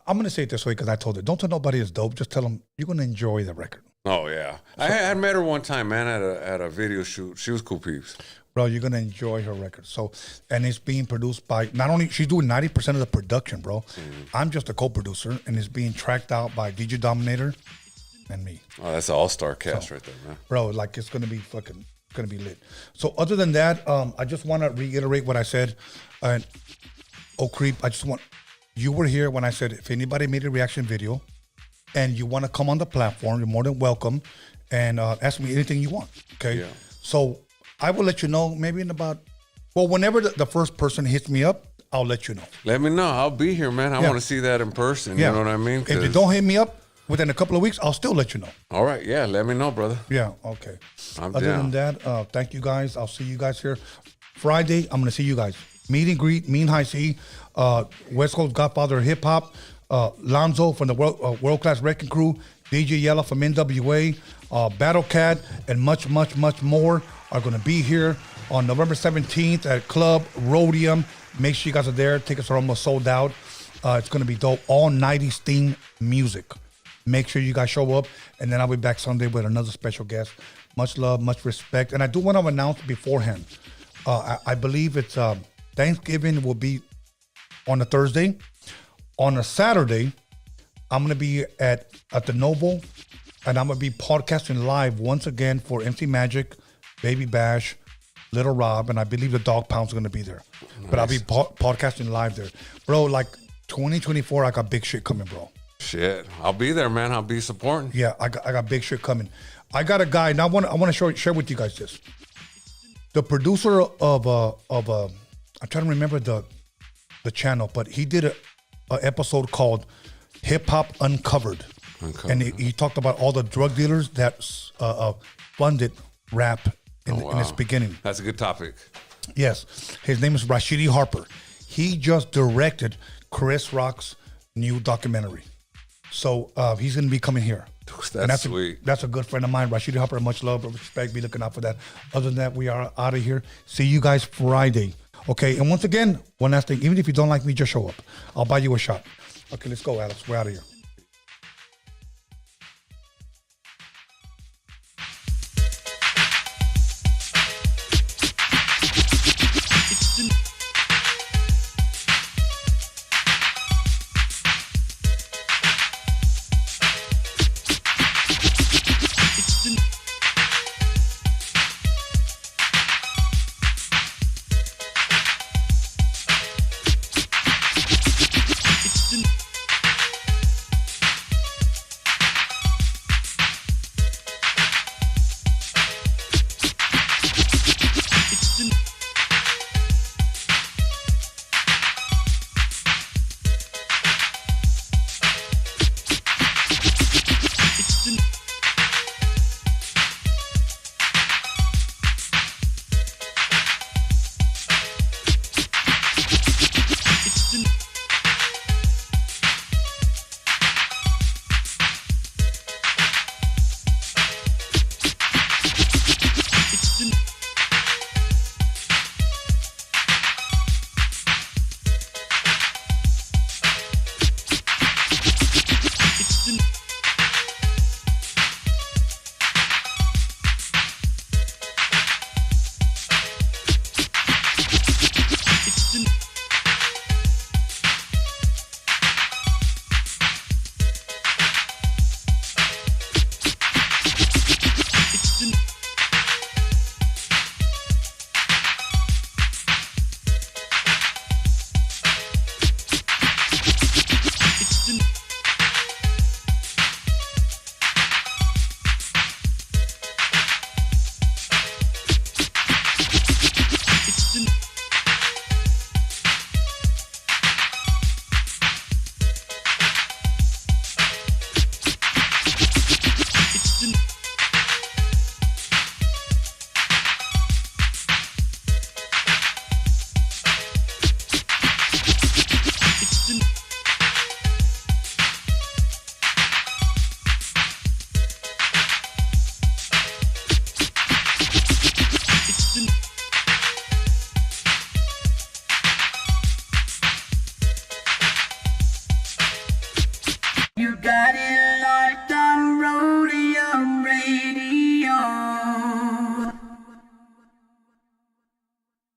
I'm going to say it this way because I told her, don't tell nobody it's dope. Just tell them you're going to enjoy the record. Oh, yeah. So, I had met her one time, man, at a video shoot. She was cool peeps. Bro, you're going to enjoy her record. So, and it's being produced by, not only, she's doing 90% of the production, bro. I'm just a co-producer, and it's being tracked out by DJ Dominator and me. Oh, that's an all-star cast right there, man. Bro, like, it's going to be fucking, going to be lit. So, other than that, I just want to reiterate what I said. And, oh, Creep, I just want, you were here when I said, if anybody made a reaction video and you want to come on the platform, you're more than welcome, and ask me anything you want, okay? Yeah. So, I will let you know maybe in about, well, whenever the first person hits me up, I'll let you know. Let me know. I'll be here, man. I want to see that in person. You know what I mean? If you don't hit me up within a couple of weeks, I'll still let you know. All right. Yeah. Let me know, brother. Yeah. Okay. I'm Other down. than that, thank you guys. I'll see you guys here. Friday, I'm going to see you guys. Meet and greet, Mean High C, West Coast Godfather of Hip Hop, Lonzo from the World Class Wrecking Crew, DJ Yella from NWA, Battle Cat, and much, much, much more are going to be here on November 17th at Club Roadium. Make sure you guys are there. Tickets are almost sold out. It's going to be dope. All 90s theme music. Make sure you guys show up. And then I'll be back Sunday with another special guest. Much love, much respect. And I do want to announce beforehand. I believe it's Thanksgiving will be on a Thursday. On a Saturday, I'm going to be at the Noble. And I'm going to be podcasting live once again for MC Magic, Baby Bash, Little Rob, and I believe the Dog Pound's going to be there. Nice. But I'll be podcasting live there. Bro, like 2024, I got big shit coming, bro. Shit. I'll be there, man. I'll be supporting. Yeah, I got big shit coming. I got a guy, and I want to share with you guys this. The producer of I'm trying to remember the channel, but he did a episode called Hip Hop Uncovered. And he talked about all the drug dealers that funded rap in its beginning. That's a good topic. Yes. His name is Rashidi Harper. He just directed Chris Rock's new documentary. So he's going to be coming here. That's sweet. That's a good friend of mine, Rashidi Harper. Much love, respect. Be looking out for that. Other than that, we are out of here. See you guys Friday. Okay. And once again, one last thing. Even if you don't like me, just show up. I'll buy you a shot. Okay, let's go, Alex. We're out of here.